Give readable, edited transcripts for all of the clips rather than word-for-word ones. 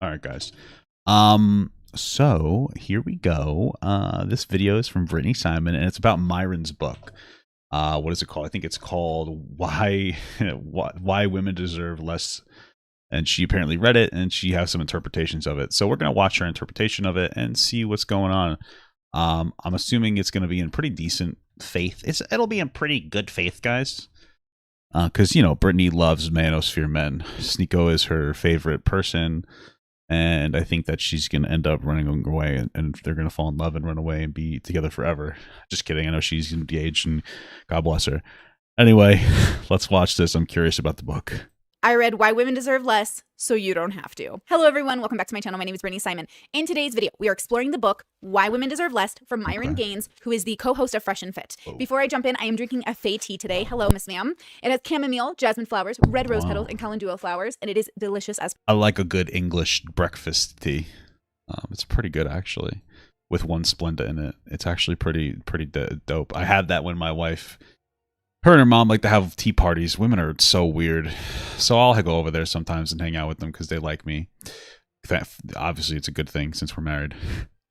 All right, guys. So here we go. This video is from Brittany Simon, and it's about Myron's book. What is it called? I think it's called "Why Why Women Deserve Less." And she apparently read it, and she has some interpretations of it. So we're gonna watch her interpretation of it and see what's going on. I'm assuming it's gonna be in pretty decent faith. It'll be in pretty good faith, guys. Because Brittany loves manosphere men. Sneeko is her favorite person. And I think that she's going to end up running away, and they're going to fall in love and run away and be together forever. Just kidding. I know she's engaged, and God bless her. Anyway, let's watch this. I'm curious about the book. I read Why Women Deserve Less, so you don't have to. Hello, everyone. Welcome back to my channel. My name is Brittany Simon. In today's video, we are exploring the book Why Women Deserve Less from Myron Gaines, who is the co-host of Fresh and Fit. Before I jump in, I am drinking a Fey tea today. Hello, Miss Ma'am. It has chamomile, jasmine flowers, red rose petals, and calendula flowers, and it is delicious as... I like a good English breakfast tea. It's pretty good, actually, with one Splenda in it. It's actually pretty dope. I had that when my wife... Her and her mom like to have tea parties. Women are so weird. So I'll go over there sometimes and hang out with them because they like me. Obviously, it's a good thing since we're married.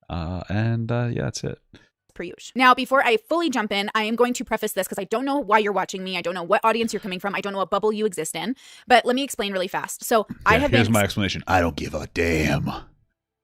Yeah, that's it. Now, before I fully jump in, I am going to preface this because I don't know why you're watching me. I don't know what audience you're coming from. I don't know what bubble you exist in. But let me explain really fast. So here's my explanation. I don't give a damn.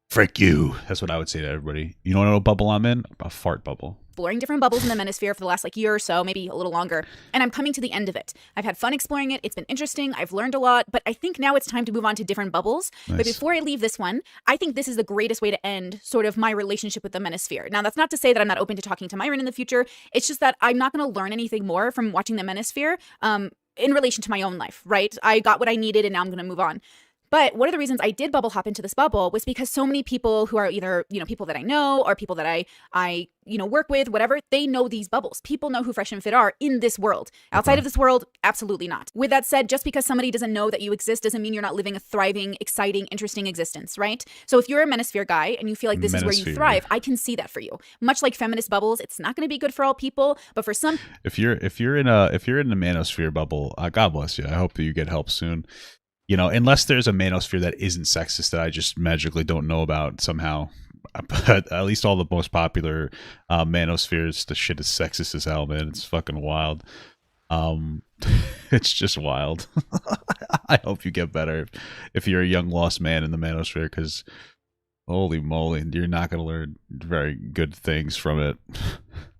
Frick you. That's what I would say to everybody. You don't know what bubble I'm in? A fart bubble. Exploring different bubbles in the manosphere for the last year or so, maybe a little longer, and I'm coming to the end of it. I've had fun exploring it. It's been interesting. I've learned a lot, but I think now it's time to move on to different bubbles. Nice. But before I leave this one, I think this is the greatest way to end sort of my relationship with the manosphere. Now, that's not to say that I'm not open to talking to Myron in the future. It's just that I'm not going to learn anything more from watching the manosphere in relation to my own life, right? I got what I needed, and now I'm going to move on. But one of the reasons I did bubble hop into this bubble was because so many people who are either, people that I know or people that I work with, whatever, they know these bubbles. People know who Fresh and Fit are in this world. Outside of this world, absolutely not. With that said, just because somebody doesn't know that you exist doesn't mean you're not living a thriving, exciting, interesting existence, right? So if you're a manosphere guy and you feel like this is where you thrive, I can see that for you. Much like feminist bubbles, it's not going to be good for all people, but for some... If you're in the manosphere bubble, God bless you. I hope that you get help soon. Unless there's a manosphere that isn't sexist that I just magically don't know about somehow. But at least all the most popular manospheres, the shit is sexist as hell, man. It's fucking wild. It's just wild. I hope you get better if you're a young lost man in the manosphere, because holy moly, you're not going to learn very good things from it.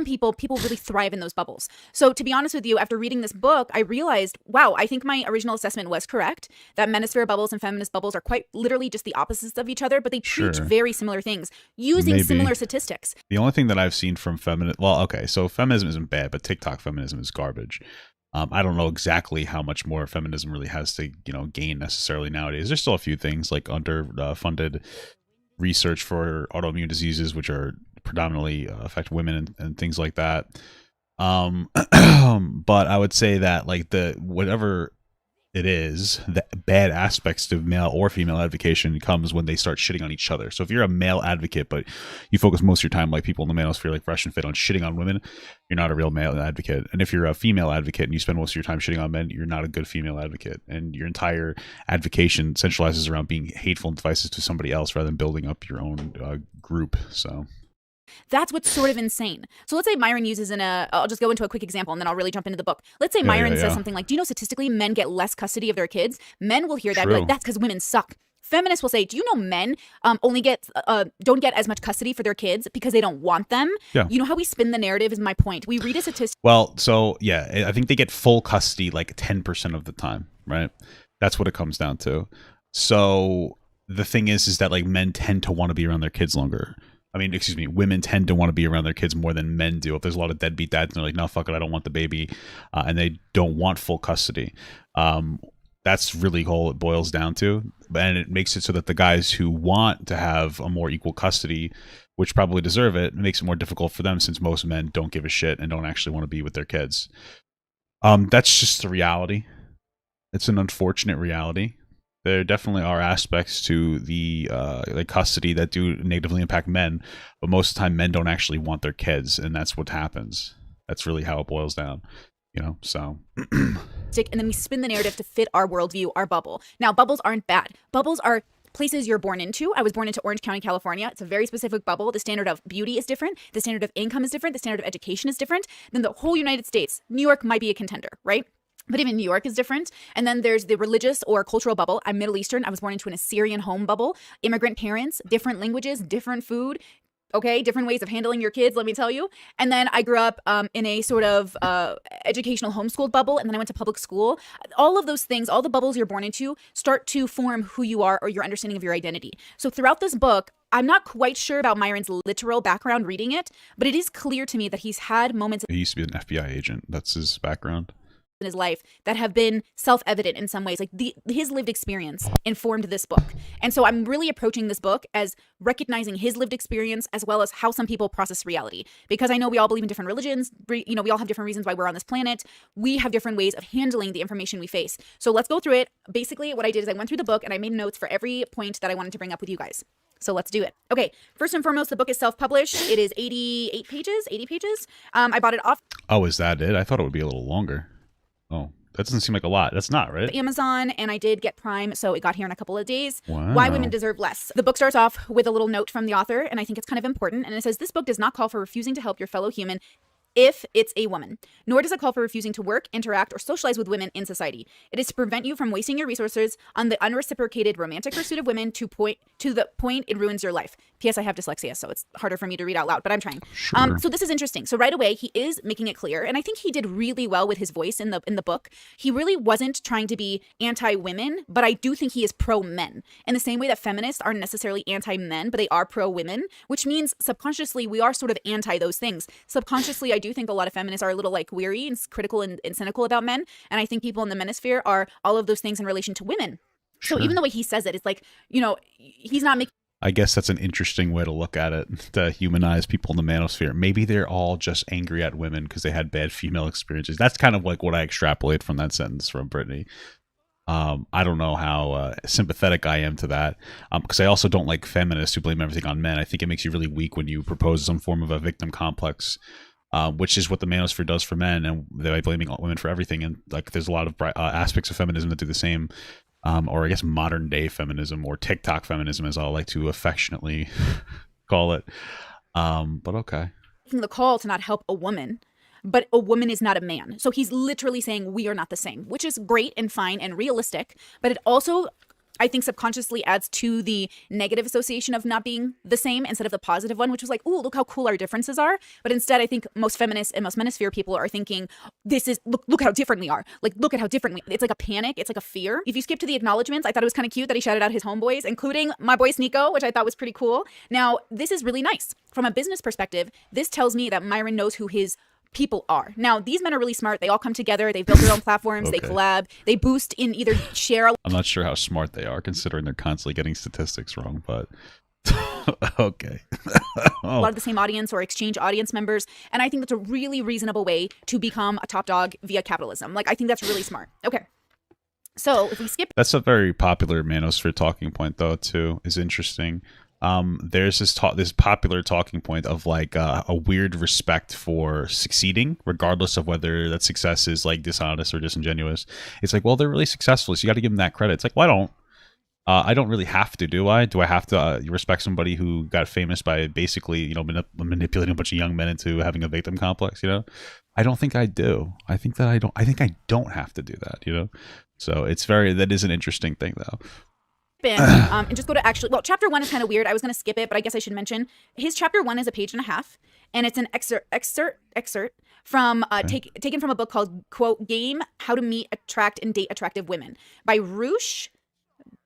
People really thrive in those bubbles. So to be honest with you, after reading this book, I realized, wow, I think my original assessment was correct, that manosphere bubbles and feminist bubbles are quite literally just the opposites of each other, but they preach very similar things using similar statistics. The only thing that I've seen from so feminism isn't bad, but TikTok feminism is garbage. I don't know exactly how much more feminism really has to, gain necessarily nowadays. There's still a few things like underfunded research for autoimmune diseases, which are predominantly affect women and things like that. But I would say that like whatever it is, the bad aspects to male or female advocacy comes when they start shitting on each other. So if you're a male advocate, but you focus most of your time, like people in the manosphere, like Fresh and Fit, on shitting on women, you're not a real male advocate. And if you're a female advocate and you spend most of your time shitting on men, you're not a good female advocate. And your entire advocation centralizes around being hateful and divisive to somebody else rather than building up your own group. So that's what's sort of insane. So let's say Myron uses I'll just go into a quick example and then I'll really jump into the book. Let's say Myron says something like, do you know statistically men get less custody of their kids? Men will hear that and be like, that's because women suck. Feminists will say, do you know men don't get as much custody for their kids because they don't want them? Yeah. You know how we spin the narrative is my point. We read a statistic. Well, so yeah, I think they get full custody like 10% of the time, right? That's what it comes down to. So the thing is that like men tend to want to be around their kids longer. Women tend to want to be around their kids more than men do. If there's a lot of deadbeat dads and they're like, no, fuck it, I don't want the baby, and they don't want full custody. That's really all it boils down to. And it makes it so that the guys who want to have a more equal custody, which probably deserve it, makes it more difficult for them since most men don't give a shit and don't actually want to be with their kids. That's just the reality. It's an unfortunate reality. There definitely are aspects to the like custody that do negatively impact men, but most of the time men don't actually want their kids, and that's what happens. That's really how it boils down, so. And then we spin the narrative to fit our worldview, our bubble. Now, bubbles aren't bad. Bubbles are places you're born into. I was born into Orange County, California. It's a very specific bubble. The standard of beauty is different. The standard of income is different. The standard of education is different than the whole United States. New York might be a contender, right? But even New York is different. And then there's the religious or cultural bubble. I'm Middle Eastern. I was born into an Assyrian home bubble. Immigrant parents, different languages, different food. Okay, different ways of handling your kids, let me tell you. And then I grew up in a sort of educational homeschooled bubble, and then I went to public school. All of those things, all the bubbles you're born into, start to form who you are or your understanding of your identity. So throughout this book, I'm not quite sure about Myron's literal background reading it, but it is clear to me that he's had moments. He used to be an FBI agent. That's his background. In his life that have been self-evident in some ways, like his lived experience informed this book. And so I'm really approaching this book as recognizing his lived experience as well as how some people process reality, because I know we all believe in different religions, we all have different reasons why we're on this planet. We have different ways of handling the information we face. So let's go through it. Basically what I did is I went through the book and I made notes for every point that I wanted to bring up with you guys. So let's do it. Okay, first and foremost, the book is self-published. It is 80 pages. I bought it off. Oh, is that it? I thought it would be a little longer. Oh, that doesn't seem like a lot. That's not, right? Amazon, and I did get Prime, so it got here in a couple of days. Wow. Why Women Deserve Less. The book starts off with a little note from the author, and I think it's kind of important. And it says, this book does not call for refusing to help your fellow human if it's a woman, nor does it call for refusing to work, interact, or socialize with women in society. It is to prevent you from wasting your resources on the unreciprocated romantic pursuit of women to the point it ruins your life. P.S. I have dyslexia, so it's harder for me to read out loud, but I'm trying. Sure. So this is interesting. So right away, he is making it clear, and I think he did really well with his voice in the book. He really wasn't trying to be anti-women, but I do think he is pro-men. In the same way that feminists aren't necessarily anti-men, but they are pro-women, which means subconsciously we are sort of anti those things. Subconsciously, I do think a lot of feminists are a little like weary and critical and cynical about men, and I think people in the manosphere are all of those things in relation to women. Sure. So even the way he says it, it's like, he's not making. I guess that's an interesting way to look at it, to humanize people in the manosphere. Maybe they're all just angry at women because they had bad female experiences. That's kind of like what I extrapolate from that sentence from Brittany. I don't know how sympathetic I am to that, because I also don't like feminists who blame everything on men. I think it makes you really weak when you propose some form of a victim complex, which is what the manosphere does for men, and they're blaming women for everything. And like, there's a lot of aspects of feminism that do the same. Or I guess modern day feminism, or TikTok feminism, as I like to affectionately call it. But okay. The call to not help a woman, but a woman is not a man. So he's literally saying we are not the same, which is great and fine and realistic. But it also, I think, subconsciously adds to the negative association of not being the same instead of the positive one, which was like, ooh, look how cool our differences are. But instead, I think most feminists and most manosphere people are thinking, this is, look how different we are. Like, look at how different it's like a panic. It's like a fear. If you skip to the acknowledgments, I thought it was kind of cute that he shouted out his homeboys, including my boy Sneeko, which I thought was pretty cool. Now, this is really nice. From a business perspective, this tells me that Myron knows who his people are. Now, these men are really smart. They all come together. They've built their own platforms. Okay. They collab. They boost in either share. I'm not sure how smart they are, considering they're constantly getting statistics wrong, but okay. A lot of the same audience or exchange audience members. And I think that's a really reasonable way to become a top dog via capitalism. Like, I think that's really smart. Okay. So if we skip. That's a very popular manosphere talking point, though, too, is interesting. There's this popular talking point of like a weird respect for succeeding, regardless of whether that success is like dishonest or disingenuous. It's like, well, they're really successful, so you got to give them that credit. It's like, well, I don't really have to, do I? Do I have to respect somebody who got famous by basically, manipulating a bunch of young men into having a victim complex? I don't think I do. I think I don't have to do that. So that is an interesting thing, though. And just go to chapter 1 is kind of weird. I was going to skip it, but I guess I should mention his chapter 1 is a page and a half, and it's an excerpt from taken from a book called, quote, Game, How to Meet, Attract, and Date Attractive Women by Roosh.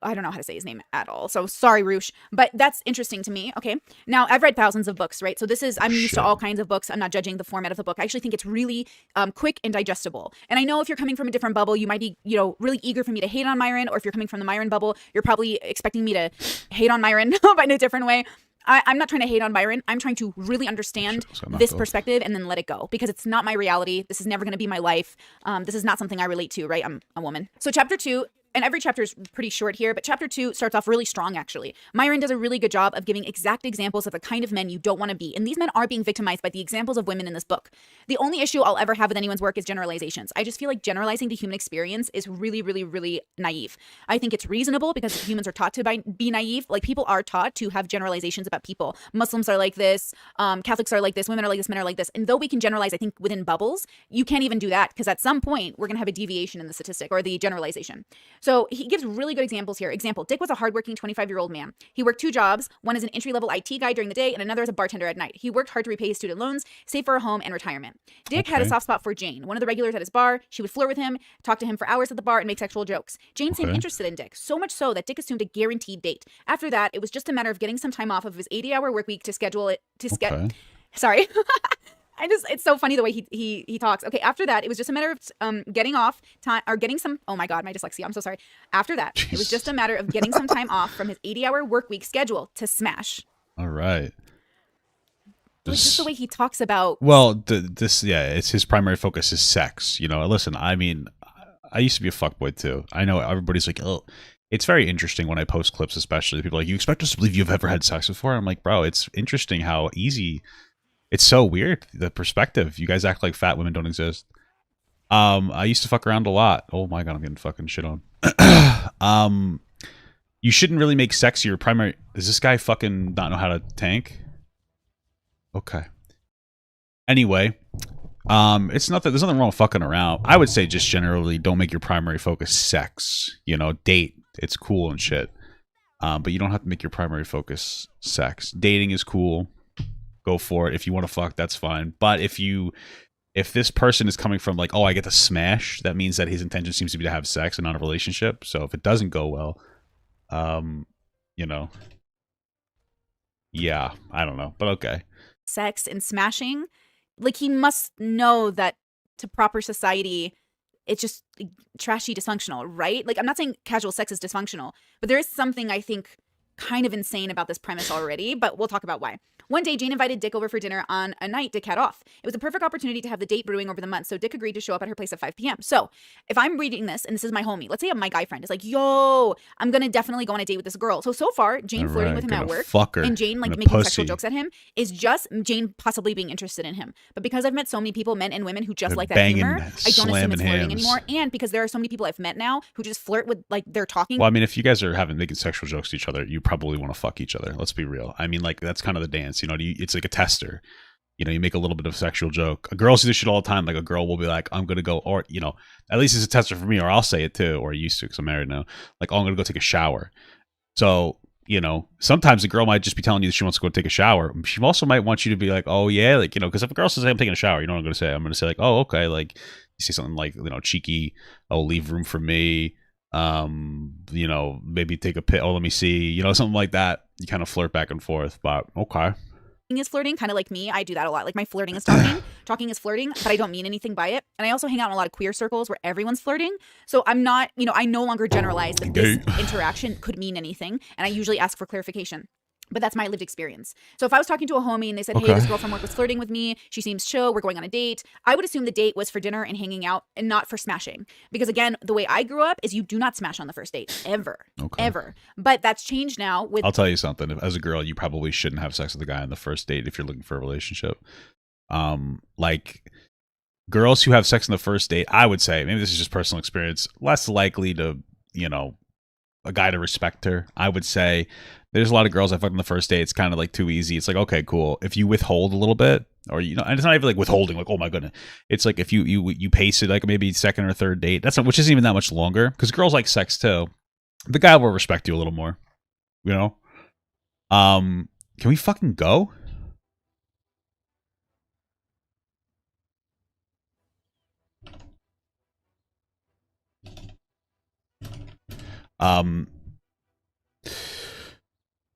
I don't know how to say his name at all, so sorry, Roosh, but that's interesting to me. Okay, now I've read thousands of books, right? So I'm used to all kinds of books. I'm not judging the format of the book. I actually think it's really quick and digestible. And I know if you're coming from a different bubble, you might be, really eager for me to hate on Myron, or if you're coming from the Myron bubble, you're probably expecting me to hate on Myron, but in a different way. I'm not trying to hate on Myron. I'm trying to really understand this perspective and then let it go, because it's not my reality. This is never going to be my life. This is not something I relate to, right? I'm a woman. So chapter 2. and every chapter is pretty short here, but chapter 2 starts off really strong, actually. Myron does a really good job of giving exact examples of the kind of men you don't want to be. And these men are being victimized by the examples of women in this book. The only issue I'll ever have with anyone's work is generalizations. I just feel like generalizing the human experience is really, really, really naive. I think it's reasonable because humans are taught to be naive. Like, people are taught to have generalizations about people. Muslims are like this, Catholics are like this, women are like this, men are like this. And though we can generalize, I think, within bubbles, you can't even do that because at some point we're going to have a deviation in the statistic or the generalization. So he gives really good examples here. Example, Dick was a hardworking 25-year-old man. He worked 2 jobs, one as an entry-level IT guy during the day and another as a bartender at night. He worked hard to repay his student loans, save for a home and retirement. Dick had a soft spot for Jane, one of the regulars at his bar. She would flirt with him, talk to him for hours at the bar, and make sexual jokes. Jane seemed interested in Dick, so much so that Dick assumed a guaranteed date. After that, it was just a matter of getting some time off of his 80-hour work week to schedule it Sorry. It's so funny the way he talks. Okay, after that, it was just a matter of getting off time or getting some, oh my God, my dyslexia, I'm so sorry. After that, It was just a matter of getting some time off from his 80-hour work week schedule to smash. All right. Like, just the way he talks about. Well, it's his primary focus is sex. You know, listen, I mean, I used to be a fuckboy too. I know everybody's like, oh, it's very interesting when I post clips, especially people are like, you expect us to believe you've ever had sex before? I'm like, bro, it's interesting how easy. It's so weird, the perspective. You guys act like fat women don't exist. I used to fuck around a lot. Oh my God, I'm getting fucking shit on. You shouldn't really make sex your primary. Does this guy fucking not know how to tank? Okay. Anyway, there's nothing wrong with fucking around. I would say just generally don't make your primary focus sex. You know, date. It's cool and shit. But you don't have to make your primary focus sex. Dating is cool. Go for it. If you want to fuck, that's fine. But if this person is coming from like, oh, I get to smash, that means that his intention seems to be to have sex and not a relationship. So if it doesn't go well, you know, yeah, I don't know, but okay. Sex and smashing, like, he must know that to proper society, it's just trashy, dysfunctional, right? Like, I'm not saying casual sex is dysfunctional, but there is something I think kind of insane about this premise already, but we'll talk about why. One day, Jane invited Dick over for dinner on a night Dick had off. It was a perfect opportunity to have the date brewing over the months, so Dick agreed to show up at her place at 5 p.m. So if I'm reading this, and this is my homie, let's say my guy friend is like, yo, I'm going to definitely go on a date with this girl. So far, Jane flirting with him at work and Jane like making sexual jokes at him is just Jane possibly being interested in him. But because I've met so many people, men and women, who just like that humor, I don't assume it's flirting anymore. And because there are so many people I've met now who just flirt with, like, they're talking. Well, I mean, if you guys are making sexual jokes to each other, you probably want to fuck each other. Let's be real. I mean, like, that's kind of the dance, you know, it's like a tester. You know, you make a little bit of sexual joke. Girls do this shit all the time. Like, a girl will be like, I'm going to go, or, you know, at least it's a tester for me, or I'll say it too, or I used to because I'm married now. Like, oh, I'm going to go take a shower. So, you know, sometimes the girl might just be telling you that she wants to go take a shower. She also might want you to be like, oh, yeah, like, you know, because if a girl says, hey, I'm taking a shower, you know what I'm going to say? I'm going to say, like, oh, okay. Like, you say something like, you know, cheeky, oh, leave room for me. You know, maybe take a pit. Oh, let me see, you know, something like that. You kind of flirt back and forth, but okay. Is flirting, kind of like me. I do that a lot. Like, my flirting is talking. Talking is flirting, but I don't mean anything by it. And I also hang out in a lot of queer circles where everyone's flirting. So I'm not, you know, I no longer generalize that this interaction could mean anything. And I usually ask for clarification. But that's my lived experience. So if I was talking to a homie and they said, hey, this girl from work was flirting with me, she seems chill, we're going on a date, I would assume the date was for dinner and hanging out and not for smashing. Because again, the way I grew up is you do not smash on the first date, ever. Ever. But that's changed now. I'll tell you something. As a girl, you probably shouldn't have sex with a guy on the first date if you're looking for a relationship. Like, girls who have sex on the first date, I would say, maybe this is just personal experience, less likely to, you know, a guy to respect her. I would say there's a lot of girls I fucked on the first date. It's kind of like too easy. It's like, okay, cool. If you withhold a little bit, or, you know, and it's not even like withholding, like, oh my goodness. It's like if you pace it like maybe second or third date. That's not, which isn't even that much longer, because girls like sex too. The guy will respect you a little more, you know. Can we fucking go?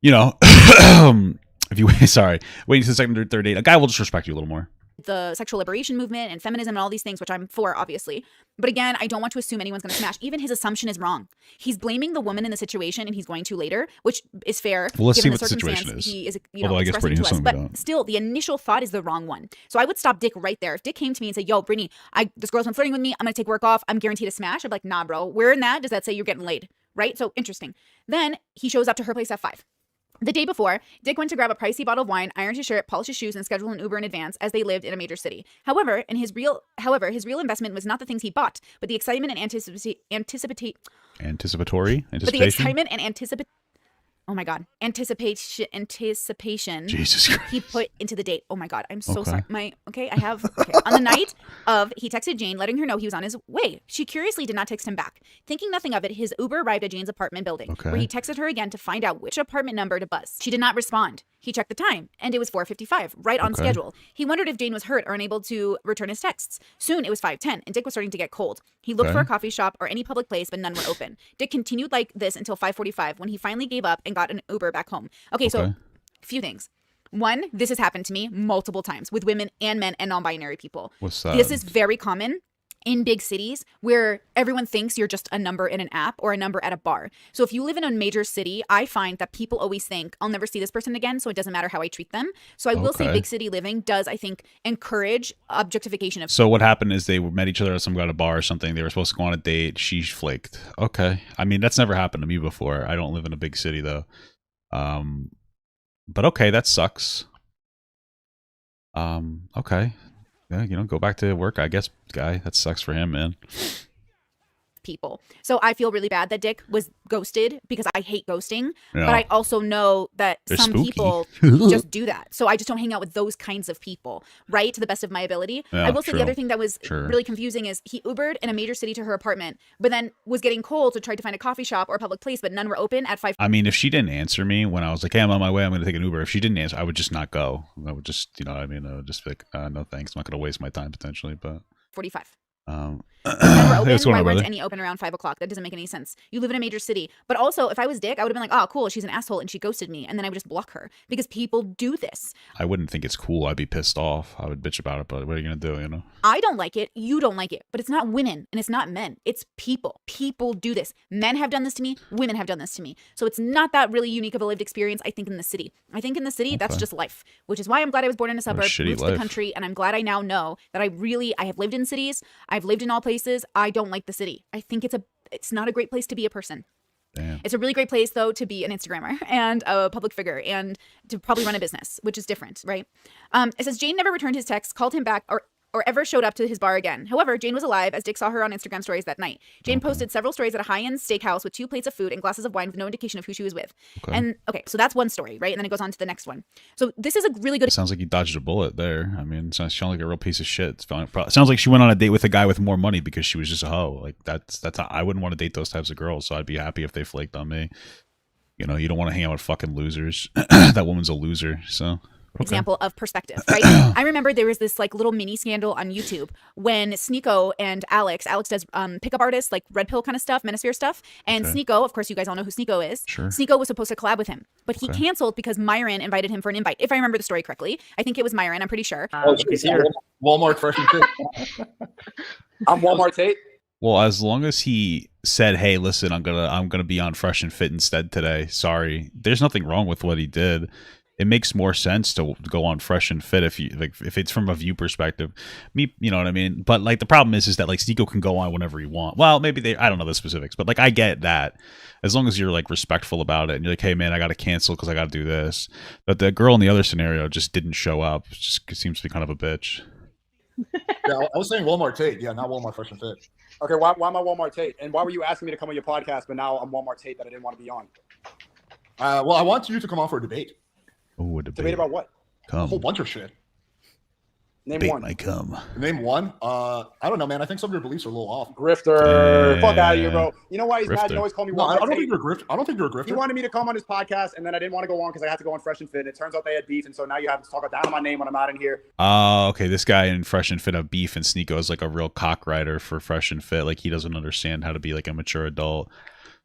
You know, if you sorry, waiting to the second or third date, a guy will just respect you a little more. the sexual liberation movement and feminism and all these things, which I'm for, obviously. But again, I don't want to assume anyone's going to smash. Even his assumption is wrong. He's blaming the woman in the situation, and he's going to later, which is fair. Well, let's see given what the the situation circumstance is. he is, Although I guess expressing Brittany to us. has But something still, the initial thought is the wrong one. So I would stop Dick right there. If Dick came to me and said, "Yo, Brittany, this girl's been flirting with me. I'm going to take work off. I'm guaranteed to smash." I'm like, "Nah, bro. Where in that does that say you're getting laid?" Right? So interesting. Then he shows up to her place at 5. The day before, Dick went to grab a pricey bottle of wine, ironed his shirt, polished his shoes, and scheduled an Uber in advance as they lived in a major city. However, his real investment was not the things he bought, but the excitement and anticipatory but the excitement and anticipation Jesus Christ. he put into the date. Oh my God, I'm so Okay. sorry. On the night of, he texted Jane, letting her know he was on his way. She curiously did not text him back. Thinking nothing of it, his Uber arrived at Jane's apartment building, where he texted her again to find out which apartment number to buzz. She did not respond. He checked the time, and it was 4:55, right on schedule. He wondered if Jane was hurt or unable to return his texts. Soon, it was 5:10, and Dick was starting to get cold. He looked for a coffee shop or any public place, but none were open. Dick continued like this until 5:45, when he finally gave up and got an Uber back home. Okay, so a few things. One, this has happened to me multiple times with women and men and non-binary people. What's that? This is very common in big cities where everyone thinks you're just a number in an app or a number at a bar. So if you live in a major city, I find that people always think, I'll never see this person again, so it doesn't matter how I treat them. So I will say big city living does, I think, encourage objectification of. So what happened is they met each other at some kind of bar or something. They were supposed to go on a date. She flaked. Okay. I mean, that's never happened to me before. I don't live in a big city, though. But okay, that sucks. Okay. Yeah, go back to work, I guess, guy. That sucks for him, man. People. So I feel really bad that Dick was ghosted because I hate ghosting, but I also know that They're some spooky. people just do that. So I just don't hang out with those kinds of people, right? To the best of my ability. Yeah, I will say the other thing that was Sure. really confusing is he Ubered in a major city to her apartment, but then was getting cold, so tried to find a coffee shop or a public place, but none were open at 5. I mean, if she didn't answer me when I was like, hey, I'm on my way, I'm going to take an Uber. If she didn't answer, I would just not go. I would just, I would just be like, no thanks. I'm not going to waste my time potentially, but. 45. None Were open. What's going Why on, weren't brother? any open around 5 o'clock? That doesn't make any sense. You live in a major city. But also, if I was Dick, I would have been like, oh, cool, she's an asshole and she ghosted me. And then I would just block her because people do this. I wouldn't think it's cool. I'd be pissed off. I would bitch about it, but what are you going to do, I don't like it. You don't like it. But it's not women and it's not men. It's people. People do this. Men have done this to me. Women have done this to me. So it's not that really unique of a lived experience, I think, in the city. I think in the city, that's just life, which is why I'm glad I was born in a suburb, shitty moved to the life. country, and I'm glad I now know that I have lived in cities. I've lived in all places. I don't like the city. I think it's not a great place to be a person. Damn. It's a really great place, though, to be an Instagrammer and a public figure and to probably run a business, which is different, right? It says Jane never returned his texts, called him back, or ever showed up to his bar again. However, Jane was alive as Dick saw her on Instagram stories that night. Jane posted several stories at a high-end steakhouse with 2 plates of food and glasses of wine with no indication of who she was with. And so that's one story, right? And then it goes on to the next one. So this is a really good. It sounds like you dodged a bullet there. I mean, it sounds like a real piece of shit. It sounds like she went on a date with a guy with more money because she was just a hoe. Like that's how I wouldn't want to date those types of girls. So I'd be happy if they flaked on me. You don't want to hang out with fucking losers. That woman's a loser. So. Example of perspective, right? I remember there was this like little mini scandal on YouTube when Sneeko and Alex does pickup artists, like Red Pill kind of stuff, Manosphere stuff. And Sneeko, of course, you guys all know who Sneeko is. Sure. Sneeko was supposed to collab with him, but he canceled because Myron invited him for an invite. If I remember the story correctly, I think it was Myron. I'm pretty sure. He's here. Walmart fresh and fit. I'm Walmart Tate. Well, as long as he said, "Hey, listen, I'm gonna be on Fresh and Fit instead today." Sorry, there's nothing wrong with what he did. It makes more sense to go on Fresh and Fit if it's from a view perspective. You know what I mean? But like the problem is that like Sneeko can go on whenever you want. Well, maybe I don't know the specifics, but like I get that as long as you're like respectful about it and you're like, hey man, I got to cancel because I got to do this. But the girl in the other scenario just didn't show up. Just seems to be kind of a bitch. Yeah, I was saying Walmart Tate. Yeah, not Walmart fresh and fit. Okay, why am I Walmart Tate? And why were you asking me to come on your podcast, but now I'm Walmart Tate that I didn't want to be on? Well, I want you to come on for a debate. Oh, a Debate about what? A whole bunch of shit. Name Debate one. might come. Name one. I don't know, man. I think some of your beliefs are a little off. Grifter. Fuck out of here, bro. You know why he's mad? Grifter. You always call me No, I Walmart don't Tate. think you're a grifter. I don't think you're a grifter. He wanted me to come on his podcast, and then I didn't want to go on because I had to go on Fresh and Fit. And it turns out they had beef, and so now you have to talk down my name when I'm out in here. Oh, okay. This guy in Fresh and Fit have beef, and Sneeko is like a real cock rider for Fresh and Fit. Like he doesn't understand how to be like a mature adult.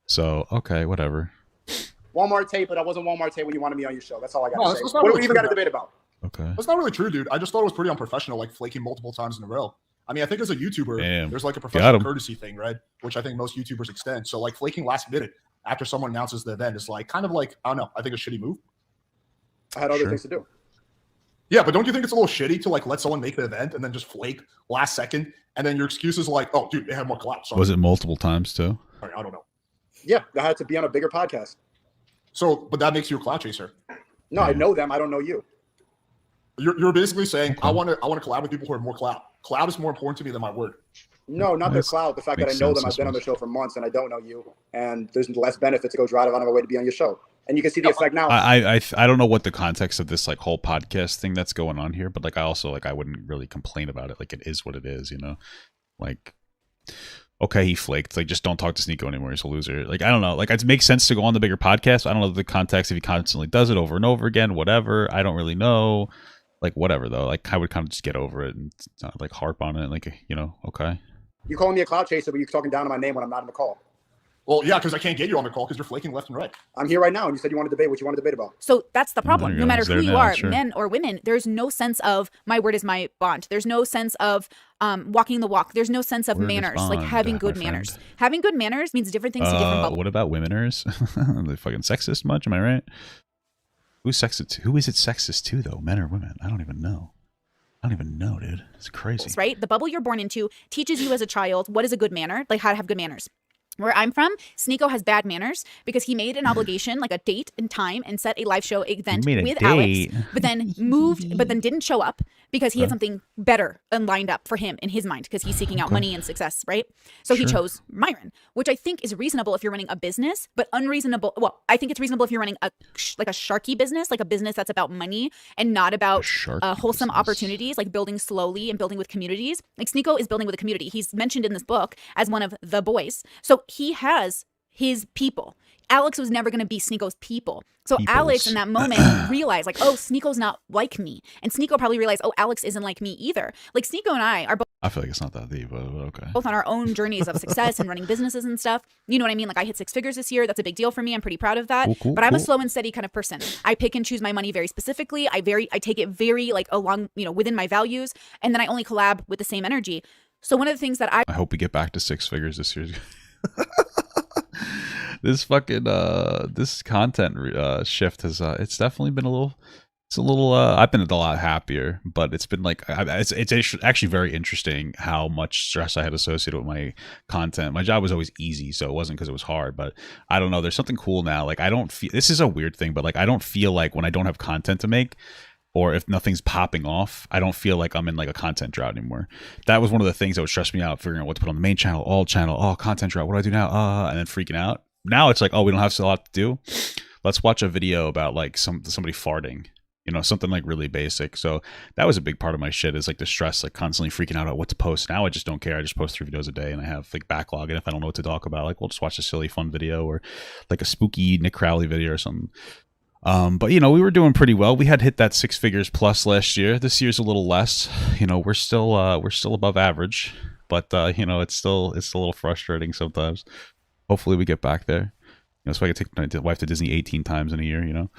So okay, whatever. Walmart Tate, but I wasn't Walmart Tate when you wanted me on your show. That's all I got No, to say. that's not What do really we even got to true, debate about? Okay. That's not really true, dude. I just thought it was pretty unprofessional, like flaking multiple times in a row. I mean, I think as a YouTuber, there's like a professional courtesy thing, right? Which I think most YouTubers extend. So like flaking last minute after someone announces the event is like kind of like, I don't know, I think a shitty move. I had other things to do. Yeah, but don't you think it's a little shitty to like let someone make the event and then just flake last second, and then your excuse is like, oh, dude, they had more clout. Was it multiple times too? I don't know. Yeah, I had to be on a bigger podcast. So, but that makes you a clout chaser. No, I know them. I don't know you. You're basically saying I want to collab with people who are more clout. Clout is more important to me than my word. No, not their clout. The fact that I know them, I've been on the show for months, and I don't know you, and there's less benefit to go drive out of my way to be on your show. And you can see the effect now. I don't know what the context of this like whole podcast thing that's going on here, but like I also like I wouldn't really complain about it. Like it is what it is, you know. Like, okay, he flaked. Like, just don't talk to Sneako anymore. He's a loser. Like, I don't know. Like, it makes sense to go on the bigger podcast. I don't know the context if he constantly does it over and over again. Whatever. I don't really know. Like, whatever though. Like, I would kind of just get over it and not like harp on it. Like, you know, okay. You calling me a clout chaser, but you're talking down to my name when I'm not in the call. Well, yeah, because I can't get you on the call because you're flaking left and right. I'm here right now, and you said you want to debate what you want to debate about. So that's the problem. No matter who you are, sure. men or women, there's no sense of my word is my bond. There's no sense of walking the walk. There's no sense of manners, like having good manners. Having good manners means different things to different bubbles. What about womeners? Are they fucking sexist much? Am I right? Who's sexist? Who is it sexist to though? Men or women? I don't even know. I don't even know, dude. It's crazy. Right? The bubble you're born into teaches you as a child what is a good manner, like how to have good manners. Where I'm from, Sneako has bad manners because he made an obligation, like a date and time, and set a live show event with Alex, but then didn't show up because he had something better and lined up for him in his mind because he's seeking out money and success, right? So he chose Myron, which I think is reasonable if you're running a business, but unreasonable. Well, I think it's reasonable if you're running a sharky business, like a business that's about money and not about wholesome opportunities, like building slowly and building with communities. Like Sneako is building with a community. He's mentioned in this book as one of the boys. So he has his people. Alex was never going to be Sneako's people. So Alex in that moment realized like, oh, Sneako's not like me. And Sneako probably realized, oh, Alex isn't like me either. Like Sneako and I are both. I feel like it's not that deep, but okay. Both on our own journeys of success and running businesses and stuff. You know what I mean? Like I hit 6 figures this year. That's a big deal for me. I'm pretty proud of that. But I'm a slow and steady kind of person. I pick and choose my money very specifically. I take it very like along, you know, within my values. And then I only collab with the same energy. So one of the things that I hope we get back to 6 figures this year. This fucking this content shift has it's definitely been a little I've been a lot happier, but it's been like it's actually very interesting how much stress I had associated with my content. My job was always easy, so it wasn't because it was hard, but I don't know, there's something cool now. Like I don't feel, this is a weird thing, but like I don't feel like when I don't have content to make, or if nothing's popping off, I don't feel like I'm in like a content drought anymore. That was one of the things that would stress me out, figuring out what to put on the main channel, oh, content drought, what do I do now? And then freaking out. Now it's like, oh, we don't have a lot to do. Let's watch a video about like somebody farting, you know, something like really basic. So that was a big part of my shit, is like the stress, like constantly freaking out about what to post. Now I just don't care. I just post 3 videos a day and I have like backlog. And if I don't know what to talk about, like we'll just watch a silly fun video or like a spooky Nick Crowley video or something. But you know, we were doing pretty well. We had hit that 6 figures plus last year. This year's a little less. You know, we're still above average, but you know, it's a little frustrating sometimes. Hopefully we get back there. You know, so I can take my wife to Disney 18 times in a year, you know.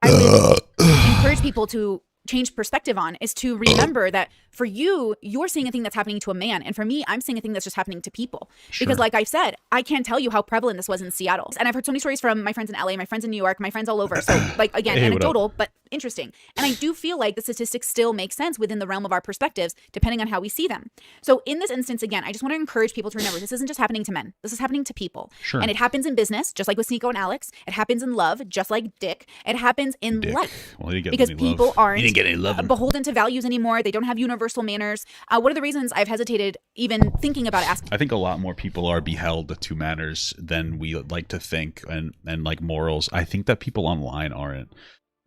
I would encourage people to change perspective on is to remember that for you, you're seeing a thing that's happening to a man. And for me, I'm seeing a thing that's just happening to people. Sure. Because like I said, I can't tell you how prevalent this was in Seattle. And I've heard so many stories from my friends in LA, my friends in New York, my friends all over. So like, again, anecdotal, but interesting. And I do feel like the statistics still make sense within the realm of our perspectives, depending on how we see them. So in this instance, again, I just want to encourage people to remember this isn't just happening to men. This is happening to people. Sure. And it happens in business, just like with Sneako and Alex. It happens in love, just like Dick. It happens in life. Well, you get because people love. aren't You didn't get any love. beholden to values anymore. They don't have universal manners. What are the reasons I've hesitated even thinking about asking? I think a lot more people are beheld to manners than we like to think, and like morals. I think that people online aren't.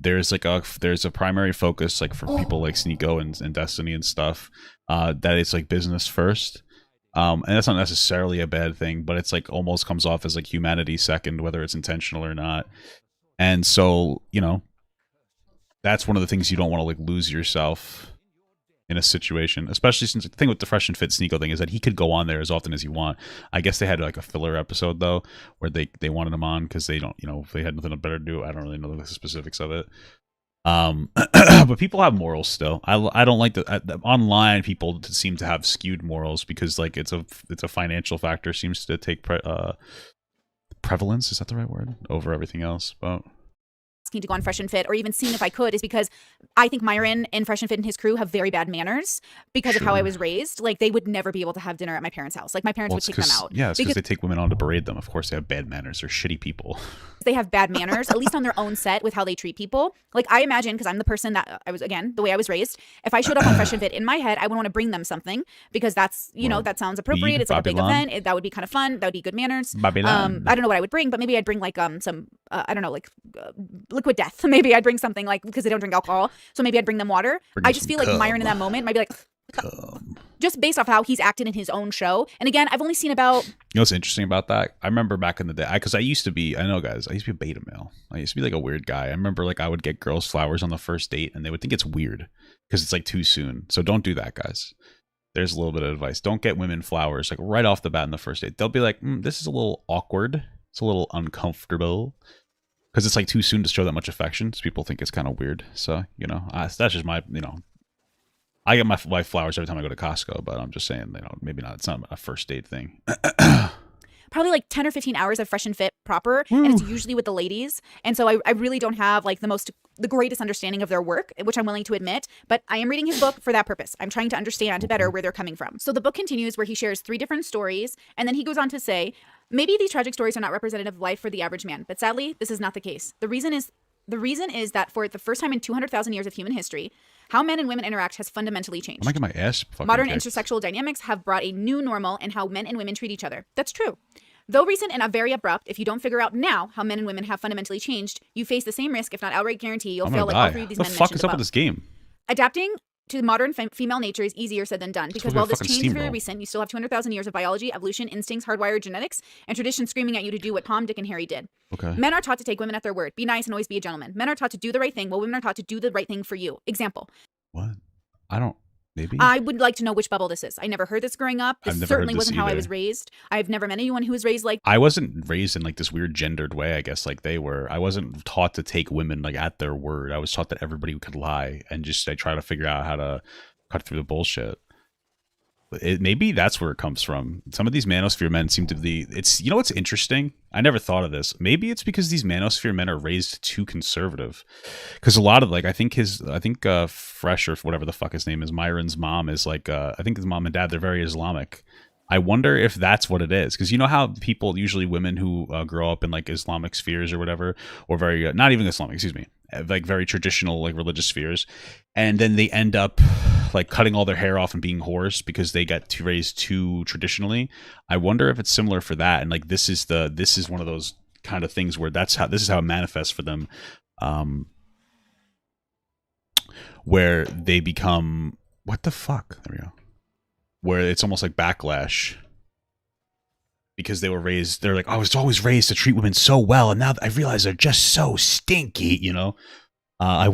There's a primary focus like for people like Sneako and Destiny and stuff, that it's like business first. And that's not necessarily a bad thing, but it's like almost comes off as like humanity second, whether it's intentional or not. And so, you know, that's one of the things you don't want to like lose yourself in a situation, especially since the thing with the Fresh and Fit Sneako thing is that he could go on there as often as he want. I guess they had like a filler episode though, where they wanted him on because they don't, you know, they had nothing better to do. I don't really know the specifics of it. But people have morals still. I don't like the online people seem to have skewed morals because like it's a financial factor seems to take prevalence, is that the right word, over everything else. But asking to go on Fresh and Fit or even seeing if I could is because I think Myron and Fresh and Fit and his crew have very bad manners because of how I was raised. Like they would never be able to have dinner at my parents' house. Like my parents would kick them out. Yeah, it's because they take women on to berate them. Of course they have bad manners. They're shitty people. They have bad manners, at least on their own set with how they treat people. Like I imagine, because I'm the person that I was, again, the way I was raised, if I showed up on Fresh and Fit in my head, I would want to bring them something because that's, you know, that sounds appropriate. It's like a big event. That would be kind of fun. That would be good manners. I don't know what I would bring, but maybe I'd bring like some, I don't know, like Liquid Death. Maybe I'd bring something like, because they don't drink alcohol. So maybe I'd bring them water. I just feel like Myron in that moment might be like, just based off how he's acted in his own show. And again, I've only seen about... You know what's interesting about that? I remember back in the day, because I used to be, I know guys, I used to be a beta male. I used to be like a weird guy. I remember like I would get girls flowers on the first date and they would think it's weird because it's like too soon. So don't do that, guys. There's a little bit of advice. Don't get women flowers like right off the bat in the first date. They'll be like, this is a little awkward. It's a little uncomfortable. Because it's like too soon to show that much affection. So people think it's kind of weird. So, you know, that's just my, you know, I get my wife flowers every time I go to Costco, but I'm just saying, you know, maybe not. It's not a first date thing. Probably like 10 or 15 hours of Fresh and Fit proper. Woo. And it's usually with the ladies. And so I really don't have like the greatest understanding of their work, which I'm willing to admit, but I am reading his book for that purpose. I'm trying to understand better where they're coming from. So the book continues where he shares 3 different stories. And then he goes on to say, maybe these tragic stories are not representative of life for the average man, but sadly, this is not the case. The reason is that for the first time in 200,000 years of human history, how men and women interact has fundamentally changed. I'm gonna get my ass fucking Modern kicked. intersexual dynamics have brought a new normal in how men and women treat each other. That's true. Though recent and very abrupt, if you don't figure out now how men and women have fundamentally changed, you face the same risk, if not outright guarantee, you'll fail like all 3 of these men mentioned above. What the fuck is up with this game? Adapting to modern female nature is easier said than done because while this change is very recent, you still have 200,000 years of biology, evolution, instincts, hardwired genetics, and tradition screaming at you to do what Tom, Dick, and Harry did. Okay. Men are taught to take women at their word, be nice, and always be a gentleman. Men are taught to do the right thing, while women are taught to do the right thing for you. Example. What? I don't. Maybe. I would like to know which bubble this is. I never heard this growing up. This certainly wasn't how I was raised. I've never met anyone who was raised like... I wasn't raised in like this weird gendered way, I guess, like they were. I wasn't taught to take women like at their word. I was taught that everybody could lie and just I try to figure out how to cut through the bullshit. Maybe that's where it comes from. Some of these manosphere men seem to be... It's, you know what's interesting? I never thought of this. Maybe it's because these manosphere men are raised too conservative. Because a lot of like, I think Fresh or whatever the fuck his name is, Myron's mom is like, I think his mom and dad, they're very Islamic. I wonder if that's what it is. Because you know how people, usually women who grow up in like Islamic spheres or whatever, or very, not even Islamic, excuse me, like very traditional like religious spheres, and then they end up like cutting all their hair off and being whores because they got raised too traditionally. I wonder if it's similar for that, and like this is one of those kind of things where this is how it manifests for them, where they become what the fuck? There we go. Where it's almost like backlash. Because they were raised, they're like, I was always raised to treat women so well, and now I realize they're just so stinky, you know? I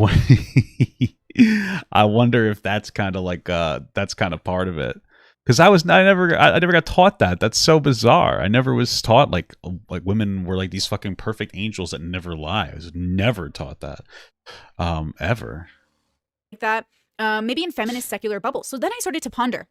wonder if that's kind of like, that's kind of part of it. Because I never got taught that. That's so bizarre. I never was taught like women were like these fucking perfect angels that never lie. I was never taught that, ever. Like that, maybe in feminist secular bubbles. So then I started to ponder,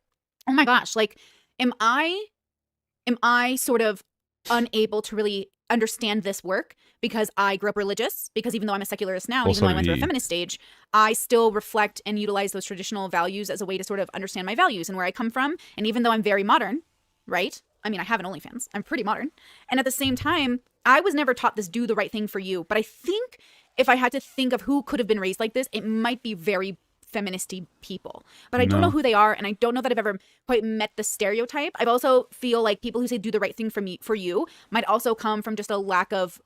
oh my gosh, like, am I sort of unable to really understand this work because I grew up religious? Because even though I'm a secularist now, even though I went through a feminist stage, I still reflect and utilize those traditional values as a way to sort of understand my values and where I come from. And even though I'm very modern, right? I mean, I have an OnlyFans. I'm pretty modern. And at the same time, I was never taught this do the right thing for you. But I think if I had to think of who could have been raised like this, it might be very feministy people, but I don't know who they are, and I don't know that I've ever quite met the stereotype. I also feel like people who say do the right thing for you might also come from just a lack of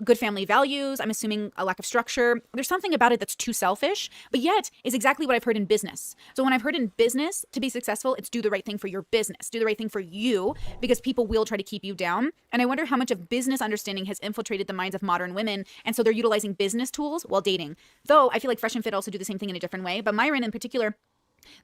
good family values. I'm assuming a lack of structure. There's something about it that's too selfish, but yet is exactly what I've heard in business. So when I've heard in business to be successful, it's do the right thing for your business, do the right thing for you, because people will try to keep you down. And I wonder how much of business understanding has infiltrated the minds of modern women, and so they're utilizing business tools while dating. Though I feel like Fresh and Fit also do the same thing in a different way. But Myron in particular,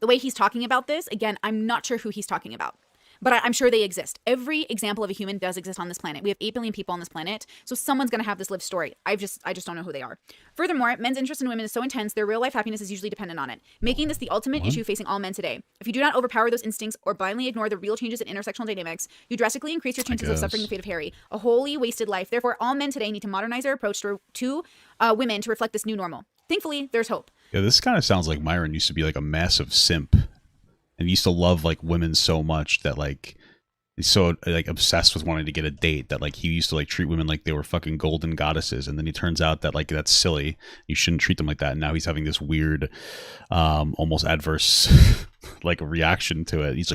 the way he's talking about this, again, I'm not sure who he's talking about. but I'm sure they exist. Every example of a human does exist on this planet. We have 8 billion people on this planet, so someone's going to have this lived story. I just don't know who they are. Furthermore, men's interest in women is so intense, their real life happiness is usually dependent on it, making this the ultimate issue facing all men today. If you do not overpower those instincts or blindly ignore the real changes in intersectional dynamics, you drastically increase your chances of suffering the fate of Harry, a wholly wasted life. Therefore, all men today need to modernize their approach to women to reflect this new normal. Thankfully, there's hope. Yeah, this kind of sounds like Myron used to be like a massive simp, and he used to love like women so much that like he's so like obsessed with wanting to get a date that like he used to like treat women like they were fucking golden goddesses, and then it turns out that like that's silly. You shouldn't treat them like that. And now he's having this weird, almost adverse like reaction to it. He's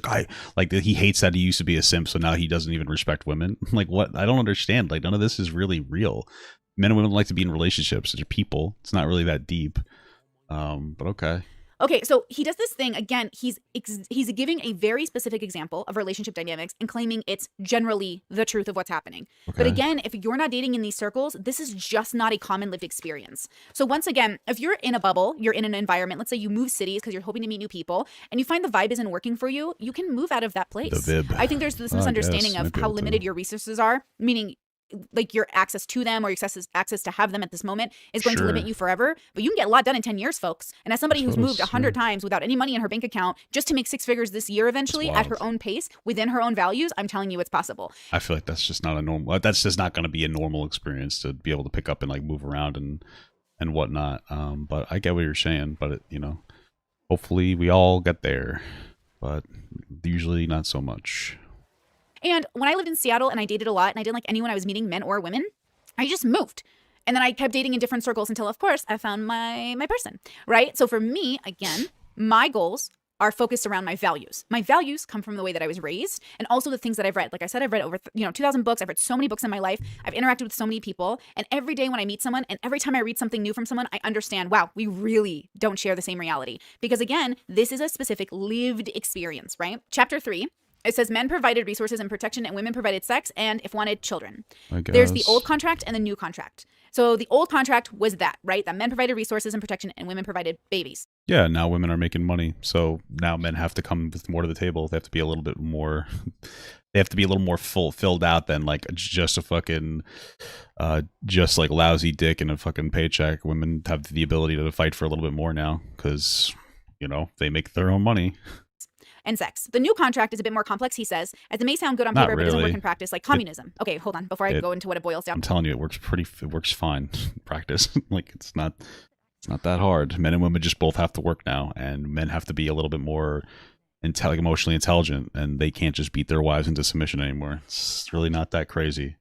like he hates that he used to be a simp, so now he doesn't even respect women. Like what? I don't understand. Like none of this is really real. Men and women like to be in relationships. They're people. It's not really that deep. But okay. Okay, so he does this thing again. He's giving a very specific example of relationship dynamics and claiming it's generally the truth of what's happening. Okay. But again, if you're not dating in these circles, this is just not a common lived experience. So once again, if you're in a bubble, you're in an environment, let's say you move cities because you're hoping to meet new people, and you find the vibe isn't working for you, you can move out of that place. The vib. I think there's this misunderstanding of how limited your resources are, meaning like your access to them or your access to have them at this moment is going to limit you forever. But you can get a lot done in 10 years, folks. And as somebody who's moved 100 times without any money in her bank account just to make 6 figures this year eventually at her own pace within her own values, I'm telling you it's possible. I feel like that's just not a normal, that's just not going to be a normal experience to be able to pick up and like move around and whatnot. But I get what you're saying, but you know, hopefully we all get there, but usually not so much. And when I lived in Seattle and I dated a lot and I didn't like anyone I was meeting, men or women, I just moved. And then I kept dating in different circles until, of course, I found my person, right? So for me, again, my goals are focused around my values. My values come from the way that I was raised and also the things that I've read. Like I said, I've read over 2,000 books. I've read so many books in my life. I've interacted with so many people. And every day when I meet someone and every time I read something new from someone, I understand, wow, we really don't share the same reality. Because again, this is a specific lived experience, right? Chapter 3. It says men provided resources and protection and women provided sex and, if wanted, children. There's the old contract and the new contract. So the old contract was that, right? That men provided resources and protection and women provided babies. Yeah, now women are making money. So now men have to come with more to the table. They have to be a little bit more, they have to be a little more filled out than like just a fucking, just like lousy dick and a fucking paycheck. Women have the ability to fight for a little bit more now because, you know, they make their own money. And sex. The new contract is a bit more complex, he says, as it may sound good on paper, but doesn't work in practice, like communism. Okay, hold on, before I go into what it boils down. I'm telling you, it works fine in practice. Like it's not that hard. Men and women just both have to work now, and men have to be a little bit more emotionally intelligent, and they can't just beat their wives into submission anymore. It's really not that crazy.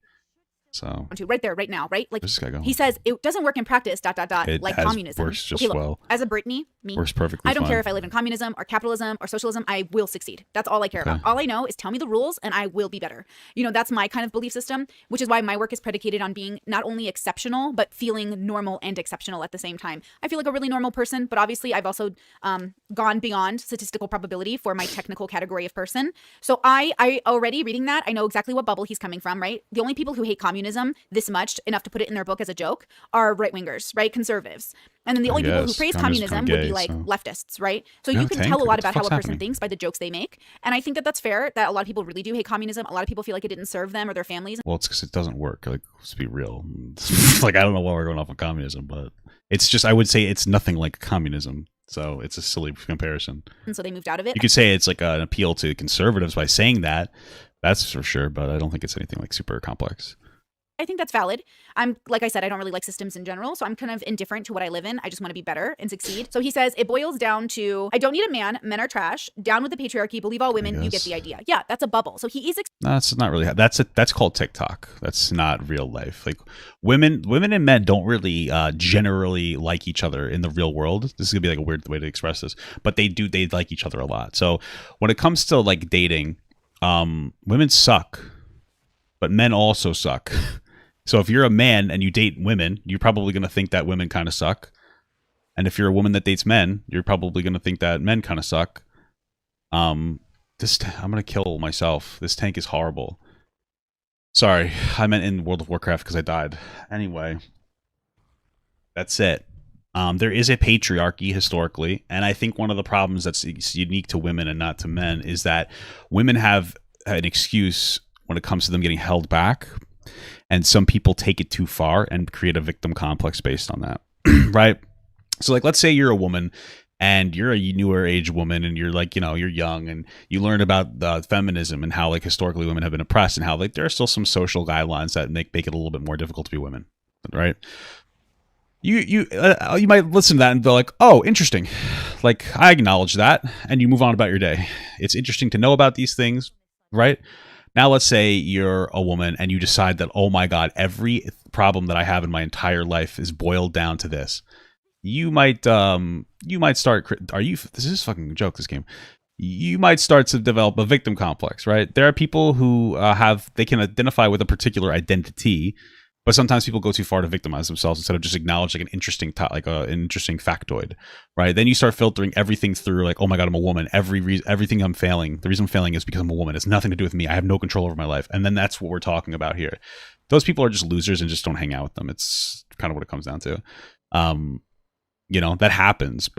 So right there, right now, right? Like he says, it doesn't work in practice. Like communism. Works just well. As a Brittany, me, works perfectly. I don't fine. care if I live in communism or capitalism or socialism. I will succeed. That's all I care about. All I know is tell me the rules, and I will be better. You know, that's my kind of belief system, which is why my work is predicated on being not only exceptional but feeling normal and exceptional at the same time. I feel like a really normal person, but obviously I've also gone beyond statistical probability for my technical category of person. So I already reading that, I know exactly what bubble he's coming from. Right, the only people who hate communism this much enough to put it in their book as a joke are right-wingers, right? Conservatives. And then the only people who praise communism would be like leftists, right? So you can tell a lot about how a person thinks by the jokes they make. And I think that that's fair, that a lot of people really do hate communism. A lot of people feel like it didn't serve them or their families. Well, it's because it doesn't work. Like, let's be real. Like, I don't know why we're going off of communism, but it's just, I would say it's nothing like communism. So it's a silly comparison. And so they moved out of it. You could say it's like an appeal to conservatives by saying that. That's for sure. But I don't think it's anything like super complex. I think that's valid. I'm, like I said, I don't really like systems in general, so I'm kind of indifferent to what I live in. I just want to be better and succeed. So he says, it boils down to, I don't need a man, men are trash, down with the patriarchy, believe all women, you get the idea. Yeah, that's a bubble. So he is... That's not really, that's called TikTok. That's not real life. Like women and men don't really generally like each other in the real world. This is gonna be like a weird way to express this, but they like each other a lot. So when it comes to like dating, women suck, but men also suck. So if you're a man and you date women, you're probably going to think that women kind of suck. And if you're a woman that dates men, you're probably going to think that men kind of suck. I'm going to kill myself. This tank is horrible. Sorry, I meant in World of Warcraft because I died. Anyway, that's it. There is a patriarchy historically, and I think one of the problems that's unique to women and not to men is that women have an excuse when it comes to them getting held back. And some people take it too far and create a victim complex based on that. Right? So like, let's say you're a woman and you're a newer age woman and you're like, you're young and you learn about feminism and how like historically women have been oppressed and how like there are still some social guidelines that make it a little bit more difficult to be women. Right? You might listen to that and be like, oh, interesting. Like, I acknowledge that. And you move on about your day. It's interesting to know about these things, right? Now, let's say you're a woman and you decide that, oh my God, every problem that I have in my entire life is boiled down to this. You might start, this is fucking a joke, this game. You might start to develop a victim complex, right? There are people who they can identify with a particular identity, but sometimes people go too far to victimize themselves instead of just acknowledge like an interesting factoid, right? Then you start filtering everything through like, oh my God, I'm a woman. Everything I'm failing. The reason I'm failing is because I'm a woman. It's nothing to do with me. I have no control over my life. And then that's what we're talking about here. Those people are just losers and just don't hang out with them. It's kind of what it comes down to. That happens,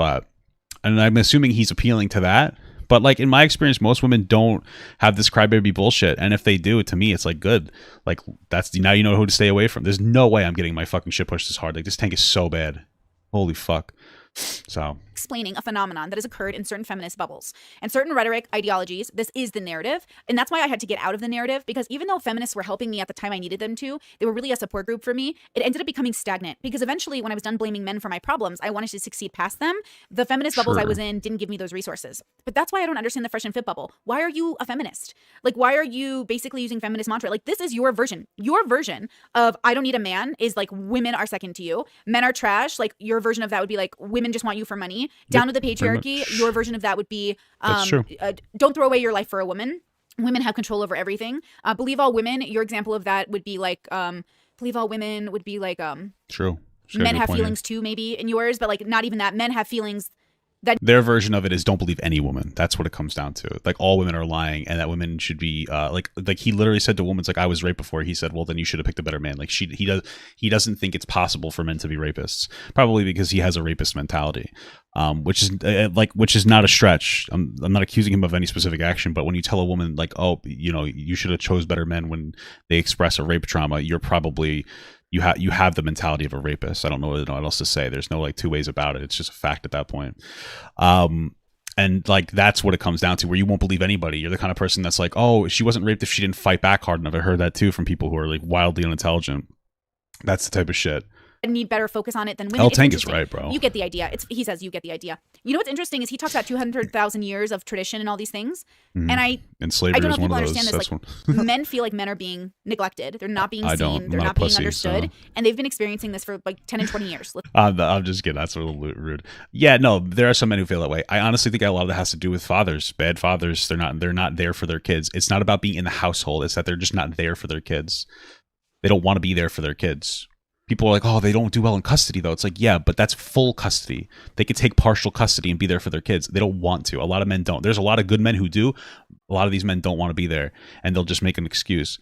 and I'm assuming he's appealing to that. But like in my experience, most women don't have this crybaby bullshit. And if they do, to me, it's like good. Like that's now you know who to stay away from. There's no way I'm getting my fucking shit pushed this hard. Like this tank is so bad. Holy fuck. So explaining a phenomenon that has occurred in certain feminist bubbles and certain rhetoric ideologies. This is the narrative. And that's why I had to get out of the narrative, because even though feminists were helping me at the time I needed them to, they were really a support group for me. It ended up becoming stagnant because eventually when I was done blaming men for my problems, I wanted to succeed past them. The feminist bubbles I was in didn't give me those resources. But that's why I don't understand the fresh and fit bubble. Why are you a feminist? Like, why are you basically using feminist mantra? Like, this is your version. Your version of I don't need a man is like women are second to you. Men are trash. Like your version of that would be like women just want you for money. Down to the patriarchy, your version of that would be don't throw away your life for a woman. Women have control over everything. Believe all women, your example of that would be like believe all women would be like true. Men have feelings too, maybe in yours, but like not even that. Men have feelings. That their version of it is don't believe any woman. That's what it comes down to. Like all women are lying, and that women should be like he literally said to women, like I was raped before. He said, well, then you should have picked a better man. Like he doesn't think it's possible for men to be rapists, probably because he has a rapist mentality, which is not a stretch. I'm not accusing him of any specific action, but when you tell a woman like, oh, you should have chose better men when they express a rape trauma, you're probably you have the mentality of a rapist. I don't know what else to say. There's no like two ways about it. It's just a fact at that point. And like that's what it comes down to, where you won't believe anybody. You're the kind of person that's like, oh, she wasn't raped if she didn't fight back hard enough. I heard that too from people who are like wildly unintelligent. That's the type of shit. Need better focus on it than women. Tank is right, bro. You get the idea. He says you get the idea. You know what's interesting is he talks about 200,000 years of tradition and all these things. Mm-hmm. And slavery is one of those. Understand this. Like, men feel like men are being neglected. They're not being seen. They're not being understood. So. And they've been experiencing this for like 10 and 20 years. I'm just kidding. That's a little rude. Yeah, no, there are some men who feel that way. I honestly think a lot of that has to do with fathers. Bad fathers. They're not there for their kids. It's not about being in the household. It's that they're just not there for their kids. They don't want to be there for their kids. People are like, oh, they don't do well in custody, though. It's like, yeah, but that's full custody. They could take partial custody and be there for their kids. They don't want to. A lot of men don't. There's a lot of good men who do. A lot of these men don't want to be there, and they'll just make an excuse.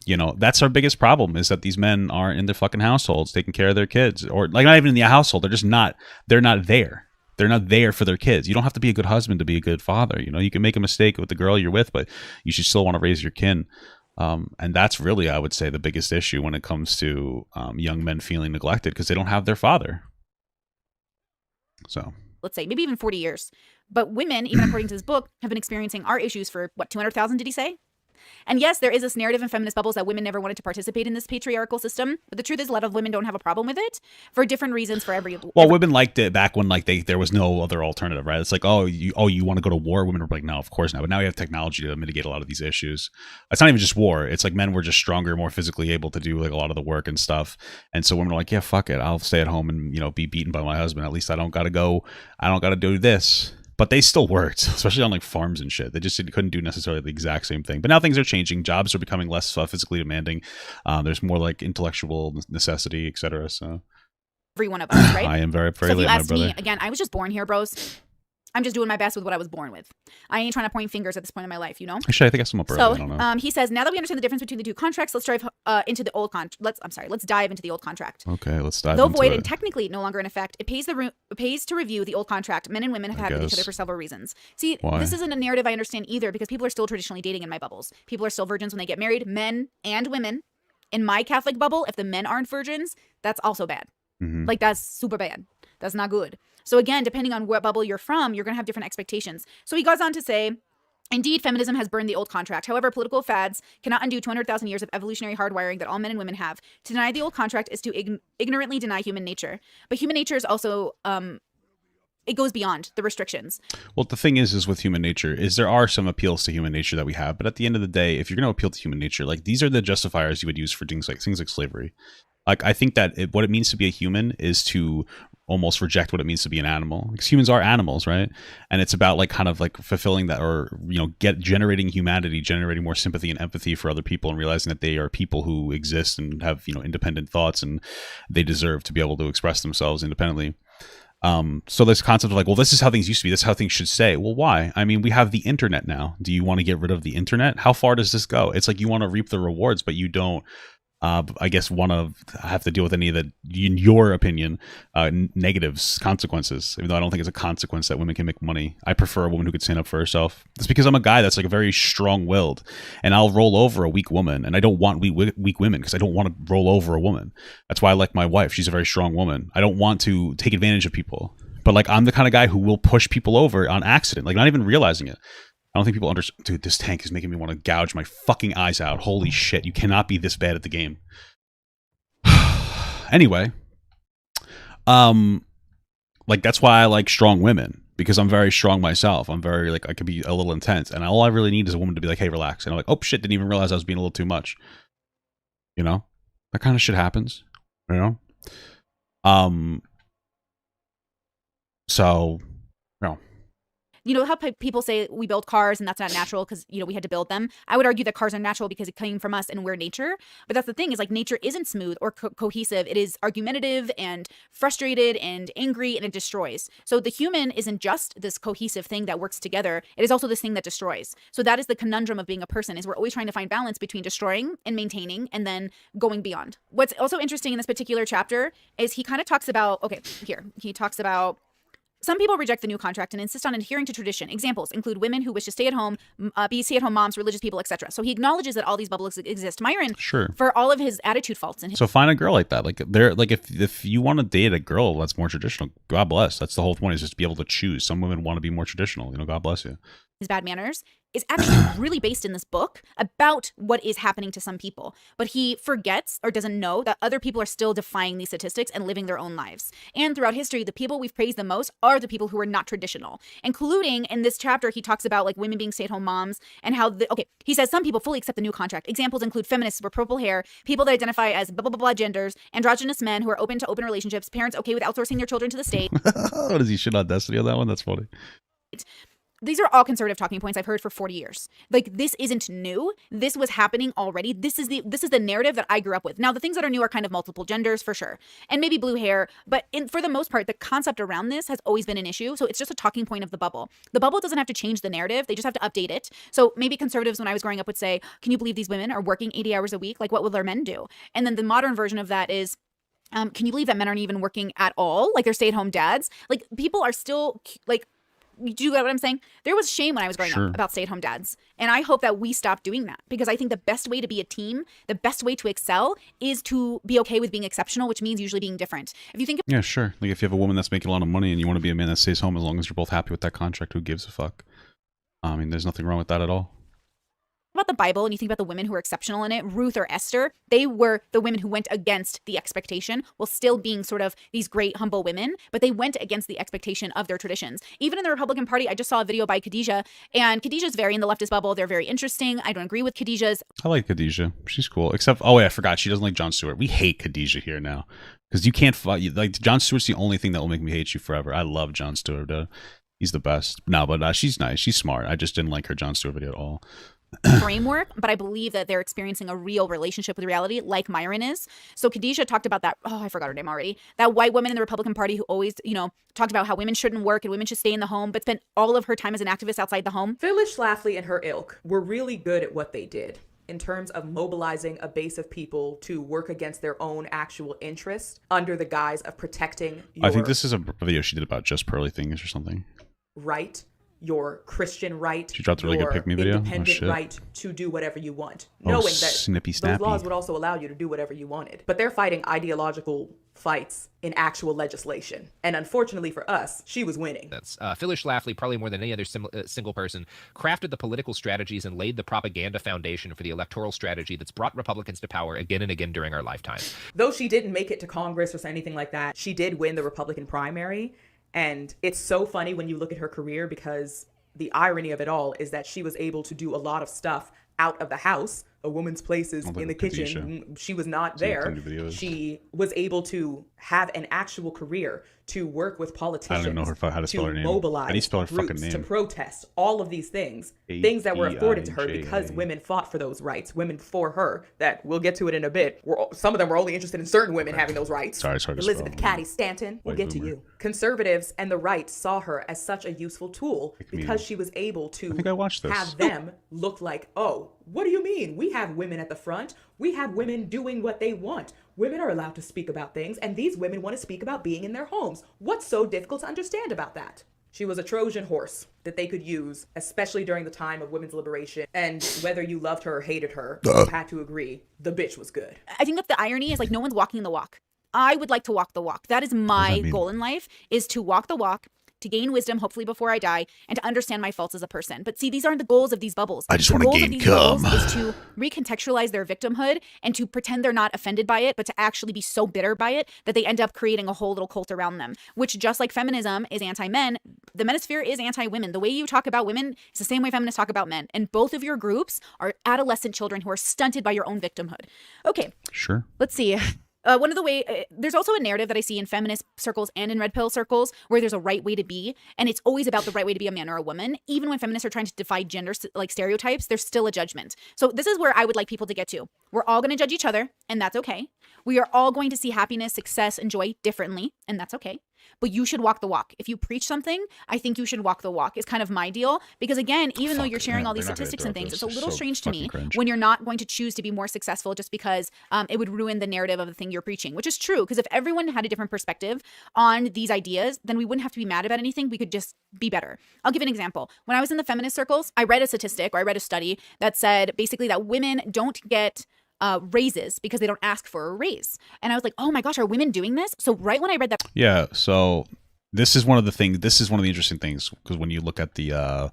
That's our biggest problem, is that these men aren't in their fucking households taking care of their kids, or like not even in the household. They're just not. They're not there. They're not there for their kids. You don't have to be a good husband to be a good father. You can make a mistake with the girl you're with, but you should still want to raise your kin. And that's really, I would say, the biggest issue when it comes to young men feeling neglected because they don't have their father. So let's say maybe even 40 years. But women, even according to this book, have been experiencing our issues for, 200,000, did he say? And yes, there is this narrative in feminist bubbles that women never wanted to participate in this patriarchal system. But the truth is a lot of women don't have a problem with it for different reasons for every... women liked it back when there was no other alternative, right? It's like, you want to go to war? Women were like, no, of course not. But now we have technology to mitigate a lot of these issues. It's not even just war. It's like men were just stronger, more physically able to do like a lot of the work and stuff. And so women are like, yeah, fuck it. I'll stay at home and, be beaten by my husband. At least I don't got to go. I don't got to do this. But they still worked, especially on like farms and shit. They just couldn't do necessarily the exact same thing. But now things are changing. Jobs are becoming less physically demanding. There's more like intellectual necessity, etc. So every one of us, right? I am very, very late, my brother. Me, again, I was just born here, bros. I'm just doing my best with what I was born with. I ain't trying to point fingers at this point in my life, you know? Actually, I think I sum up early. I don't know. He says, now that we understand the difference between the two contracts, let's dive into the old contract. Let's dive into the old contract. Okay, let's dive Though into void it. and technically no longer in effect, it pays to review the old contract men and women have had with each other for several reasons. See, this isn't a narrative I understand either, because people are still traditionally dating in my bubbles. People are still virgins when they get married, men and women. In my Catholic bubble, if the men aren't virgins, that's also bad. Like, that's super bad. That's not good. So again, depending on what bubble you're from, you're going to have different expectations. So he goes on to say, indeed, feminism has burned the old contract. However, political fads cannot undo 200,000 years of evolutionary hardwiring that all men and women have. To deny the old contract is to ignorantly deny human nature. But human nature is also, it goes beyond the restrictions. Well, the thing is with human nature is there are some appeals to human nature that we have. But at the end of the day, if you're going to appeal to human nature, like these are the justifiers you would use for things like slavery. Like, I think that what it means to be a human is to almost reject what it means to be an animal, because humans are animals, right? And it's about like kind of like fulfilling that, or generating humanity, generating more sympathy and empathy for other people, and realizing that they are people who exist and have independent thoughts, and they deserve to be able to express themselves independently. So this concept of like, well, this is how things used to be, this is how things should stay. Well, why? I mean, we have the internet now. Do you want to get rid of the internet? How far does this go? It's like you want to reap the rewards, but you don't I guess want to have to deal with any of the, in your opinion, negatives, consequences. Even though I don't think it's a consequence that women can make money. I prefer a woman who could stand up for herself. It's because I'm a guy that's like a very strong-willed, and I'll roll over a weak woman. And I don't want weak women, because I don't want to roll over a woman. That's why I like my wife. She's a very strong woman. I don't want to take advantage of people. But like, I'm the kind of guy who will push people over on accident, like not even realizing it. I don't think people understand. Dude, this tank is making me want to gouge my fucking eyes out. Holy shit, you cannot be this bad at the game. Anyway, like that's why I like strong women, because I'm very strong myself. I'm very like, I could be a little intense, and all I really need is a woman to be like, hey, relax. And I'm like, oh shit, didn't even realize I was being a little too much. You know, that kind of shit happens. You know, so. You know how people say we build cars and that's not natural because, we had to build them? I would argue that cars are natural because it came from us and we're nature. But that's the thing, is like nature isn't smooth or cohesive. It is argumentative and frustrated and angry, and it destroys. So the human isn't just this cohesive thing that works together. It is also this thing that destroys. So that is the conundrum of being a person, is we're always trying to find balance between destroying and maintaining and then going beyond. What's also interesting in this particular chapter is he kind of talks about, he talks about some people reject the new contract and insist on adhering to tradition. Examples include women who wish to stay at home, be stay-at-home moms, religious people, etc. So he acknowledges that all these bubbles exist. Myron, sure, for all of his attitude faults, and so find a girl like that. Like they're like, if you want to date a girl that's more traditional, God bless. That's the whole point, is just to be able to choose. Some women want to be more traditional. God bless you. His bad manners is actually really based in this book about what is happening to some people. But he forgets or doesn't know that other people are still defying these statistics and living their own lives. And throughout history, the people we've praised the most are the people who are not traditional, including in this chapter, he talks about like women being stay-at-home moms and how he says some people fully accept the new contract. Examples include feminists with purple hair, people that identify as blah, blah, blah genders, androgynous men who are open to open relationships, parents okay with outsourcing their children to the state. What, does he shit on Destiny on that one? That's funny. These are all conservative talking points I've heard for 40 years. Like, this isn't new. This was happening already. This is the narrative that I grew up with. Now, the things that are new are kind of multiple genders for sure, and maybe blue hair. But for the most part, the concept around this has always been an issue. So it's just a talking point of the bubble. The bubble doesn't have to change the narrative. They just have to update it. So maybe conservatives, when I was growing up, would say, "Can you believe these women are working 80 hours a week? Like, what will their men do?" And then the modern version of that is, can you believe that men aren't even working at all? Like, they're stay-at-home dads. Like, people are still like. Do you get what I'm saying? There was shame when I was growing up about stay-at-home dads. And I hope that we stop doing that, because I think the best way to be a team, the best way to excel, is to be okay with being exceptional, which means usually being different. If you think yeah, sure. Like if you have a woman that's making a lot of money and you want to be a man that stays home, as long as you're both happy with that contract, who gives a fuck? I mean, there's nothing wrong with that at all. About the Bible and you think about the women who were exceptional in it, Ruth or Esther, they were the women who went against the expectation while still being sort of these great humble women, but they went against the expectation of their traditions. Even in the Republican Party, I just saw a video by Khadijah, and Khadijah's very in the leftist bubble. They're very interesting. I don't agree with Khadijah's. I like Khadijah. She's cool. Except, oh wait, I forgot. She doesn't like Jon Stewart. We hate Khadijah here now, because you can't fight. Like, Jon Stewart's the only thing that will make me hate you forever. I love Jon Stewart. He's the best. No, but she's nice. She's smart. I just didn't like her Jon Stewart video at all. framework, but I believe that they're experiencing a real relationship with reality like Myron is. So Khadijah talked about that. Oh, I forgot her name already. That white woman in the Republican Party who always, talked about how women shouldn't work and women should stay in the home, but spent all of her time as an activist outside the home. Phyllis Schlafly and her ilk were really good at what they did in terms of mobilizing a base of people to work against their own actual interests under the guise of protecting I think this is a video she did about just pearly things or something. Right. Your Christian right, she dropped a really good pick me video. Independent right to do whatever you want, knowing that those laws would also allow you to do whatever you wanted. But they're fighting ideological fights in actual legislation, and unfortunately for us, she was winning. That's Phyllis Schlafly, probably more than any other single person, crafted the political strategies and laid the propaganda foundation for the electoral strategy that's brought Republicans to power again and again during our lifetime. Though she didn't make it to Congress or anything like that, she did win the Republican primary. And it's so funny when you look at her career, because the irony of it all is that she was able to do a lot of stuff out of the house. A woman's place is in the kitchen. She was not there. She was able to have an actual career, to work with politicians, I don't even know how to spell her name. Mobilize how do you spell her groups, fucking name? To protest, all of these things that were afforded to her because women fought for those rights. Women before her, that we'll get to it in a bit, some of them were only interested in certain women having those rights. Sorry Elizabeth Cady Stanton, we'll get to you. Conservatives and the right saw her as such a useful tool because she was able to have them look like, oh, what do you mean? We have women at the front. We have women doing what they want. Women are allowed to speak about things, and these women want to speak about being in their homes. What's so difficult to understand about that? She was a Trojan horse that they could use, especially during the time of women's liberation. And whether you loved her or hated her, you had to agree, the bitch was good. I think that the irony is, like, no one's walking the walk. I would like to walk the walk. That is my goal in life, is to walk the walk, to gain wisdom, hopefully before I die, and to understand my faults as a person. But see, these aren't the goals of these bubbles. I just want to gain cum. Is to recontextualize their victimhood and to pretend they're not offended by it, but to actually be so bitter by it that they end up creating a whole little cult around them, which, just like feminism is anti-men, the manosphere is anti-women. The way you talk about women is the same way feminists talk about men. And both of your groups are adolescent children who are stunted by your own victimhood. Okay. Sure. Let's see. One of the way there's also a narrative that I see in feminist circles and in red pill circles where there's a right way to be, and it's always about the right way to be a man or a woman. Even when feminists are trying to defy gender like stereotypes, there's still a judgment. So this is where I would like people to get to. We're all going to judge each other, and that's okay. We are all going to see happiness, success, and joy differently, and that's okay. But you should walk the walk. If you preach something, I think you should walk the walk. It's kind of my deal. Because again, even though you're sharing all these statistics and things, it's a little strange to me when you're not going to choose to be more successful just because it would ruin the narrative of the thing you're preaching, which is true. Because if everyone had a different perspective on these ideas, then we wouldn't have to be mad about anything. We could just be better. I'll give an example. When I was in the feminist circles, I read a statistic, or I read a study that said basically that women don't get raises because they don't ask for a raise. And I was like, oh my gosh, are women doing this? So right when I read that. Yeah. So this is one of the interesting things, because when you look at the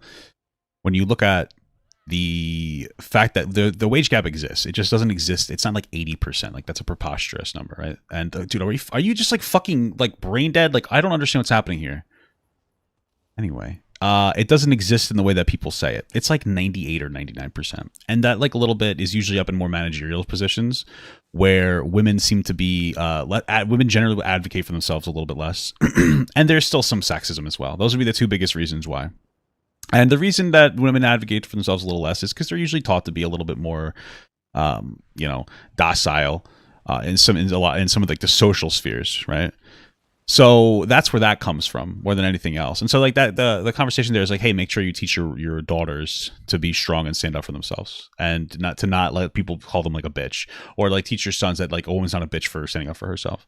fact that the wage gap exists, it just doesn't exist. It's not like 80%. Like, that's a preposterous number, right? And dude, are you just like fucking like brain dead? Like, I don't understand what's happening here. Anyway, it doesn't exist in the way that people say it. It's like 98 or 99%. And that like a little bit is usually up in more managerial positions where women seem to be, women generally advocate for themselves a little bit less. And there's still some sexism as well. Those would be the two biggest reasons why. And the reason that women advocate for themselves a little less is because they're usually taught to be a little bit more, docile in some of like the social spheres, right? So that's where that comes from more than anything else. And so like that, the conversation there is like, hey, make sure you teach your daughters to be strong and stand up for themselves, and not let people call them like a bitch, or like teach your sons that like a woman's not a bitch for standing up for herself.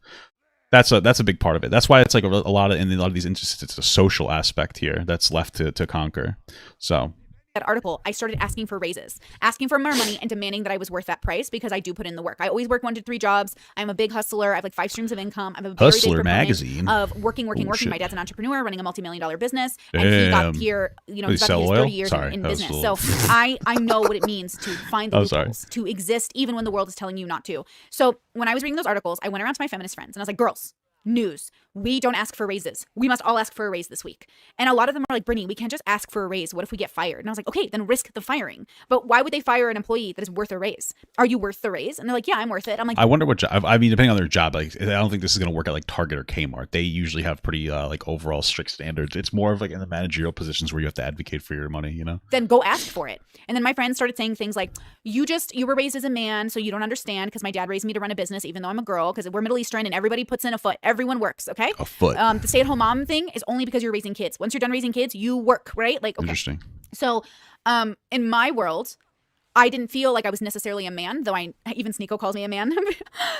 That's a big part of it. That's why it's like a lot of these interests. It's a social aspect here that's left to conquer. So. That article, I started asking for raises, asking for more money, and demanding that I was worth that price because I do put in the work. I always work 1 to 3 jobs. I'm a big hustler. I have like 5 streams of income. I'm a very Hustler big magazine of working. My dad's an entrepreneur running a multi-million-dollar business, and he got here. He's got 30 years in business. So I know what it means to find the loopholes, to exist even when the world is telling you not to. So when I was reading those articles, I went around to my feminist friends and I was like, girls, news. we don't ask for raises. We must all ask for a raise this week. And a lot of them are like, Brittany, we can't just ask for a raise. What if we get fired? And I was like, okay, then risk the firing. But why would they fire an employee that is worth a raise? Are you worth the raise? And they're like, yeah, I'm worth it. I'm like, I wonder what job. I mean, depending on their job, like I don't think this is going to work at like Target or Kmart. They usually have pretty like overall strict standards. It's more of like in the managerial positions where you have to advocate for your money, you know? Then go ask for it. And then my friends started saying things like, you were raised as a man, so you don't understand, because my dad raised me to run a business, even though I'm a girl, because we're Middle Eastern and everybody puts in a foot. Everyone works, okay? A foot. The stay-at-home mom thing is only because you're raising kids. Once you're done raising kids, you work, right? Like, okay. Interesting. So, in my world, I didn't feel like I was necessarily a man, though even Sneeko calls me a man.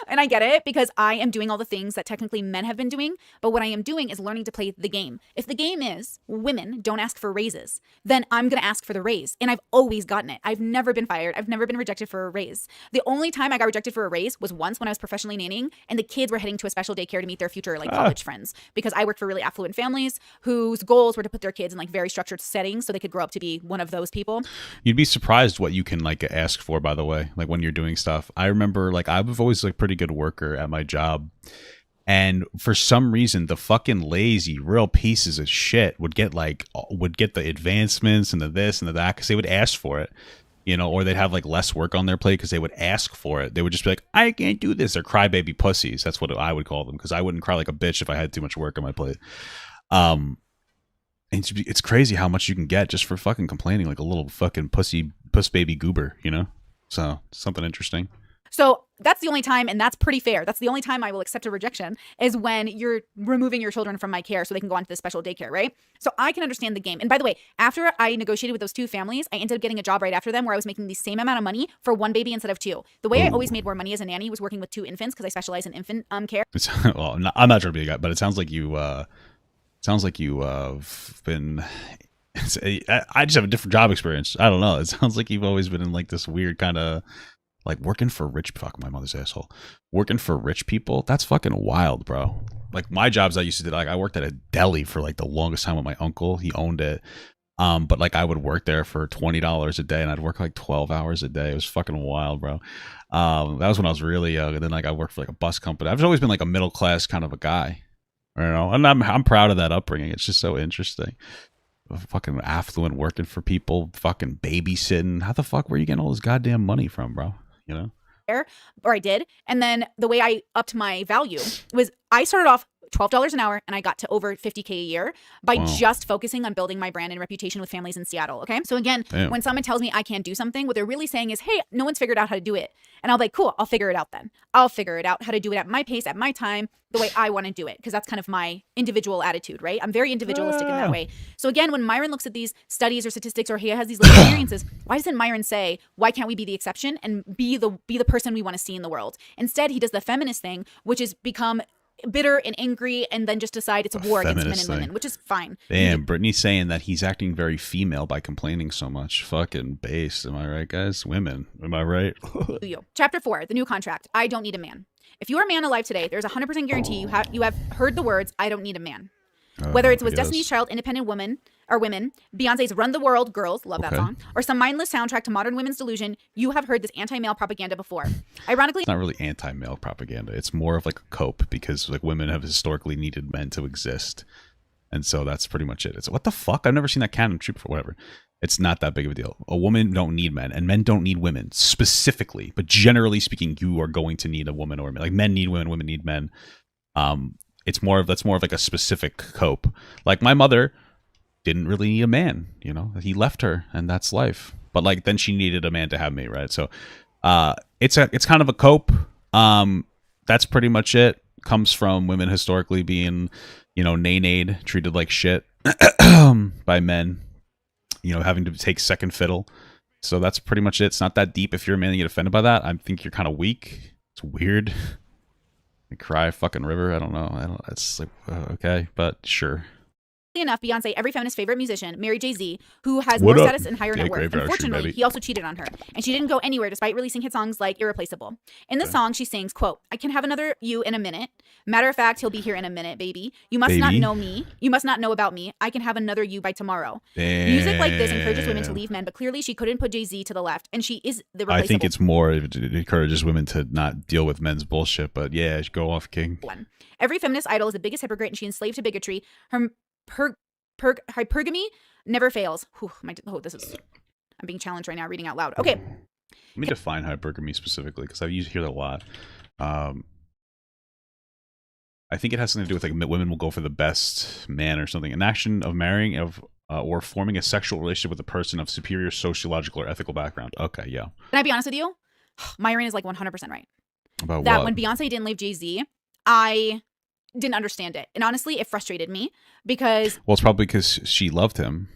And I get it, because I am doing all the things that technically men have been doing. But what I am doing is learning to play the game. If the game is women don't ask for raises, then I'm going to ask for the raise. And I've always gotten it. I've never been fired. I've never been rejected for a raise. The only time I got rejected for a raise was once when I was professionally nannying and the kids were heading to a special daycare to meet their future like college friends, because I worked for really affluent families whose goals were to put their kids in like very structured settings so they could grow up to be one of those people. You'd be surprised what you can like ask for, by the way, like when you're doing stuff. I remember like I was always like pretty good worker at my job, and for some reason the fucking lazy real pieces of shit would get the advancements and the this and the that because they would ask for it, you know, or they'd have like less work on their plate because they would ask for it. They would just be like, I can't do this. They're crybaby pussies. That's what I would call them, because I wouldn't cry like a bitch if I had too much work on my plate. It's crazy how much you can get just for fucking complaining like a little fucking puss baby goober, you know? So something interesting. So that's the only time, and that's pretty fair. That's the only time I will accept a rejection is when you're removing your children from my care so they can go on to the special daycare, right? So I can understand the game. And by the way, after I negotiated with those two families, I ended up getting a job right after them where I was making the same amount of money for one baby instead of two. The way I always made more money as a nanny was working with two infants because I specialize in infant care. Well, I'm not trying to be a guy, but it sounds like you been... I just have a different job experience. I don't know. It sounds like you've always been in like this weird kind of like working for rich. Fuck, my mother's asshole. Working for rich people. That's fucking wild, bro. Like my jobs I used to do, like I worked at a deli for like the longest time with my uncle. He owned it. But like I would work there for $20 a day and I'd work like 12 hours a day. It was fucking wild, bro. That was when I was really young. And then like I worked for like a bus company. I've always been like a middle class kind of a guy. You know, and I'm proud of that upbringing. It's just so interesting. Fucking affluent, working for people, fucking babysitting. How the fuck were you getting all this goddamn money from, bro? You know? Or I did. And then the way I upped my value was I started off $12 an hour and I got to over $50K a year by just focusing on building my brand and reputation with families in Seattle. Okay. So again, when someone tells me I can't do something, what they're really saying is, hey, no one's figured out how to do it. And I'll be like, cool, I'll figure it out then. I'll figure it out how to do it at my pace, at my time, the way I want to do it. Because that's kind of my individual attitude, right? I'm very individualistic in that way. So again, when Myron looks at these studies or statistics or he has these little experiences, why doesn't Myron say, why can't we be the exception and be the person we want to see in the world? Instead, he does the feminist thing, which is become bitter and angry and then just decide it's a war against men and women, which is fine. Damn, Brittany's saying that he's acting very female by complaining so much. Fucking based. Am I right, guys? Women. Am I right? Chapter 4, the new contract. I don't need a man. If you're a man alive today, there's a 100% guarantee you have heard the words, I don't need a man. Whether it's with Destiny's Child, Independent Woman, or Women, Beyonce's Run the World, Girls, love that song, or some mindless soundtrack to modern women's delusion, you have heard this anti-male propaganda before. Ironically, it's not really anti-male propaganda. It's more of like a cope because like women have historically needed men to exist. And so that's pretty much it. It's what the fuck? I've never seen that canon true before, whatever. It's not that big of a deal. A woman don't need men and men don't need women specifically, but generally speaking, you are going to need a woman or a man. Like men need women, women need men. That's more of like a specific cope. Like my mother didn't really need a man, you know, he left her and that's life. But like then she needed a man to have me, right? So it's kind of a cope. That's pretty much it. Comes from women historically being, you know, nay-nayed, treated like shit by men, you know, having to take second fiddle. So that's pretty much it. It's not that deep. If you're a man and you get offended by that, I think you're kind of weak. It's weird. Cry fucking river. I don't know. It's like okay, but sure. enough, Beyonce, every feminist favorite musician, married Jay-Z, who has more status and higher net worth. Unfortunately, he also cheated on her, and she didn't go anywhere despite releasing hit songs like Irreplaceable. In the song, she sings, quote, "I can have another you in a minute. Matter of fact, he'll be here in a minute, baby. You must not know me. You must not know about me. I can have another you by tomorrow." Music like this encourages women to leave men, but clearly she couldn't put Jay-Z to the left, and she is the replaceable. I think it's more, it encourages women to not deal with men's bullshit, but yeah, go off, King. Every feminist idol is the biggest hypocrite, and she enslaved to bigotry. Her hypergamy never fails. I'm being challenged right now reading out loud. Okay. Let me define hypergamy specifically, because I hear that a lot. I think it has something to do with like women will go for the best man or something. An action of marrying or forming a sexual relationship with a person of superior sociological or ethical background. Okay, yeah. Can I be honest with you? Myron is like 100% right. About that what? When Beyonce didn't leave Jay-Z, I didn't understand it. And honestly, it frustrated me because... Well, it's probably because she loved him.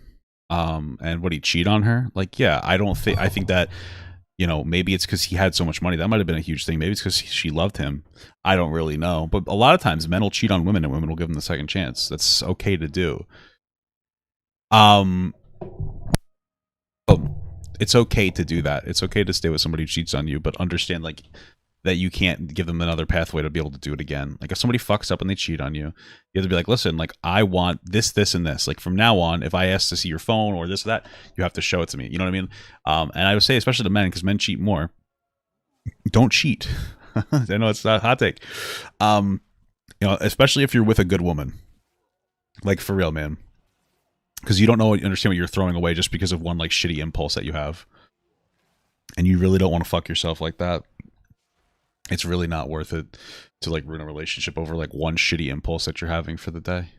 And would he cheat on her? Like, yeah, I think that, you know, maybe it's because he had so much money. That might have been a huge thing. Maybe it's because she loved him. I don't really know. But a lot of times men will cheat on women and women will give them the second chance. That's okay to do. It's okay to do that. It's okay to stay with somebody who cheats on you, but understand like that you can't give them another pathway to be able to do it again. Like if somebody fucks up and they cheat on you, you have to be like, listen, like I want this, this, and this. Like from now on, if I ask to see your phone or this or that, you have to show it to me. You know what I mean? And I would say, especially to men, because men cheat more. Don't cheat. I know it's not a hot take. You know, especially if you're with a good woman. Like for real, man. Because you don't understand what you're throwing away just because of one like shitty impulse that you have. And you really don't want to fuck yourself like that. It's really not worth it to like ruin a relationship over like one shitty impulse that you're having for the day.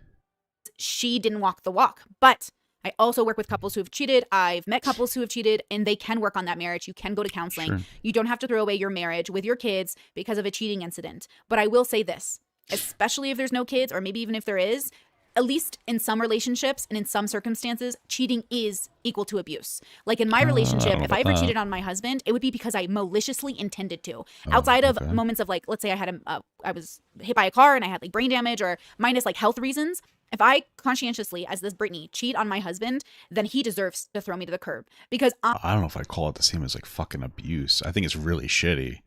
She didn't walk the walk, but I also work with couples who have cheated. I've met couples who have cheated, and they can work on that marriage. You can go to counseling. Sure. You don't have to throw away your marriage with your kids because of a cheating incident. But I will say this, especially if there's no kids, or maybe even if there is, at least in some relationships and in some circumstances, cheating is equal to abuse. Like in my relationship, if I ever cheated on my husband, it would be because I maliciously intended to. Outside of moments of like, let's say I was hit by a car and I had like brain damage or minus like health reasons. If I conscientiously, as this Brittany, cheat on my husband, then he deserves to throw me to the curb. Because I don't know if I'd call it the same as like fucking abuse. I think it's really shitty.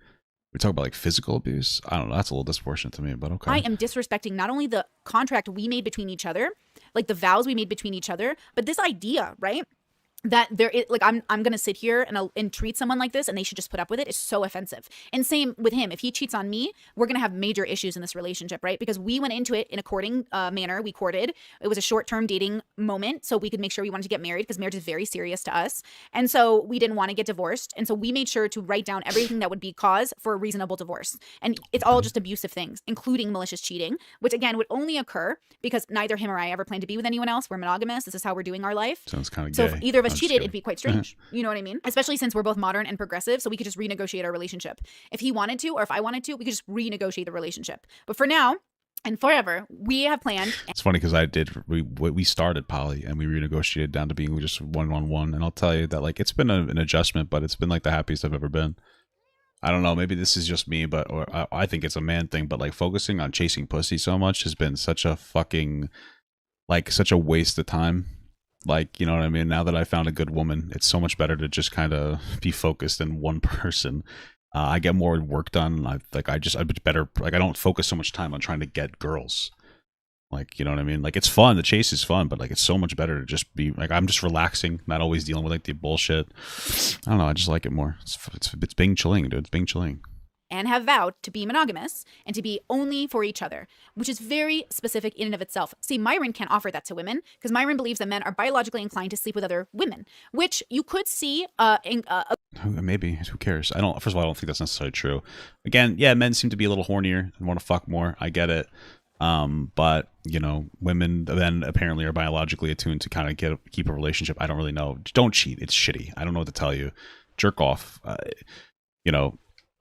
We talk about like physical abuse. I don't know. That's a little disproportionate to me, but okay. I am disrespecting not only the contract we made between each other, like the vows we made between each other, but this idea, right? That there is like I'm gonna sit here and treat someone like this and they should just put up with it is so offensive. And same with him. If he cheats on me, we're gonna have major issues in this relationship, right? Because we went into it in a courting manner. We courted. It was a short-term dating moment, so we could make sure we wanted to get married because marriage is very serious to us. And so we didn't want to get divorced. And so we made sure to write down everything that would be cause for a reasonable divorce. And it's all just abusive things, including malicious cheating, which again would only occur because neither him or I ever plan to be with anyone else. We're monogamous. This is how we're doing our life. Sounds kind of gay. So if either of us cheated, it'd be quite strange. You know what I mean? Especially since we're both modern and progressive, so we could just renegotiate our relationship. If he wanted to, or if I wanted to, we could just renegotiate the relationship. But for now and forever, we have planned. It's funny because we started poly and we renegotiated down to being just one-on-one. And I'll tell you that like it's been an adjustment, but it's been like the happiest I've ever been. I don't know, maybe this is just me, but I think it's a man thing, but like focusing on chasing pussy so much has been such a fucking like such a waste of time. Like, you know what I mean? Now that I found a good woman, it's so much better to just kind of be focused in one person. I get more work done. I'm better. Like, I don't focus so much time on trying to get girls. Like, you know what I mean? Like, it's fun. The chase is fun, but like, it's so much better to just be like, I'm just relaxing, not always dealing with like the bullshit. I don't know. I just like it more. It's being chilling, dude. It's being chilling. And have vowed to be monogamous and to be only for each other, which is very specific in and of itself. See, Myron can't offer that to women because Myron believes that men are biologically inclined to sleep with other women, which you could see maybe. Who cares? First of all, I don't think that's necessarily true. Again, yeah, men seem to be a little hornier and want to fuck more. I get it. But you know, women then apparently are biologically attuned to kind of keep a relationship. I don't really know. Don't cheat. It's shitty. I don't know what to tell you. Jerk off. You know.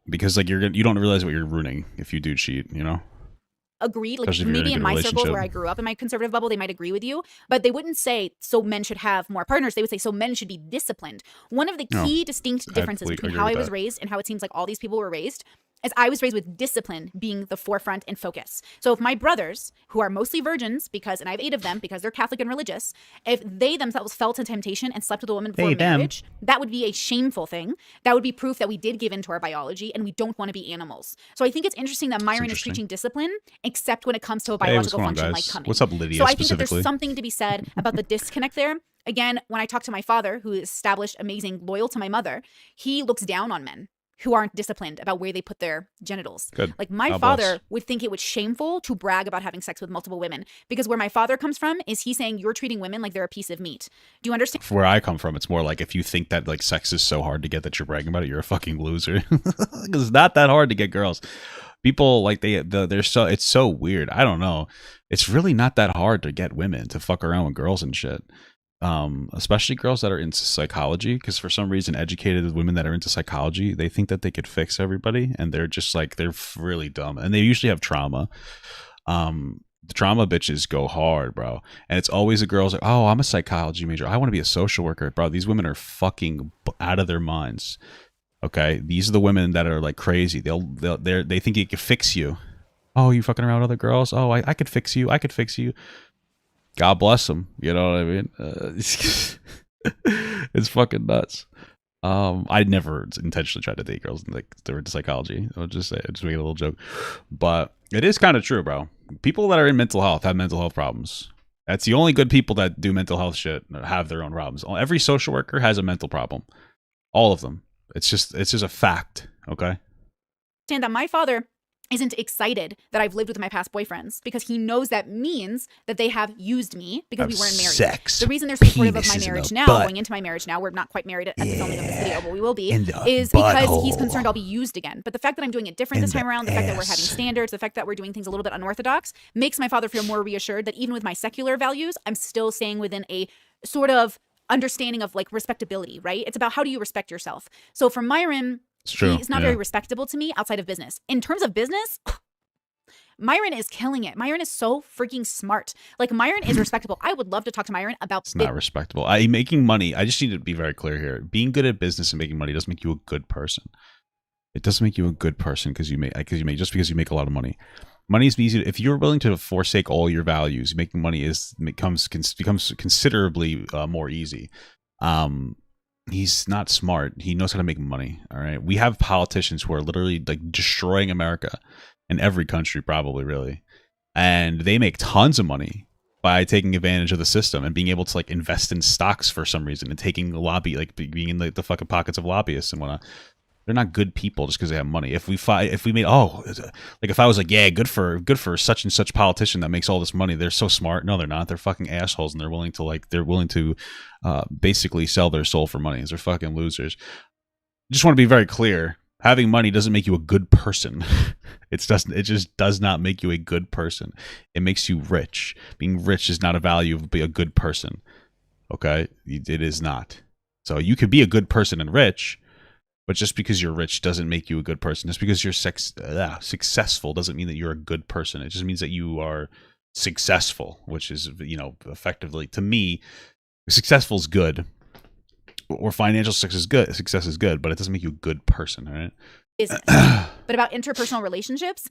Because like you don't realize what you're ruining if you do cheat, you know? Agreed. Like maybe in my circles where I grew up in my conservative bubble, they might agree with you, but they wouldn't say so men should have more partners. They would say so men should be disciplined. One of the key distinct differences between how I was raised and how it seems like all these people were raised is I was raised with discipline being the forefront and focus. So if my brothers, who are mostly virgins, and I have 8 of them because they're Catholic and religious, if they themselves felt a temptation and slept with a woman before marriage, that would be a shameful thing. That would be proof that we did give into our biology and we don't want to be animals. So I think it's interesting that Myron is preaching discipline, except when it comes to a biological function like coming. What's up, Lydia? So I think that there's something to be said about the disconnect there. Again, when I talk to my father, who is established, amazing, loyal to my mother, he looks down on men who aren't disciplined about where they put their genitals. Good. Like my father would think it was shameful to brag about having sex with multiple women, because where my father comes from is he's saying you're treating women like they're a piece of meat. Do you understand? Where I come from, it's more like if you think that like sex is so hard to get that you're bragging about it, you're a fucking loser. Because it's not that hard to get girls. People like it's so weird. I don't know. It's really not that hard to get women to fuck around with girls and shit. Especially girls that are into psychology, because for some reason educated women that are into psychology, they think that they could fix everybody, and they're just like, they're really dumb, and they usually have trauma. The trauma bitches go hard, bro, and it's always the girls like, oh, I'm a psychology major, I want to be a social worker. Bro, these women are fucking out of their minds. Okay, these are the women that are like crazy. They think it can fix you. Oh, you fucking around with other girls? Oh, I could fix you. I could fix you. God bless them. You know what I mean? It's fucking nuts. I never intentionally tried to date girls like they're into psychology. I'll just say, just make a little joke, but it is kind of true, bro. People that are in mental health have mental health problems. That's the only good people that do mental health shit have their own problems. Every social worker has a mental problem. All of them. It's just a fact. Okay. Understand that my father isn't excited that I've lived with my past boyfriends, because he knows that means that they have used me because we weren't married. Sex, the reason they're supportive of my marriage now, going into my marriage now, we're not quite married at the filming of this video, but we will be, is because he's concerned I'll be used again. But the fact that I'm doing it different this time around, the fact that we're having standards, the fact that we're doing things a little bit unorthodox, makes my father feel more reassured that even with my secular values, I'm still staying within a sort of understanding of like respectability, right? It's about how do you respect yourself. So for Myron, he's not very respectable to me outside of business. In terms of business, Myron is killing it. Myron is so freaking smart. Like, Myron is respectable. I would love to talk to Myron about... It's not respectable. Making money, I just need to be very clear here. Being good at business and making money doesn't make you a good person. It doesn't make you a good person because you make a lot of money. Money is easy. If you're willing to forsake all your values, making money becomes considerably more easy. He's not smart. He knows how to make money. All right. We have politicians who are literally like destroying America, in every country, probably, really. And they make tons of money by taking advantage of the system and being able to like invest in stocks for some reason and taking being in the fucking pockets of lobbyists and whatnot. They're not good people just because they have money. If I was like, yeah, good for such and such politician that makes all this money, they're so smart. No, they're not. They're fucking assholes, and they're willing to basically sell their soul for money. They're fucking losers. Just want to be very clear. Having money doesn't make you a good person. It just does not make you a good person. It makes you rich. Being rich is not a value of being a good person. Okay? It is not. So you could be a good person and rich, but just because you're rich doesn't make you a good person. Just because you're successful doesn't mean that you're a good person. It just means that you are successful, which is, effectively, to me, successful is good, or financial success is good, but it doesn't make you a good person, all right? But about interpersonal relationships,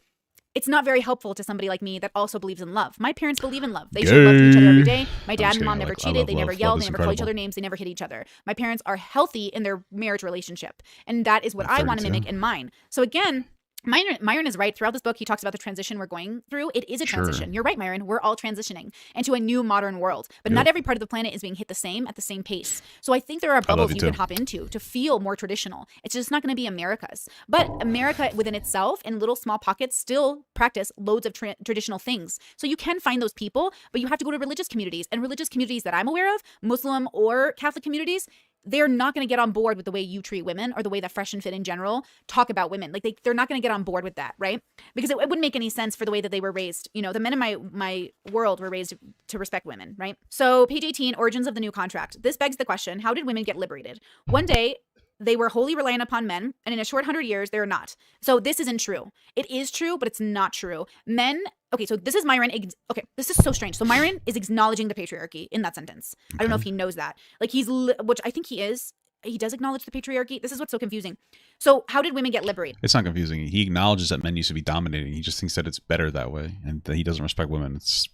it's not very helpful to somebody like me that also believes in love. My parents believe in love. They show love to each other every day. My dad and mom never cheated. They never yelled. They never called each other names. They never hit each other. My parents are healthy in their marriage relationship. And that is what I want to mimic in mine. So again, Myron is right. Throughout this book, he talks about the transition we're going through. It is a transition. You're right, Myron. We're all transitioning into a new modern world. But not every part of the planet is being hit at the same pace. So I think there are bubbles you can hop into to feel more traditional. It's just not going to be America's. But America within itself, in little small pockets, still practice loads of traditional things. So you can find those people, but you have to go to religious communities. And religious communities that I'm aware of, Muslim or Catholic communities, they're not going to get on board with the way you treat women or the way that Fresh and Fit in general talk about women. Like they're not going to get on board with that, right? Because it wouldn't make any sense for the way that they were raised. The men in my world were raised to respect women, right? So page 18, origins of the new contract. This begs the question, how did women get liberated? One day, they were wholly reliant upon men, and in a short 100 years, they're not. So this isn't true. It is true, but it's not true. Men, okay, so this is Myron. Okay, this is so strange. So Myron is acknowledging the patriarchy in that sentence. I don't know if he knows that. Like which I think he is. he does acknowledge the patriarchy. This is what's so confusing. So how did women get liberated? It's not confusing. He acknowledges that men used to be dominating. He just thinks that it's better that way, and that he doesn't respect women. That's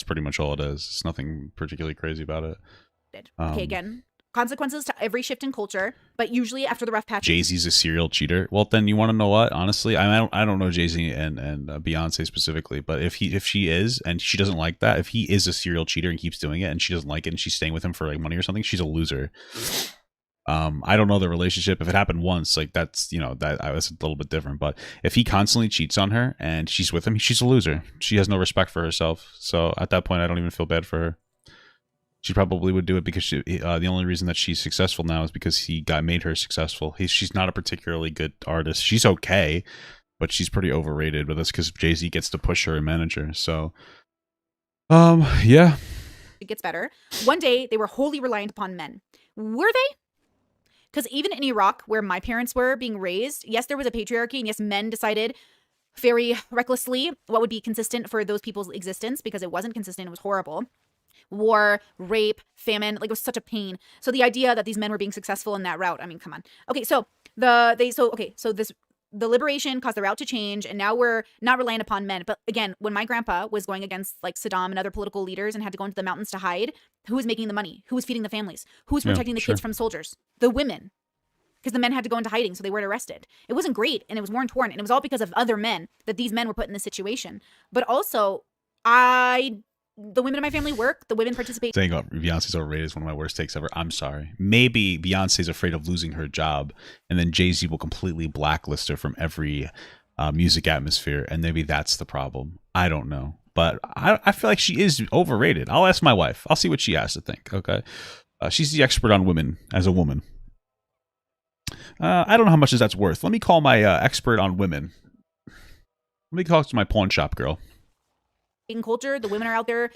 pretty much all it is. It's nothing particularly crazy about it. Okay, again, consequences to every shift in culture, but usually after the rough patch. Jay-Z's a serial cheater. Well, then you want to know what? Honestly, I don't know Jay-Z and Beyonce specifically, but if she is and she doesn't like that, if he is a serial cheater and keeps doing it and she doesn't like it and she's staying with him for like money or something, she's a loser. I don't know the relationship. If it happened once, like that's, you know, that I was a little bit different. But if he constantly cheats on her and she's with him, she's a loser. She has no respect for herself. So at that point, I don't even feel bad for her. She probably would do it because the only reason that she's successful now is because he made her successful. She's not a particularly good artist. She's okay, but she's pretty overrated. But that's because Jay-Z gets to push her and manage her. So, yeah. It gets better. One day, they were wholly reliant upon men. Were they? Because even in Iraq, where my parents were being raised, yes, there was a patriarchy, and yes, men decided very recklessly what would be consistent for those people's existence, because it wasn't consistent. It was horrible. War, rape, famine, like it was such a pain. So the idea that these men were being successful in that route, I mean, come on. Okay, so the liberation caused the route to change, and now we're not relying upon men. But again, when my grandpa was going against like Saddam and other political leaders and had to go into the mountains to hide, who was making the money? Who was feeding the families? Who was protecting the kids from soldiers? The women. Because the men had to go into hiding, so they weren't arrested. It wasn't great, and it was war torn, and it was all because of other men that these men were put in this situation. But also, the women in my family work. The women participate. Saying Beyonce's overrated is one of my worst takes ever. I'm sorry. Maybe Beyonce's afraid of losing her job, and then Jay-Z will completely blacklist her from every music atmosphere, and maybe that's the problem. I don't know. But I feel like she is overrated. I'll ask my wife. I'll see what she has to think, okay? She's the expert on women as a woman. I don't know how much that's worth. Let me call my expert on women. Let me talk to my pawn shop girl. In culture, the women are out there.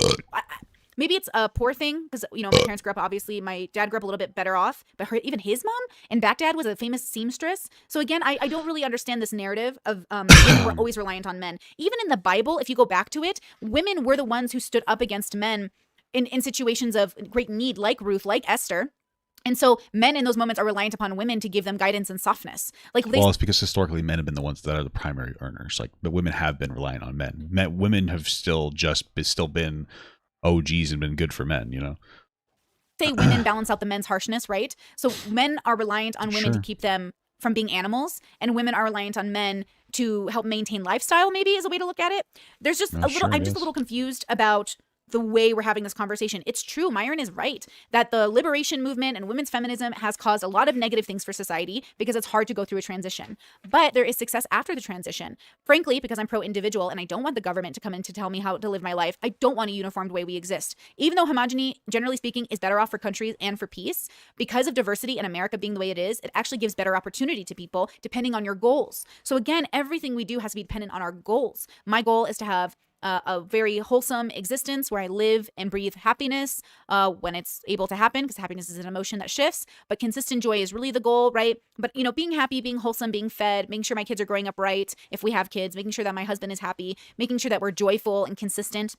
Maybe it's a poor thing because, you know, my parents grew up, obviously. My dad grew up a little bit better off, but even his mom and Baghdad was a famous seamstress. So again, I don't really understand this narrative of women were always reliant on men. Even in the Bible, if you go back to it, women were the ones who stood up against men in situations of great need, like Ruth, like Esther. And so men in those moments are reliant upon women to give them guidance and softness. Well, it's because historically men have been the ones that are the primary earners. Like, but women have been reliant on men. Women have still been OGs and been good for men, you know? Say women balance out the men's harshness, right? So men are reliant on women to keep them from being animals, and women are reliant on men to help maintain lifestyle, maybe is a way to look at it. There's just I'm just a little confused about the way we're having this conversation. It's true. Myron is right that the liberation movement and women's feminism has caused a lot of negative things for society because it's hard to go through a transition. But there is success after the transition. Frankly, because I'm pro-individual and I don't want the government to come in to tell me how to live my life, I don't want a uniformed way we exist. Even though homogeny, generally speaking, is better off for countries and for peace, because of diversity in America being the way it is, it actually gives better opportunity to people depending on your goals. So again, everything we do has to be dependent on our goals. My goal is to have a very wholesome existence where I live and breathe happiness when it's able to happen, because happiness is an emotion that shifts, but consistent joy is really the goal, right? But, you know, being happy, being wholesome, being fed, making sure my kids are growing up right, if we have kids, making sure that my husband is happy, making sure that we're joyful and consistent.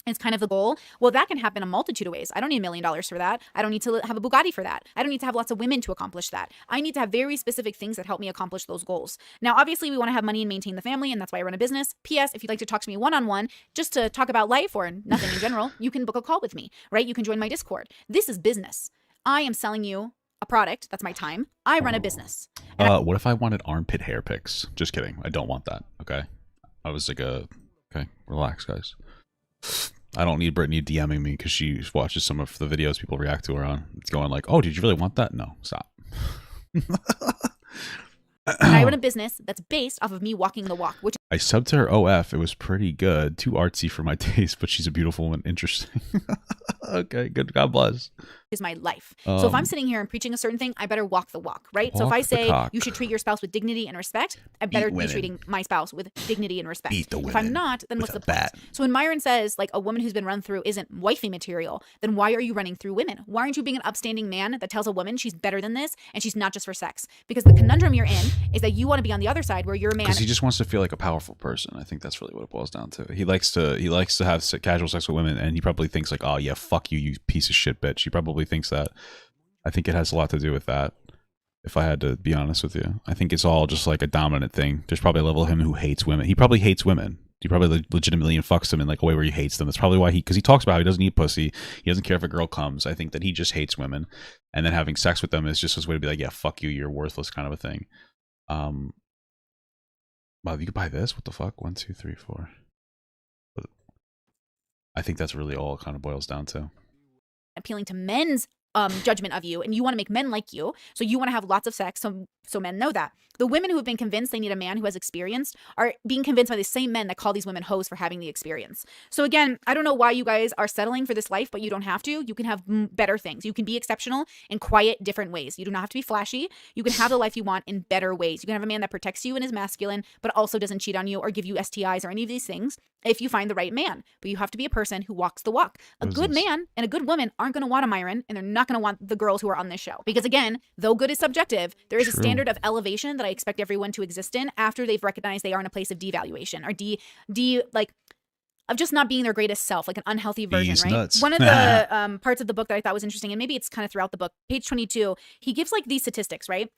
It's kind of the goal. Well, that can happen a multitude of ways. I don't need $1 million for that. I don't need to have a Bugatti for that. I don't need to have lots of women to accomplish that. I need to have very specific things that help me accomplish those goals. Now, obviously, we want to have money and maintain the family, and that's why I run a business. P.S. If you'd like to talk to me one-on-one, just to talk about life or nothing in general, you can book a call with me, right? You can join my Discord. This is business. I am selling you a product. That's my time. I run a business. What if I wanted armpit hair pics? Just kidding. I don't want that. Okay. I was like okay, relax, guys. I don't need Brittany DMing me because she watches some of the videos people react to her on. It's going like, oh, did you really want that? No, stop. I run a business that's based off of me walking the walk, which I subbed to her OF. It was pretty good. Too artsy for my taste, but she's a beautiful and interesting. Okay, good. God bless. Is my life. So if I'm sitting here and preaching a certain thing, I better walk the walk, right? So if I say you should treat your spouse with dignity and respect, I better be treating my spouse with dignity and respect. If I'm not, then what's the point? So when Myron says like a woman who's been run through isn't wifey material, then why are you running through women? Why aren't you being an upstanding man that tells a woman she's better than this and she's not just for sex? Because the conundrum you're in is that you want to be on the other side where you're a man. Because he just wants to feel like a powerful person. I think that's really what it boils down to. He likes to have casual sex with women, and he probably thinks like, oh yeah, fuck you, you piece of shit bitch. He probably thinks that. I think it has a lot to do with that. If I had to be honest with you, I think it's all just like a dominant thing. There's probably a level of him who hates women. He probably hates women. He probably legitimately fucks them in like a way where he hates them. That's probably why because he talks about how he doesn't eat pussy. He doesn't care if a girl comes. I think that he just hates women, and then having sex with them is just his way to be like, yeah, fuck you, you're worthless, kind of a thing. Wow, you could buy this. What the fuck? 1, 2, 3, 4. I think that's really all it kind of boils down to. Appealing to men's judgment of you, and you want to make men like you, so you want to have lots of sex, so men know that. The women who have been convinced they need a man who has experience are being convinced by the same men that call these women hoes for having the experience. So again, I don't know why you guys are settling for this life, but you don't have to. You can have better things. You can be exceptional in quiet, different ways. You do not have to be flashy. You can have the life you want in better ways. You can have a man that protects you and is masculine, but also doesn't cheat on you or give you STIs or any of these things if you find the right man. But you have to be a person who walks the walk. A good man and a good woman aren't going to want a Myron, and they're not going to want the girls who are on this show. Because again, though good is subjective, there is a standard of elevation that I expect everyone to exist in after they've recognized they are in a place of devaluation or like of just not being their greatest self, like an unhealthy version, right? Nuts. One of the parts of the book that I thought was interesting, and maybe it's kind of throughout the book, page 22, he gives like these statistics, right?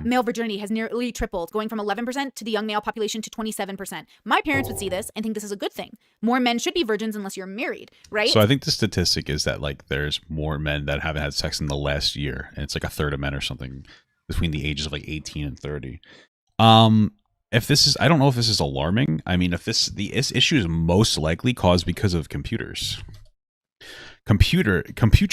Male virginity has nearly tripled, going from 11% to the young male population to 27%. My parents would see this and think this is a good thing. More men should be virgins unless you're married, right? So I think the statistic is that like there's more men that haven't had sex in the last year, and it's like a third of men or something between the ages of like 18 and 30. If this is, I don't know if this is alarming. I mean, if the issue is most likely caused because of computers. Computer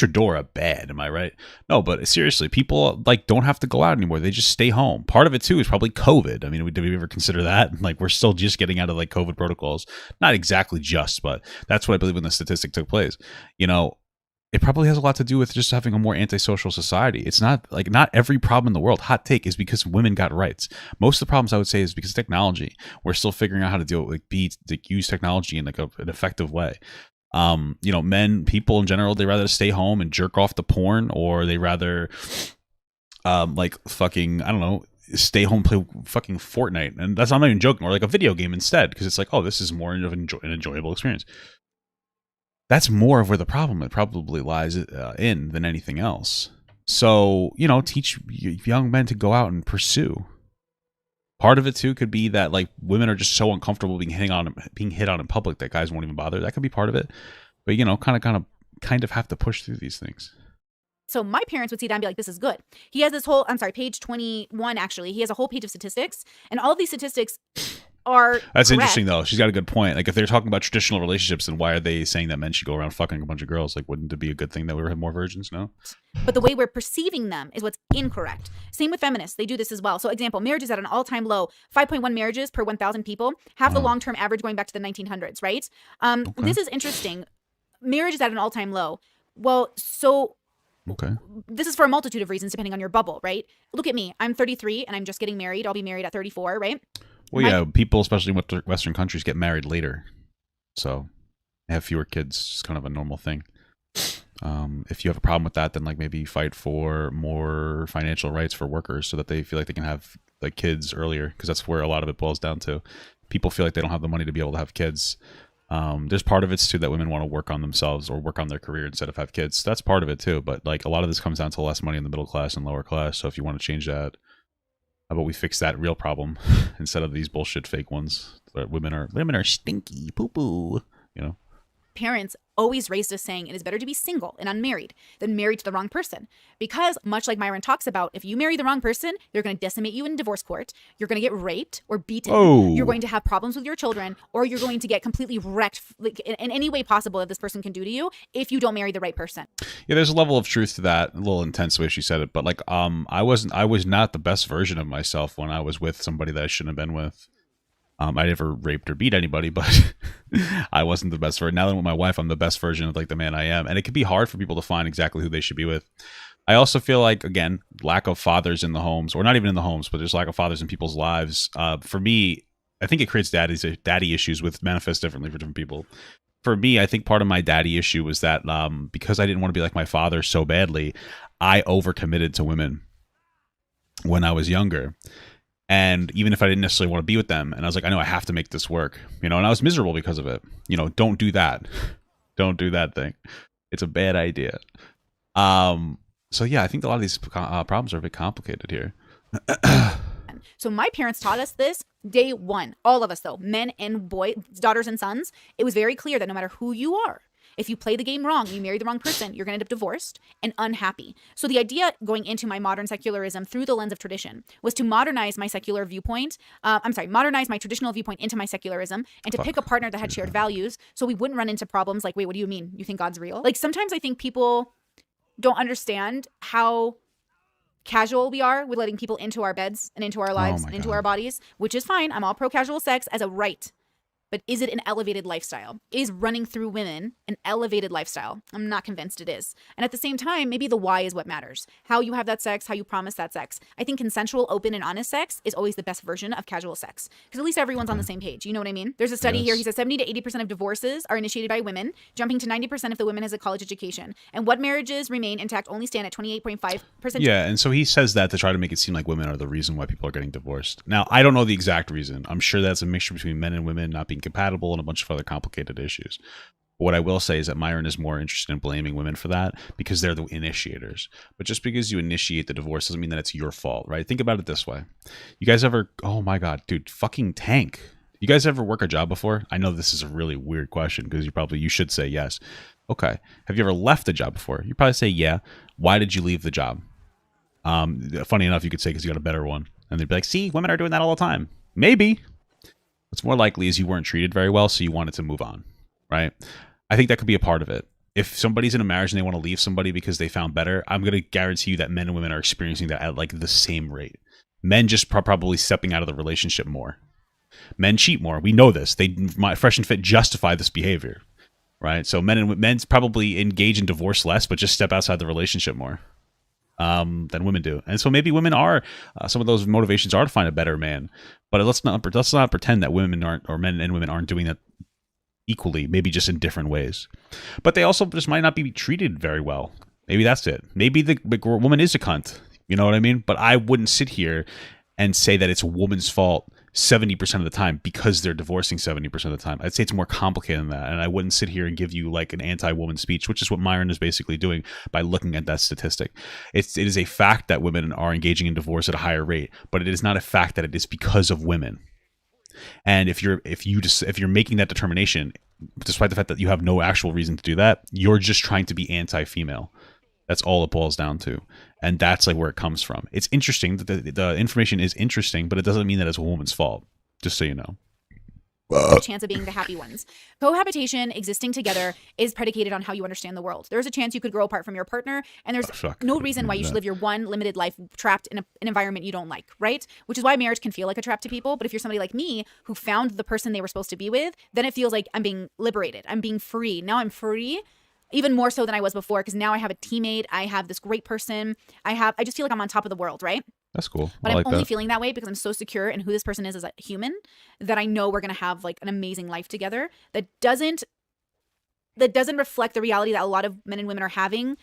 Dora bad, am I right? No, but seriously, people like don't have to go out anymore. They just stay home. Part of it too is probably COVID. I mean, did we ever consider that? Like we're still just getting out of like COVID protocols. Not exactly just, but that's what I believe when the statistic took place. You know, it probably has a lot to do with just having a more antisocial society. It's not like not every problem in the world, hot take, is because women got rights. Most of the problems I would say is because of technology. We're still figuring out how to deal with use technology in like an effective way. You know, people in general, they rather stay home and jerk off to porn, or they rather like fucking, I don't know, stay home, play fucking Fortnite. And I'm not even joking, or like a video game instead, because it's like, oh, this is more of an enjoyable experience. That's more of where the problem it probably lies in than anything else. So, you know, teach young men to go out and pursue. Part of it too could be that like women are just so uncomfortable being hit on in public that guys won't even bother. That could be part of it. But you know, kind of have to push through these things. So my parents would see that and be like, this is good. He has this whole, page 21, actually. He has a whole page of statistics, and all of these statistics are That's correct. Interesting, though. She's got a good point. Like, if they're talking about traditional relationships, then why are they saying that men should go around fucking a bunch of girls? Like, wouldn't it be a good thing that we have more virgins? No? But the way we're perceiving them is what's incorrect. Same with feminists. They do this as well. So, example, marriage is at an all-time low. 5.1 marriages per 1,000 people. Half the long-term average going back to the 1900s, right? This is interesting. Marriage is at an all-time low. Well, so... Okay. This is for a multitude of reasons, depending on your bubble, right? Look at me. I'm 33, and I'm just getting married. I'll be married at 34, right? Well, people, especially in Western countries, get married later. So they have fewer kids. It's kind of a normal thing. If you have a problem with that, then like maybe fight for more financial rights for workers so that they feel like they can have like kids earlier, because that's where a lot of it boils down to. People feel like they don't have the money to be able to have kids. There's part of it too that women want to work on themselves or work on their career instead of have kids. That's part of it too. But like a lot of this comes down to less money in the middle class and lower class. So if you want to change that, how about we fix that real problem instead of these bullshit fake ones? That women are stinky, poo poo. You know. Parents always raised us saying it is better to be single and unmarried than married to the wrong person. Because much like Myron talks about, if you marry the wrong person, they're going to decimate you in divorce court. You're going to get raped or beaten. Oh. You're going to have problems with your children, or you're going to get completely wrecked like, in any way possible that this person can do to you if you don't marry the right person. Yeah, there's a level of truth to that. A little intense the way she said it, but like I was not the best version of myself when I was with somebody that I shouldn't have been with. I never raped or beat anybody, but I wasn't the best version. Now that I'm with my wife, I'm the best version of like the man I am. And it can be hard for people to find exactly who they should be with. I also feel like, again, lack of fathers in the homes, or not even in the homes, but there's lack of fathers in people's lives. For me, I think it creates daddy issues with manifest differently for different people. For me, I think part of my daddy issue was that because I didn't want to be like my father so badly, I overcommitted to women when I was younger. And even if I didn't necessarily want to be with them, and I was like, I know I have to make this work, you know, and I was miserable because of it. You know, don't do that. Don't do that thing. It's a bad idea. So yeah, I think a lot of these problems are a bit complicated here. So my parents taught us this day one. All of us, though, men and boys, daughters and sons. It was very clear that no matter who you are, if you play the game wrong, you marry the wrong person, you're going to end up divorced and unhappy. So the idea going into my modern secularism through the lens of tradition was to modernize my secular viewpoint. Modernize my traditional viewpoint into my secularism and to pick a partner that had shared values so we wouldn't run into problems like, wait, what do you mean? You think God's real? Like sometimes I think people don't understand how casual we are with letting people into our beds and into our lives and into our bodies, which is fine. I'm all pro casual sex as a right. But is it an elevated lifestyle? Is running through women an elevated lifestyle? I'm not convinced it is. And at the same time, maybe the why is what matters. How you have that sex, how you promise that sex. I think consensual, open, and honest sex is always the best version of casual sex. Because at least everyone's on the same page. You know what I mean? There's a study here. He says 70 to 80% of divorces are initiated by women, jumping to 90% if the woman has a college education. And what marriages remain intact only stand at 28.5%. Yeah, and so he says that to try to make it seem like women are the reason why people are getting divorced. Now, I don't know the exact reason. I'm sure that's a mixture between men and women not being compatible and a bunch of other complicated issues. But what I will say is that Myron is more interested in blaming women for that because they're the initiators. But just because you initiate the divorce doesn't mean that it's your fault, right? Think about it this way. You guys ever, oh my God, dude, fucking Tank. You guys ever work a job before? I know this is a really weird question because you should say yes. Okay. Have you ever left a job before? You probably say yeah. Why did you leave the job? Funny enough, you could say because you got a better one. And they'd be like, see, women are doing that all the time. Maybe. What's more likely is you weren't treated very well, so you wanted to move on, right? I think that could be a part of it. If somebody's in a marriage and they want to leave somebody because they found better, I'm going to guarantee you that men and women are experiencing that at like the same rate. Men just probably stepping out of the relationship more. Men cheat more. We know this. Fresh and Fit justify this behavior, right? So men's probably engage in divorce less, but just step outside the relationship more than women do. And so maybe women are, some of those motivations are to find a better man. But let's not pretend that women aren't, or men and women aren't doing that equally, maybe just in different ways. But they also just might not be treated very well. Maybe that's it. Maybe the woman is a cunt. You know what I mean? But I wouldn't sit here and say that it's a woman's fault 70% of the time because they're divorcing 70% of the time. I'd say it's more complicated than that. And I wouldn't sit here and give you like an anti-woman speech, which is what Myron is basically doing by looking at that statistic. It is a fact that women are engaging in divorce at a higher rate, but it is not a fact that it is because of women. And if you're making that determination, despite the fact that you have no actual reason to do that, you're just trying to be anti-female. That's all it boils down to. And that's like where it comes from. It's interesting that the information is interesting, but it doesn't mean that it's a woman's fault, just so you know. The chance of being the happy ones. Cohabitation, existing together, is predicated on how you understand the world. There's a chance you could grow apart from your partner, and there's no reason why you should live your one limited life trapped in an environment you don't like, right? Which is why marriage can feel like a trap to people. But if you're somebody like me who found the person they were supposed to be with, then it feels like I'm being liberated. I'm being free. Now I'm free. Even more so than I was before, because now I have a teammate. I have this great person. I just feel like I'm on top of the world, right? That's cool. But I'm only feeling that way because I'm so secure in who this person is as a human that I know we're going to have like an amazing life together that doesn't reflect the reality that a lot of men and women are having.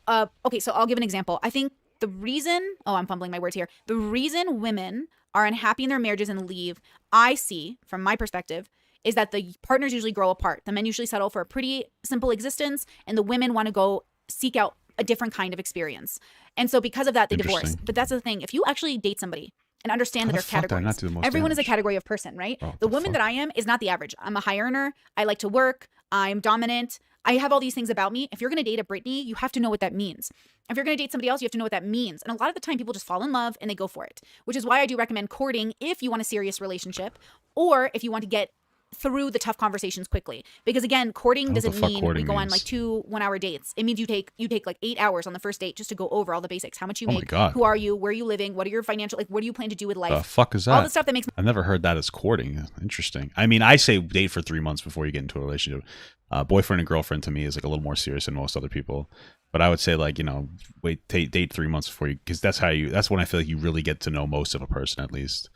Okay, so I'll give an example. I think the reason, I'm fumbling my words here. The reason women are unhappy in their marriages and leave, I see from my perspective, is that the partners usually grow apart. The men usually settle for a pretty simple existence, and the women want to go seek out a different kind of experience. And so because of that, they divorce. But that's the thing. If you actually date somebody and understand that there's categories, everyone is a category of person, right? The woman that I am is not the average. I'm a high earner. I like to work. I'm dominant. I have all these things about me. If you're going to date a Brittany, you have to know what that means. If you're going to date somebody else, you have to know what that means. And a lot of the time, people just fall in love and they go for it, which is why I do recommend courting if you want a serious relationship or if you want to get through the tough conversations quickly. Because again, courting doesn't mean we go on like 2 1-hour dates. It means you take like 8 hours on the first date just to go over all the basics. How much you make, who are you, where are you living, what are your financial, like what do you plan to do with life? The fuck is that? All the stuff that makes I've never heard that as courting. Interesting. I mean, I say date for 3 months before you get into a relationship. Boyfriend and girlfriend to me is like a little more serious than most other people. But I would say like, date 3 months before you, because that's when I feel like you really get to know most of a person at least.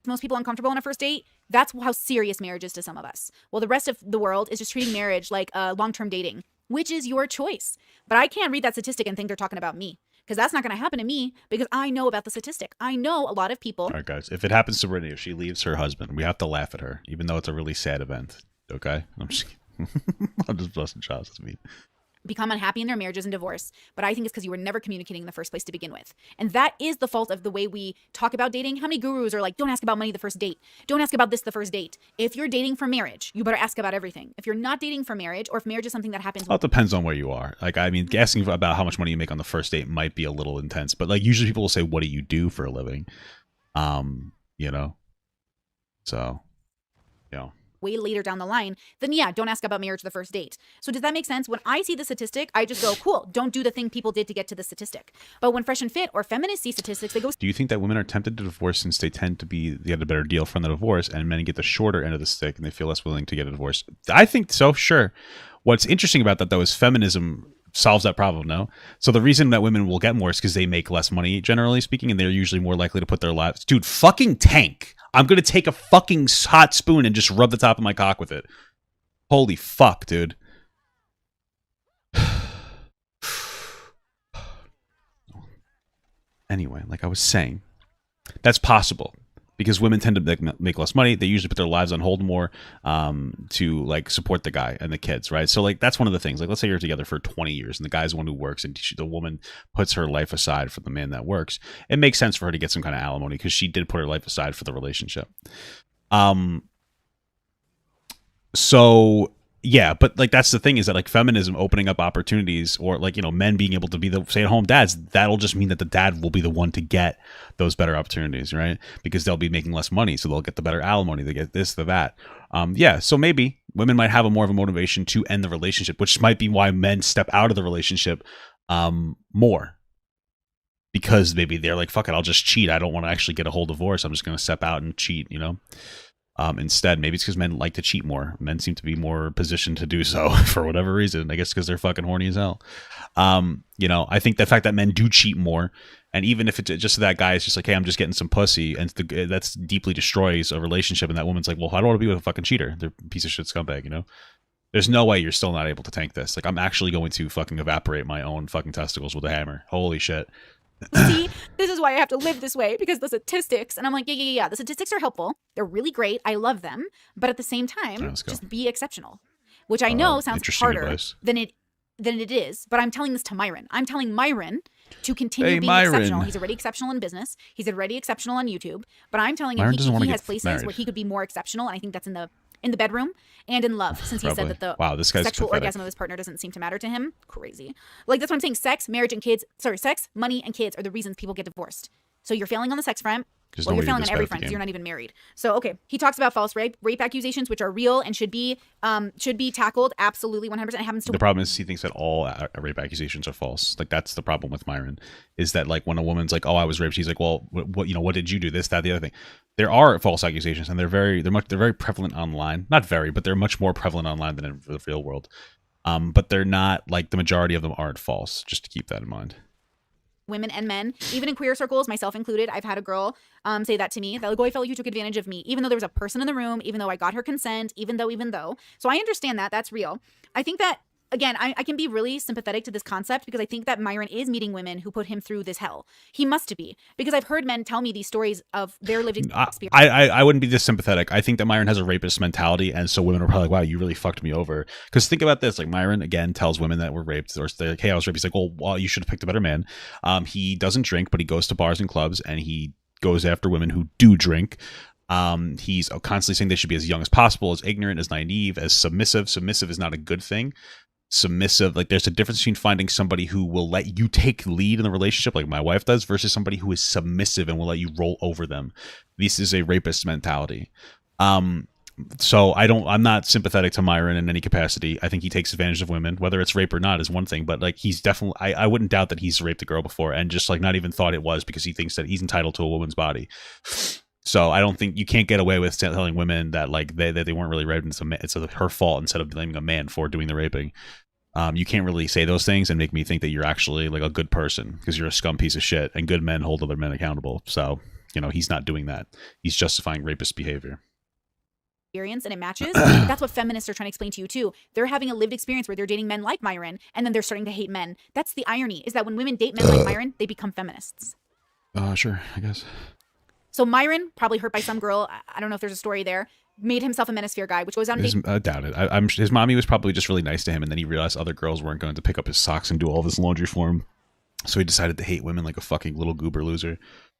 Most people uncomfortable on a first date. That's how serious marriage is to some of us. Well, the rest of the world is just treating marriage like long-term dating, which is your choice. But I can't read that statistic and think they're talking about me, because that's not going to happen to me because I know about the statistic. I know a lot of people. All right, guys. If it happens to Brittany, if she leaves her husband, we have to laugh at her, even though it's a really sad event. Okay? I'm just busting chops. That's me. become unhappy in their marriages and divorce, but I think it's because you were never communicating in the first place to begin with. And that is the fault of the way we talk about dating. How many gurus are like, don't ask about money the first date. Don't ask about this the first date. If you're dating for marriage, you better ask about everything. If you're not dating for marriage, or if marriage is something that happens. Well, it depends on where you are. Like, I mean, asking about how much money you make on the first date might be a little intense, but like usually people will say, what do you do for a living? You know, so, you know. Way later down the line, then yeah, don't ask about marriage the first date. So does that make sense? When I see the statistic, I just go, cool, don't do the thing people did to get to the statistic. But when Fresh and Fit or feminists see statistics, they go, do you think that women are tempted to divorce since they tend to get a better deal from the divorce, and men get the shorter end of the stick and they feel less willing to get a divorce? I think so, sure. What's interesting about that, though, is feminism solves that problem, no? So the reason that women will get more is because they make less money, generally speaking, and they're usually more likely to put their lives... Dude, fucking tank. I'm going to take a fucking hot spoon and just rub the top of my cock with it. Holy fuck, dude. Anyway, like I was saying, that's possible. Because women tend to make less money. They usually put their lives on hold more to like support the guy and the kids, right? So like that's one of the things. Like let's say you're together for 20 years and the guy's the one who works and the woman puts her life aside for the man that works. It makes sense for her to get some kind of alimony because she did put her life aside for the relationship. So yeah, but like that's the thing is that like feminism opening up opportunities or like, you know, men being able to be the stay-at-home dads, that'll just mean that the dad will be the one to get those better opportunities, right? Because they'll be making less money, so they'll get the better alimony, they get this, the that. Yeah, so maybe women might have more of a motivation to end the relationship, which might be why men step out of the relationship more. Because maybe they're like, fuck it, I'll just cheat. I don't want to actually get a whole divorce. I'm just going to step out and cheat, you know? Instead, maybe it's because men like to cheat more. Men seem to be more positioned to do so for whatever reason. I guess because they're fucking horny as hell. You know, I think the fact that men do cheat more, and even if it's just that guy is just like, hey, I'm just getting some pussy, and that's deeply destroys a relationship, and that woman's like, well, I don't want to be with a fucking cheater. They're a piece of shit scumbag, you know? There's no way you're still not able to tank this. Like, I'm actually going to fucking evaporate my own fucking testicles with a hammer. Holy shit. See, this is why I have to live this way, because the statistics, and I'm like, yeah, the statistics are helpful. They're really great. I love them. But at the same time, just be exceptional, which I know sounds harder than it is. But I'm telling this to Myron. I'm telling Myron to continue being exceptional. He's already exceptional in business. He's already exceptional on YouTube. But I'm telling him he has places where he could be more exceptional. And I think that's in the bedroom and in love, since he said that the sexual orgasm of his partner doesn't seem to matter to him. Crazy. Like, that's what I'm saying. Sex, marriage, and kids. Sorry, sex, money, and kids are the reasons people get divorced. So you're failing on the sex front. Well, you're failing on every front because you're not even married. So, okay. He talks about false rape accusations, which are real and should be tackled. Absolutely, 100%. It happens to. The problem is he thinks that all rape accusations are false. Like, that's the problem with Myron, is that like when a woman's like, "Oh, I was raped," she's like, "Well, what did you do? This, that, the other thing." There are false accusations, and they're very prevalent online. Not very, but they're much more prevalent online than in the real world. But they're not, like, the majority of them aren't false. Just to keep that in mind. Women and men, even in queer circles, myself included, I've had a girl say that to me. That, like, oh, I felt like you took advantage of me, even though there was a person in the room, even though I got her consent, even though. So I understand that. That's real. I think that, again, I can be really sympathetic to this concept because I think that Myron is meeting women who put him through this hell. He must be, because I've heard men tell me these stories of their lived experience. I wouldn't be this sympathetic. I think that Myron has a rapist mentality, and so women are probably like, wow, you really fucked me over. Because think about this, like, Myron, again, tells women that were raped, or they're like, hey, I was raped. He's like, well, you should have picked a better man. He doesn't drink, but he goes to bars and clubs, and he goes after women who do drink. He's constantly saying they should be as young as possible, as ignorant, as naive, as submissive. Submissive is not a good thing. Submissive, like, there's a difference between finding somebody who will let you take lead in the relationship, like my wife does, versus somebody who is submissive and will let you roll over them. This is a rapist mentality. So I'm not sympathetic to Myron in any capacity. I think he takes advantage of women. Whether it's rape or not is one thing, but like, he's definitely, I wouldn't doubt that he's raped a girl before, and just like not even thought it was, because he thinks that he's entitled to a woman's body. So I don't think you can't get away with telling women that like they weren't really raped, and it's her fault, instead of blaming a man for doing the raping. You can't really say those things and make me think that you're actually like a good person, because you're a scum piece of shit, and good men hold other men accountable. So, you know, he's not doing that. He's justifying rapist behavior. And it matches. That's what feminists are trying to explain to you too. They're having a lived experience where they're dating men like Myron, and then they're starting to hate men. That's the irony, is that when women date men like Myron, they become feminists. Sure, I guess. So Myron, probably hurt by some girl. I don't know if there's a story there. made himself a manosphere guy, which goes down. I doubt it. His mommy was probably just really nice to him, and then he realized other girls weren't going to pick up his socks and do all of his laundry for him, so he decided to hate women like a fucking little goober loser.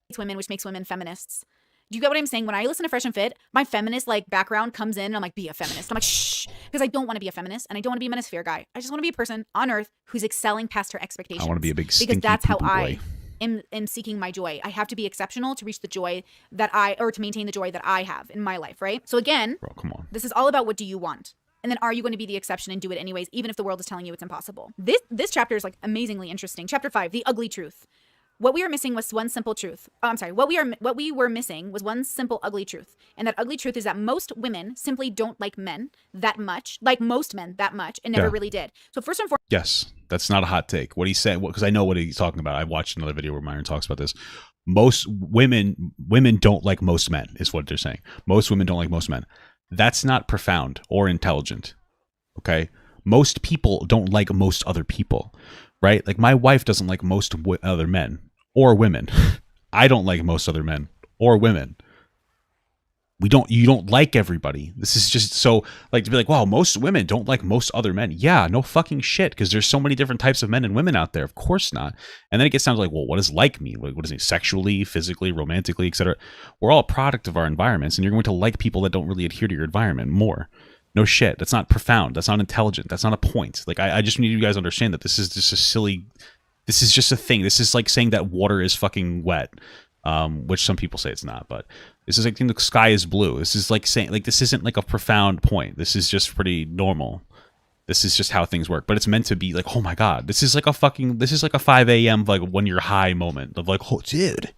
It's women, which makes women feminists. Do you get what I'm saying? When I listen to Fresh and Fit, my feminist like background comes in and I'm like, be a feminist. I'm like, shh, because I don't want to be a feminist and I don't want to be a manosphere guy. I just want to be a person on earth who's excelling past her expectations. I want to be a big because that's how I am seeking my joy. I have to be exceptional to reach the joy or to maintain the joy that I have in my life, right? So again, bro, come on. This is all about what do you want? And then are you going to be the exception and do it anyways, even if the world is telling you it's impossible? This chapter is like amazingly interesting. Chapter 5, the ugly truth. What we were missing was one simple truth. Oh, I'm sorry. What we were missing was one simple ugly truth. And that ugly truth is that most women simply don't like men that much, like most men that much, and never really did. So first and foremost, yes, that's not a hot take. What he said, because I know what he's talking about. I watched another video where Myron talks about this. Most women don't like most men, is what they're saying. Most women don't like most men. That's not profound or intelligent. Okay, most people don't like most other people. Right? Like my wife doesn't like most other men or women. I don't like most other men or women. You don't like everybody. This is just so like to be like, wow, most women don't like most other men. Yeah, no fucking shit. Because there's so many different types of men and women out there. Of course not. And then it gets down to like, well, what does like mean? What does it mean? Sexually, physically, romantically, etc. We're all a product of our environments, and you're going to like people that don't really adhere to your environment more. No shit. That's not profound. That's not intelligent. That's not a point. Like, I just need you guys to understand that this is just a silly... This is just a thing. This is like saying that water is fucking wet, which some people say it's not. But this is like the sky is blue. This is like saying... Like, this isn't like a profound point. This is just pretty normal. This is just how things work. But it's meant to be like, oh my god. This is like a fucking... This is like a 5 a.m. like when you're high moment of like, oh, dude.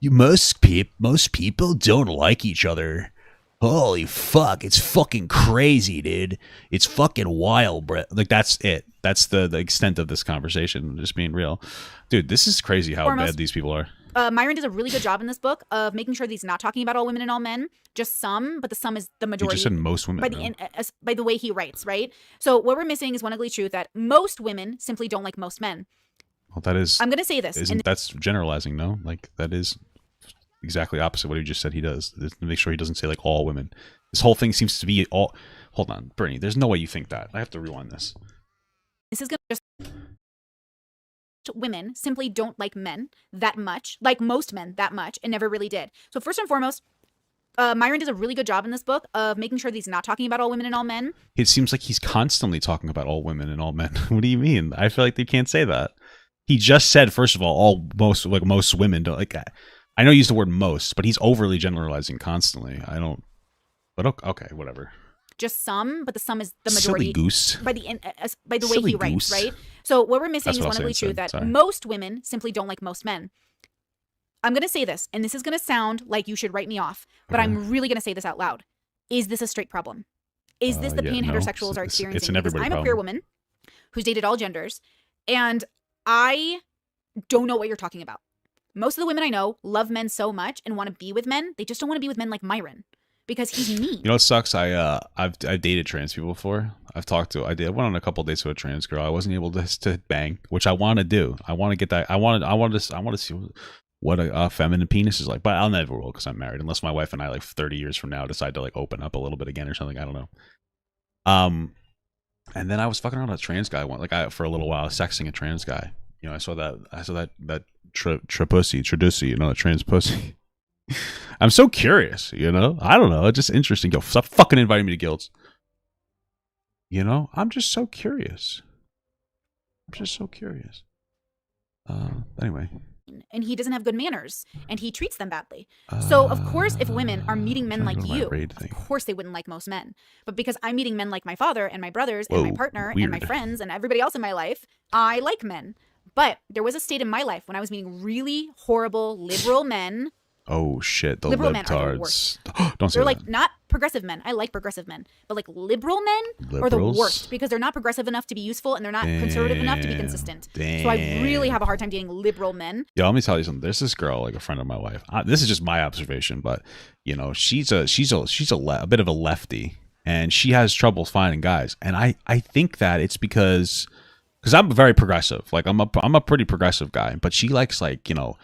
Most people don't like each other. Holy fuck, it's fucking crazy, dude. It's fucking wild, bro. Like, that's it. That's the extent of this conversation, just being real. Dude, this is crazy how bad these people are. Myron does a really good job in this book of making sure that he's not talking about all women and all men, just some, but the some is the majority. He just said most women. By the way he writes, right? So what we're missing is one ugly truth that most women simply don't like most men. Well, that is... I'm going to say this. That's generalizing, no? Like, that is... exactly opposite what he just said he does. To make sure he doesn't say like all women. This whole thing seems to be all... Hold on, Brittany. There's no way you think that. I have to rewind this. This is going to just... Women simply don't like men that much, like most men that much, and never really did. So first and foremost, Myron does a really good job in this book of making sure that he's not talking about all women and all men. It seems like he's constantly talking about all women and all men. What do you mean? I feel like they can't say that. He just said, first of all most women don't like... I know you used the word most, but he's overly generalizing constantly. I don't... But okay, whatever. Just some, but the some is the majority. Silly goose. By the way he writes, right? So what we're missing is one ugly truth that most women simply don't like most men. I'm going to say this, and this is going to sound like you should write me off, but I'm really going to say this out loud. Is this a straight problem? Is this the pain heterosexuals are experiencing? It's an everybody problem. I'm a queer woman who's dated all genders, and I don't know what you're talking about. Most of the women I know love men so much and want to be with men. They just don't want to be with men like Myron because he's mean. You know what sucks? I've dated trans people before. I went on a couple dates with a trans girl. I wasn't able to bang, which I want to do. I want to get that. I want to see what a feminine penis is like. But I'll never will because I'm married, unless my wife and I like 30 years from now decide to like open up a little bit again or something. I don't know. And then I was fucking around with a trans guy for a little while, sexing a trans guy. You know, I saw that tradussy, you know, that trans pussy. I'm so curious, you know? I don't know. It's just interesting. Yo, stop fucking inviting me to guilds. You know? I'm just so curious. Anyway. And he doesn't have good manners. And he treats them badly. So, of course, if women are meeting men like you, of course they wouldn't like most men. But because I'm meeting men like my father and my brothers and my partner and my friends and everybody else in my life, I like men. But there was a state in my life when I was meeting really horrible liberal men. Oh shit, the liberal libtards. Men are the worst. Don't say they're that. like not progressive men. I like progressive men, but like liberal men are the worst because they're not progressive enough to be useful and they're not conservative enough to be consistent. So I really have a hard time dating liberal men. Yeah, let me tell you something. There's this girl, like a friend of my wife. This is just my observation, but you know, she's a bit of a lefty, and she has trouble finding guys. And I think that it's because I'm very progressive. Like I'm a pretty progressive guy, but she likes like, you know,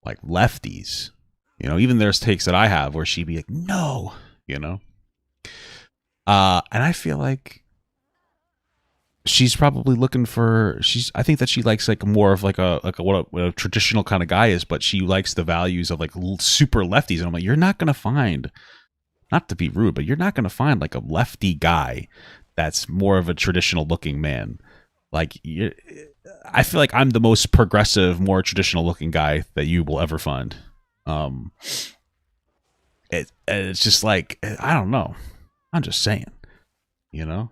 like lefties. You know, even there's takes that I have where she'd be like, no, you know, And I feel like she's probably looking for, I think that she likes like more of like what a traditional kind of guy is, but she likes the values of like super lefties. And I'm like, you're not going to find, not to be rude, but you're not going to find like a lefty guy that's more of a traditional looking man. Like, I feel like I'm the most progressive, more traditional looking guy that you will ever find. It's just like, I don't know. I'm just saying, you know.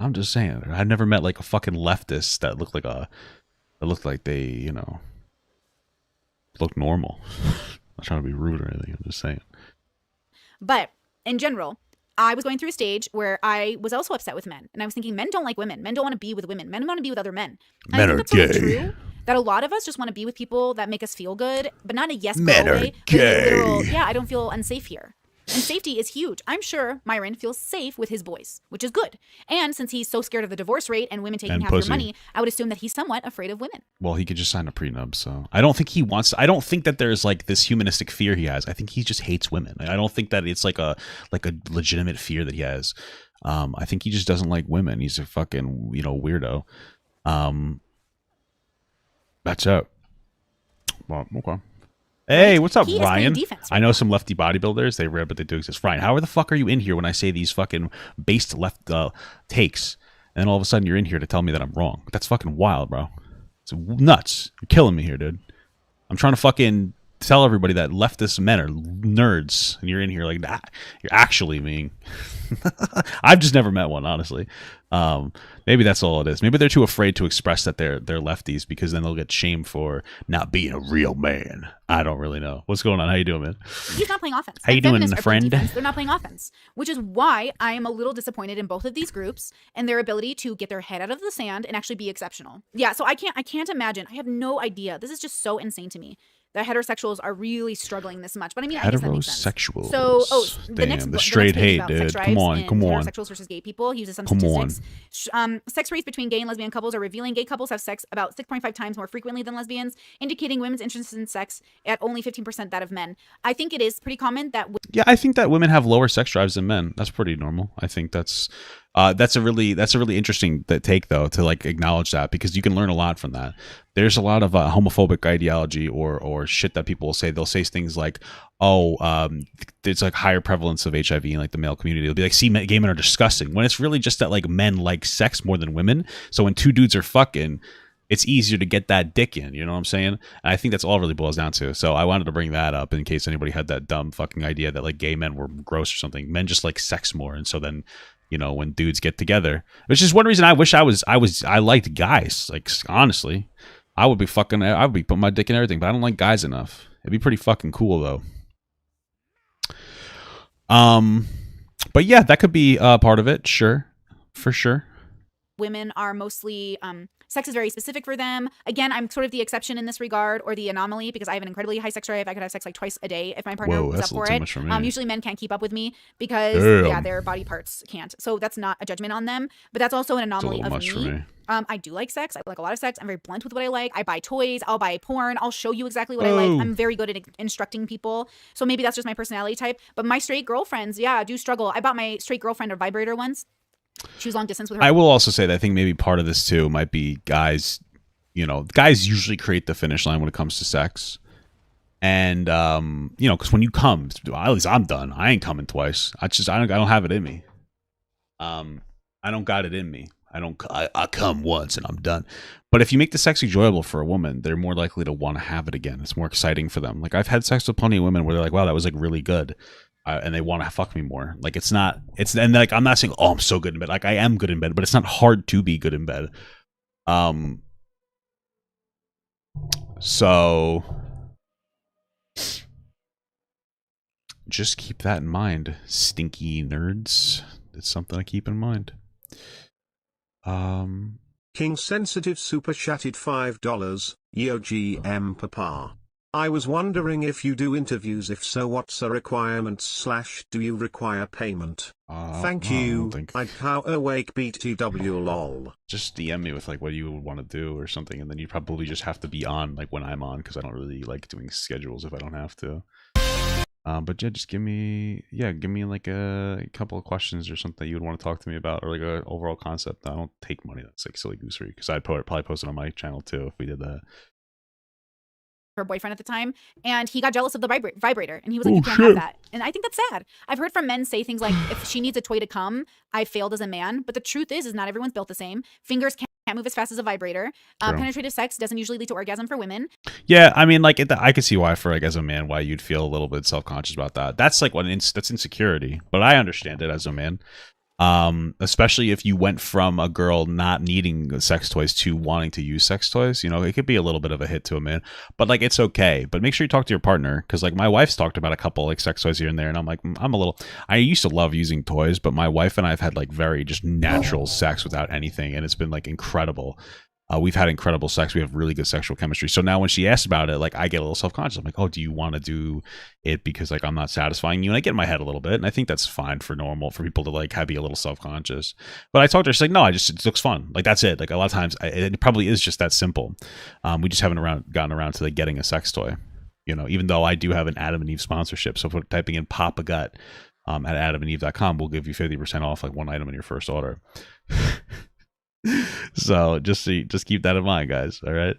I'm just saying. I've never met like a fucking leftist that looked like they, you know, look normal. I'm not trying to be rude or anything. I'm just saying. But in general, I was going through a stage where I was also upset with men, and I was thinking, men don't like women. Men don't want to be with women. Men want to be with other men. And men I think are that's gay. True, that a lot of us just want to be with people that make us feel good, but not in a yes men girl are way. Gay. But in a literal, yeah, I don't feel unsafe here. And safety is huge. I'm sure Myron feels safe with his boys, which is good. And since he's so scared of the divorce rate and women taking and half pussy. their money, I would assume that he's somewhat afraid of women. Well, he could just sign a prenup, so I don't think he wants. I don't think that there's like this humanistic fear he has. I think he just hates women. I don't think that it's like a legitimate fear that he has. I think he just doesn't like women. He's a fucking, you know, weirdo. That's it. Well, okay. Hey, what's up, Ryan? Defense, right? I know some lefty bodybuilders. They're rare, but they do exist. Ryan, how the fuck are you in here when I say these fucking based left takes, and then all of a sudden you're in here to tell me that I'm wrong? That's fucking wild, bro. It's nuts. You're killing me here, dude. I'm trying to fucking tell everybody that leftist men are nerds, and you're in here like that. You're actually mean. I've just never met one, honestly. Maybe that's all it is. Maybe they're too afraid to express that they're lefties because then they'll get shamed for not being a real man. I don't really know. What's going on? How you doing, man? He's not playing offense. How you doing, friend? They're not playing offense, which is why I am a little disappointed in both of these groups and their ability to get their head out of the sand and actually be exceptional. Yeah, so I can't imagine. I have no idea. This is just so insane to me that heterosexuals are really struggling this much. But I mean, I guess that makes sense. Heterosexuals. So, the straight hate, dude. Come on. Heterosexuals versus gay people. He uses some statistics. Sex rates between gay and lesbian couples are revealing gay couples have sex about 6.5 times more frequently than lesbians, indicating women's interest in sex at only 15% that of men. I think it is pretty common that. Yeah, I think that women have lower sex drives than men. That's pretty normal. I think that's a really interesting take, though, to like acknowledge that, because you can learn a lot from that. There's a lot of homophobic ideology or shit that people will say. They'll say things like, there's like higher prevalence of HIV in like the male community. They'll be like, see, gay men are disgusting, when it's really just that like men like sex more than women. So when two dudes are fucking, it's easier to get that dick in, you know what I'm saying? And I think that's all it really boils down to. So I wanted to bring that up in case anybody had that dumb fucking idea that like gay men were gross or something. Men just like sex more, and so then, you know, when dudes get together, which is one reason I wish I liked guys. Like, honestly, I would be putting my dick in everything, but I don't like guys enough. It'd be pretty fucking cool though. But yeah, that could be part of it. Sure. For sure. Women are mostly, sex is very specific for them. Again, I'm sort of the exception in this regard, or the anomaly, because I have an incredibly high sex drive. I could have sex like twice a day if my partner was up for it. Usually men can't keep up with me because their body parts can't. So that's not a judgment on them, but that's also an anomaly of me. I do like sex. I like a lot of sex. I'm very blunt with what I like. I buy toys. I'll buy porn. I'll show you exactly what I like. I'm very good at instructing people. So maybe that's just my personality type. But my straight girlfriends, do struggle. I bought my straight girlfriend a vibrator once. She was long distance with her. I will also say that I think maybe part of this too might be guys. You know, guys usually create the finish line when it comes to sex. And, you know, because when you come, at least I'm done. I ain't coming twice. I don't have it in me. I don't got it in me. I come once and I'm done. But if you make the sex enjoyable for a woman, they're more likely to want to have it again. It's more exciting for them. Like, I've had sex with plenty of women where they're like, wow, that was like really good. And they want to fuck me more. Like, and like, I'm not saying, oh, I'm so good in bed. Like, I am good in bed, but it's not hard to be good in bed. So just keep that in mind, stinky nerds. It's something to keep in mind. King Sensitive super chatted $5. Yo GM Papa. I was wondering if you do interviews. If so, what's the requirements / do you require payment? Thank you. I'd power awake BTW lol. Just DM me with like what you would want to do or something, and then you probably just have to be on like when I'm on, because I don't really like doing schedules if I don't have to. But yeah, just give me like a couple of questions or something you would want to talk to me about, or like a overall concept. I don't take money. That's like silly goosery, because I'd probably post it on my channel too if we did that. Her boyfriend at the time, and he got jealous of the vibrator, and he was like, you can't have that. And I think that's sad. I've heard from men say things like, if she needs a toy to come, I failed as a man. But the truth is not everyone's built the same. Fingers can't move as fast as a vibrator. Penetrative sex doesn't usually lead to orgasm for women. Yeah, I mean, like I could see why, for like as a man, why you'd feel a little bit self-conscious about that. That's like that's insecurity, but I understand it as a man. Especially if you went from a girl not needing sex toys to wanting to use sex toys, you know, it could be a little bit of a hit to a man, but like, it's okay. But make sure you talk to your partner, because like my wife's talked about a couple like sex toys here and there, and I'm like, I used to love using toys, but my wife and I have had like very just natural sex without anything, and it's been like incredible. We've had incredible sex. We have really good sexual chemistry. So now when she asks about it, like I get a little self-conscious. I'm like, oh, do you want to do it because like I'm not satisfying you? And I get in my head a little bit. And I think that's fine for people to like be a little self-conscious. But I talked to her. She's like, no, it looks fun. Like that's it. Like a lot of times it probably is just that simple. We just haven't gotten around to like getting a sex toy. You know, even though I do have an Adam and Eve sponsorship. So if we're typing in Pop a Gut at adamandeve.com, we'll give you 50% off like one item in your first order. So just keep that in mind, guys. All right.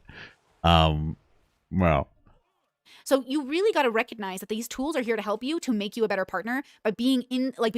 Well, so you really got to recognize that these tools are here to help you to make you a better partner by being by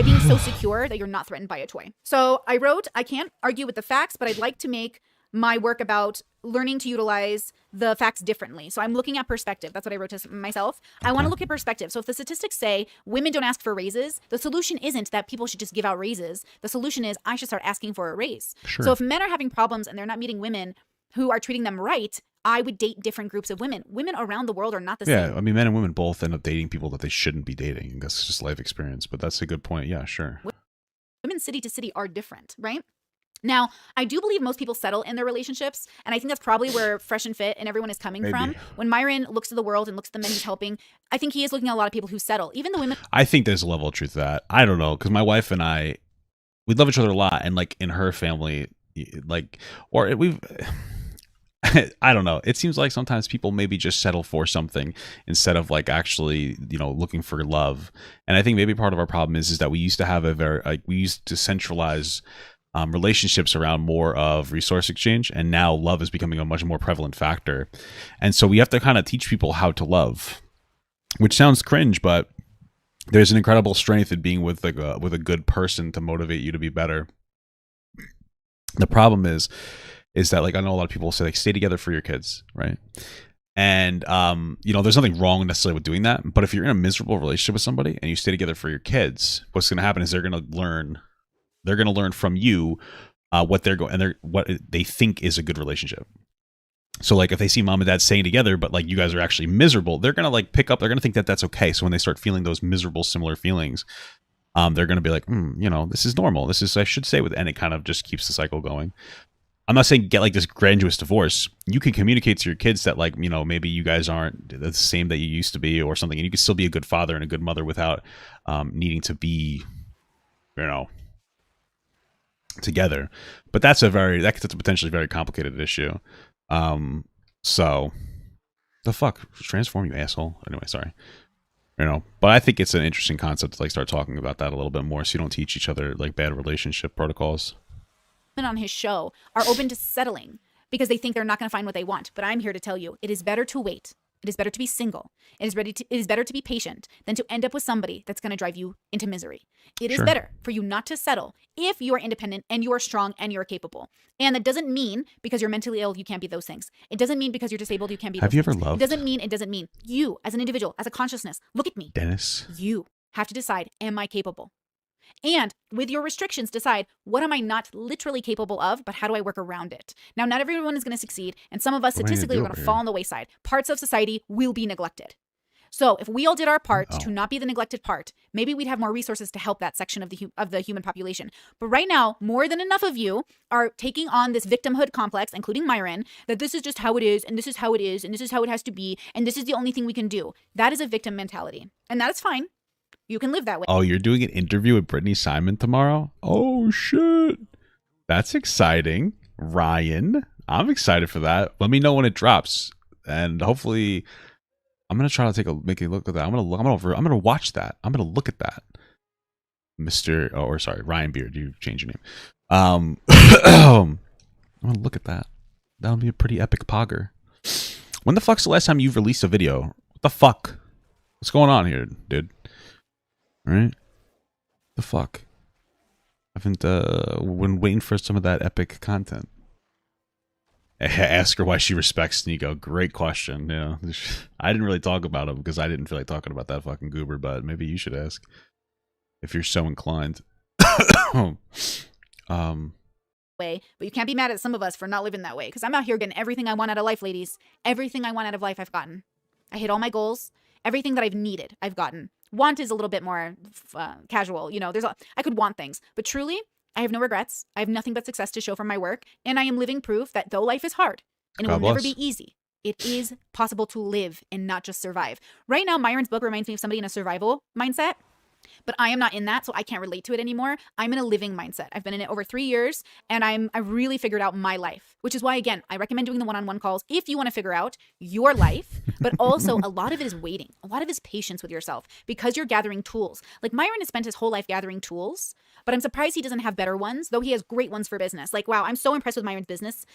being so secure that you're not threatened by a toy. So I wrote, I can't argue with the facts, but I'd like to make my work about learning to utilize the facts differently. So I'm looking at perspective. That's what I wrote to myself. Okay. I want to look at perspective. So if the statistics say women don't ask for raises, the solution isn't that people should just give out raises. The solution is I should start asking for a raise. Sure. So if men are having problems and they're not meeting women who are treating them right, I would date different groups of women. Women around the world are not the same. Yeah, I mean, men and women both end up dating people that they shouldn't be dating. That's just life experience, but that's a good point. Yeah, sure. Women city to city are different, right? Now, I do believe most people settle in their relationships, and I think that's probably where Fresh and Fit and everyone is coming from. When Myron looks at the world and looks at the men he's helping, I think he is looking at a lot of people who settle, even the women. I think there's a level of truth to that. I don't know, because my wife and I, we love each other a lot, and like in her family, like, or we've, I don't know. It seems like sometimes people maybe just settle for something instead of like actually, you know, looking for love. And I think maybe part of our problem is that we used to have we used to centralize relationships around more of resource exchange, and now love is becoming a much more prevalent factor. And so we have to kind of teach people how to love, which sounds cringe, but there's an incredible strength in being with a good person to motivate you to be better. The problem is that, like, I know a lot of people say like stay together for your kids, right? And you know, there's nothing wrong necessarily with doing that, but if you're in a miserable relationship with somebody and you stay together for your kids, what's going to happen is they're going to learn from you what they think is a good relationship. So like if they see mom and dad staying together, but like you guys are actually miserable, they're going to like they're going to think that that's okay. So when they start feeling those miserable, similar feelings, they're going to be like, you know, this is normal. I should stay with, and it kind of just keeps the cycle going. I'm not saying get like this grandiose divorce. You can communicate to your kids that, like, you know, maybe you guys aren't the same that you used to be or something, and you can still be a good father and a good mother without needing to be, you know, together. But that's a potentially very complicated issue. So the fuck, transform, you asshole. Anyway, sorry. You know, but I think it's an interesting concept to like start talking about that a little bit more, so you don't teach each other like bad relationship protocols. On his show are open to settling because they think they're not going to find what they want. But I'm here to tell you, it is better to wait. It is better to be single. It is better to be patient than to end up with somebody that's going to drive you into misery. It is better for you not to settle if you are independent and you are strong and you're capable. And that doesn't mean because you're mentally ill, you can't be those things. It doesn't mean because you're disabled, you can't be those things. Have you ever loved? It doesn't mean you as an individual, as a consciousness. Look at me. Dennis. You have to decide, am I capable? And with your restrictions, decide, what am I not literally capable of, but how do I work around it? Now, not everyone is going to succeed, and some of us statistically are going to fall on the wayside. Parts of society will be neglected. So if we all did our part to not be the neglected part, maybe we'd have more resources to help that section of the human population. But right now, more than enough of you are taking on this victimhood complex, including Myron, that this is just how it is, and this is how it is, and this is how it has to be, and this is the only thing we can do. That is a victim mentality, and that is fine. You can live that way. Oh, you're doing an interview with Brittany Simon tomorrow? Oh, shit. That's exciting. Ryan, I'm excited for that. Let me know when it drops. And hopefully, I'm gonna try to make a look at that. I'm gonna watch that. I'm gonna look at that. Ryan Beard, you changed your name. I'm gonna look at that. That'll be a pretty epic pogger. When the fuck's the last time you've released a video? What the fuck? What's going on here, dude? All right? The fuck? I haven't been waiting for some of that epic content. Ask her why she respects Nico. Great question. Yeah, I didn't really talk about him because I didn't feel like talking about that fucking goober, but maybe you should ask if you're so inclined. Way, but you can't be mad at some of us for not living that way, because I'm out here getting everything I want out of life, ladies. Everything I want out of life, I've gotten. I hit all my goals. Everything that I've needed, I've gotten. Want is a little bit more casual. You know, I could want things, but truly, I have no regrets. I have nothing but success to show from my work, and I am living proof that though life is hard, and it will never be easy, it is possible to live and not just survive. Right now, Myron's book reminds me of somebody in a survival mindset. But I am not in that, so I can't relate to it anymore. I'm in a living mindset. I've been in it over 3 years, and I've really figured out my life, which is why, again, I recommend doing the one-on-one calls if you want to figure out your life. But also, a lot of it is waiting. A lot of it is patience with yourself because you're gathering tools. Like Myron has spent his whole life gathering tools, but I'm surprised he doesn't have better ones, though he has great ones for business. Like, wow, I'm so impressed with Myron's business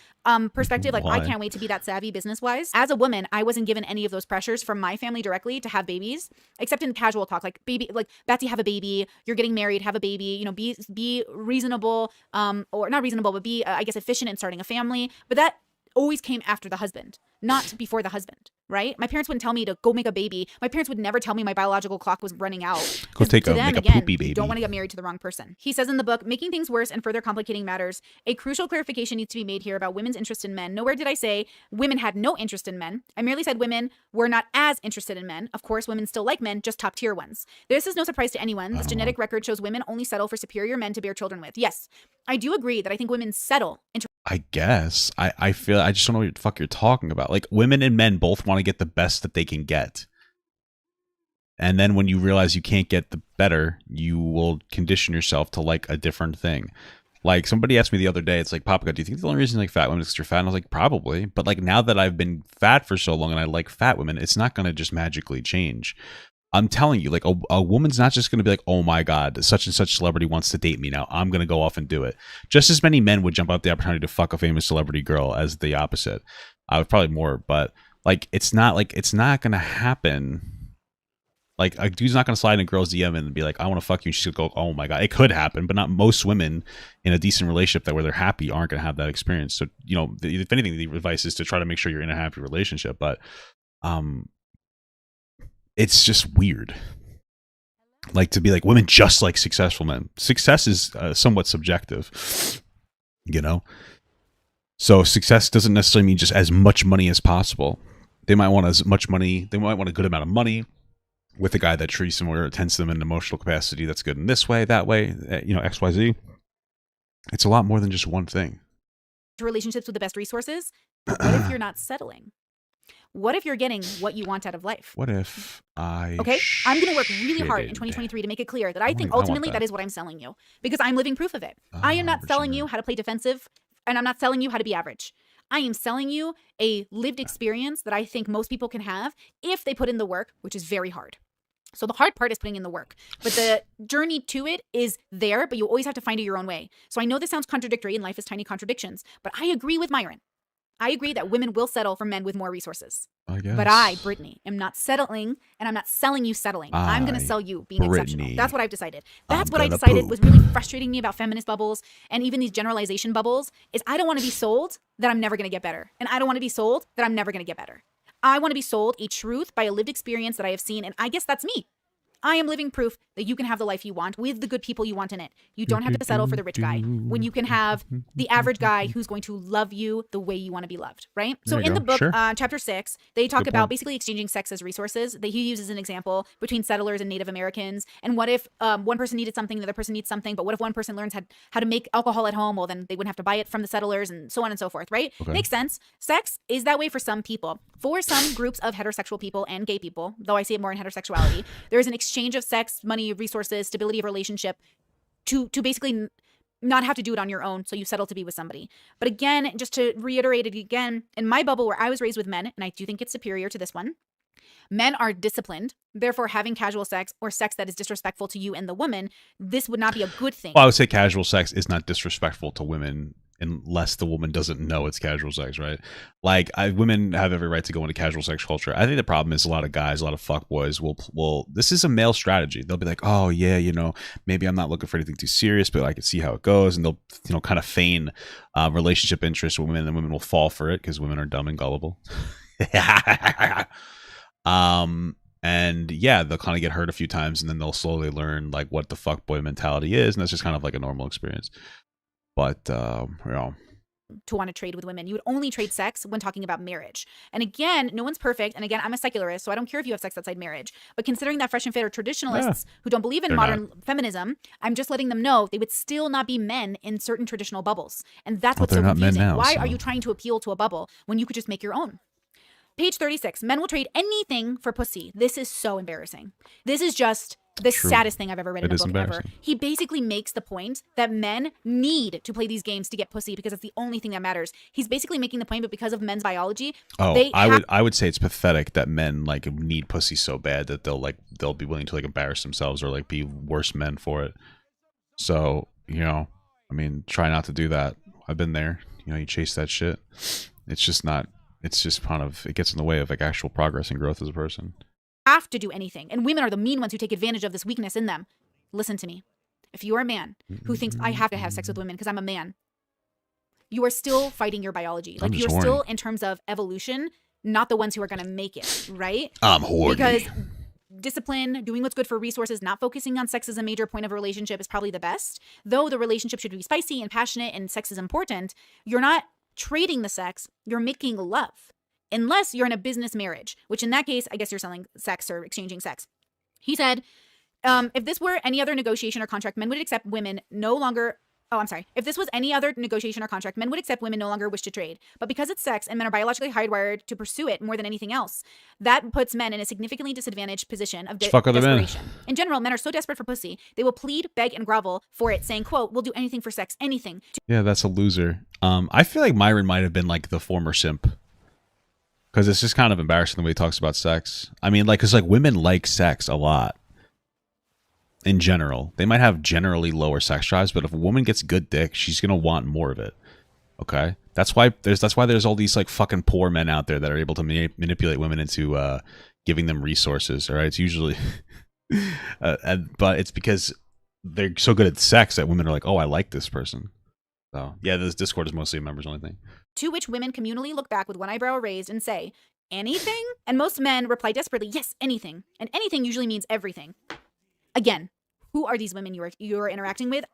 perspective. Like, I can't wait to be that savvy business-wise. As a woman, I wasn't given any of those pressures from my family directly to have babies, except in casual talk, like Betsy, have a baby, you're getting married, have a baby, you know, be reasonable, or not reasonable, but be, I guess, efficient in starting a family. But that always came after the husband, not before the husband, right? My parents wouldn't tell me to go make a baby. My parents would never tell me my biological clock was running out. Go make a poopy baby. You don't want to get married to the wrong person. He says in the book, making things worse and further complicating matters. A crucial clarification needs to be made here about women's interest in men. Nowhere did I say women had no interest in men. I merely said women were not as interested in men. Of course, women still like men, just top tier ones. This is no surprise to anyone. This genetic record shows women only settle for superior men to bear children with. Yes, I do agree that I think women settle. I guess. I feel I just don't know what the fuck you're talking about. Like, women and men both want to get the best that they can get. And then when you realize you can't get the better, you will condition yourself to like a different thing. Like, somebody asked me the other day, it's like, Papa, do you think the only reason you like fat women is because you're fat? And I was like, probably. But like, now that I've been fat for so long and I like fat women, it's not going to just magically change. I'm telling you, like, a woman's not just going to be like, oh my God, such and such celebrity wants to date me now, I'm going to go off and do it. Just as many men would jump out the opportunity to fuck a famous celebrity girl as the opposite. I would probably more, but like, it's not going to happen. Like, a dude's not going to slide in a girl's DM and be like, I want to fuck you. And she's going to go, oh my God. It could happen, but not most women in a decent relationship where they're happy aren't going to have that experience. So, you know, if anything, the advice is to try to make sure you're in a happy relationship. But, it's just weird. Like, to be like, women just like successful men. Success is somewhat subjective, you know? So success doesn't necessarily mean just as much money as possible. They might want as much money. They might want a good amount of money with a guy that treats them or attends to them in an emotional capacity that's good in this way, that way, you know, XYZ. It's a lot more than just one thing. Relationships with the best resources. But what if you're not settling? What if you're getting what you want out of life? What if I'm going to work really hard in 2023 to make it clear that I think ultimately that is what I'm selling you, because I'm living proof of it. I am not selling you how to play defensive, and I'm not selling you how to be average. I am selling you a lived experience that I think most people can have if they put in the work, which is very hard. So the hard part is putting in the work, but the journey to it is there, but you always have to find it your own way. So I know this sounds contradictory, and life is tiny contradictions, but I agree with Myron. I agree that women will settle for men with more resources. I guess. But I, Brittany, am not settling, and I'm not selling you settling. I'm going to sell you being exceptional. That's what I've decided. That's what I decided was really frustrating me about feminist bubbles and even these generalization bubbles is I don't want to be sold that I'm never going to get better. And I don't want to be sold that I'm never going to get better. I want to be sold a truth by a lived experience that I have seen, and I guess that's me. I am living proof that you can have the life you want with the good people you want in it. You don't have to settle for the rich guy when you can have the average guy who's going to love you the way you want to be loved, right? So in the book, chapter 6, they talk about basically exchanging sex as resources. That he uses an example between settlers and Native Americans. And what if one person needed something, the other person needs something, but what if one person learns how to make alcohol at home? Well, then they wouldn't have to buy it from the settlers and so on and so forth, right? Okay. Makes sense. Sex is that way for some people. For some groups of heterosexual people and gay people, though I see it more in heterosexuality, there is an exchange of sex, money, resources, stability of relationship to basically not have to do it on your own, so you settle to be with somebody. But again, just to reiterate it again, in my bubble where I was raised with men, and I do think it's superior to this one, Men are disciplined. Therefore, having casual sex or sex that is disrespectful to you and the woman, this would not be a good thing. Well, I would say casual sex is not disrespectful to women unless the woman doesn't know it's casual sex, right? Like, women have every right to go into casual sex culture. I think the problem is a lot of guys, a lot of fuckboys will this is a male strategy. They'll be like, oh yeah, you know, maybe I'm not looking for anything too serious, but I can see how it goes, and they'll, you know, kind of feign relationship interest with women, and women will fall for it because women are dumb and gullible. And yeah, they'll kind of get hurt a few times, and then they'll slowly learn like what the fuckboy mentality is, and that's just kind of like a normal experience. But you know, to want to trade with women, you would only trade sex when talking about marriage. And again, no one's perfect. And again, I'm a secularist, so I don't care if you have sex outside marriage. But considering that fresh and fit are traditionalists who don't believe in modern feminism, I'm just letting them know they would still not be men in certain traditional bubbles. And that's what's so confusing. Why are you trying to appeal to a bubble when you could just make your own? Page 36, men will trade anything for pussy. This is so embarrassing. This is just the saddest thing I've ever read in a book ever. He basically makes the point that men need to play these games to get pussy because it's the only thing that matters. He's basically making the point, but because of men's biology, I would say it's pathetic that men like need pussy so bad that they'll be willing to like embarrass themselves or like be worse men for it. So, you know, I mean, try not to do that. I've been there. You know, you chase that shit. It's just not. It's just kind of, it gets in the way of like actual progress and growth as a person. Have to do anything. And women are the mean ones who take advantage of this weakness in them. Listen to me. If you are a man who thinks I have to have sex with women because I'm a man, you are still fighting your biology. Like you're still, in terms of evolution, not the ones who are going to make it, right? I'm horny. Because discipline, doing what's good for resources, not focusing on sex as a major point of a relationship is probably the best. Though the relationship should be spicy and passionate and sex is important, you're not trading the sex, you're making love. Unless you're in a business marriage, which in that case, I guess you're selling sex or exchanging sex. He said, if this were any other negotiation or contract, men would accept women no longer. Oh, I'm sorry. If this was any other negotiation or contract, men would accept women no longer wish to trade. But because it's sex and men are biologically hardwired to pursue it more than anything else, that puts men in a significantly disadvantaged position of desperation. In general, men are so desperate for pussy, they will plead, beg, and grovel for it, saying, quote, we'll do anything for sex, anything. Yeah, that's a loser. I feel like Myron might have been like the former simp. Because it's just kind of embarrassing the way he talks about sex. I mean, like, because like women like sex a lot. In general, they might have generally lower sex drives, but if a woman gets good dick, she's gonna want more of it. Okay, that's why there's all these like fucking poor men out there that are able to manipulate women into giving them resources. All right, it's usually, but it's because they're so good at sex that women are like, oh, I like this person. So yeah, this Discord is mostly a members only thing. To which women communally look back with one eyebrow raised and say, anything? And most men reply desperately, yes, anything. And anything usually means everything. Again, who are these women you are interacting with?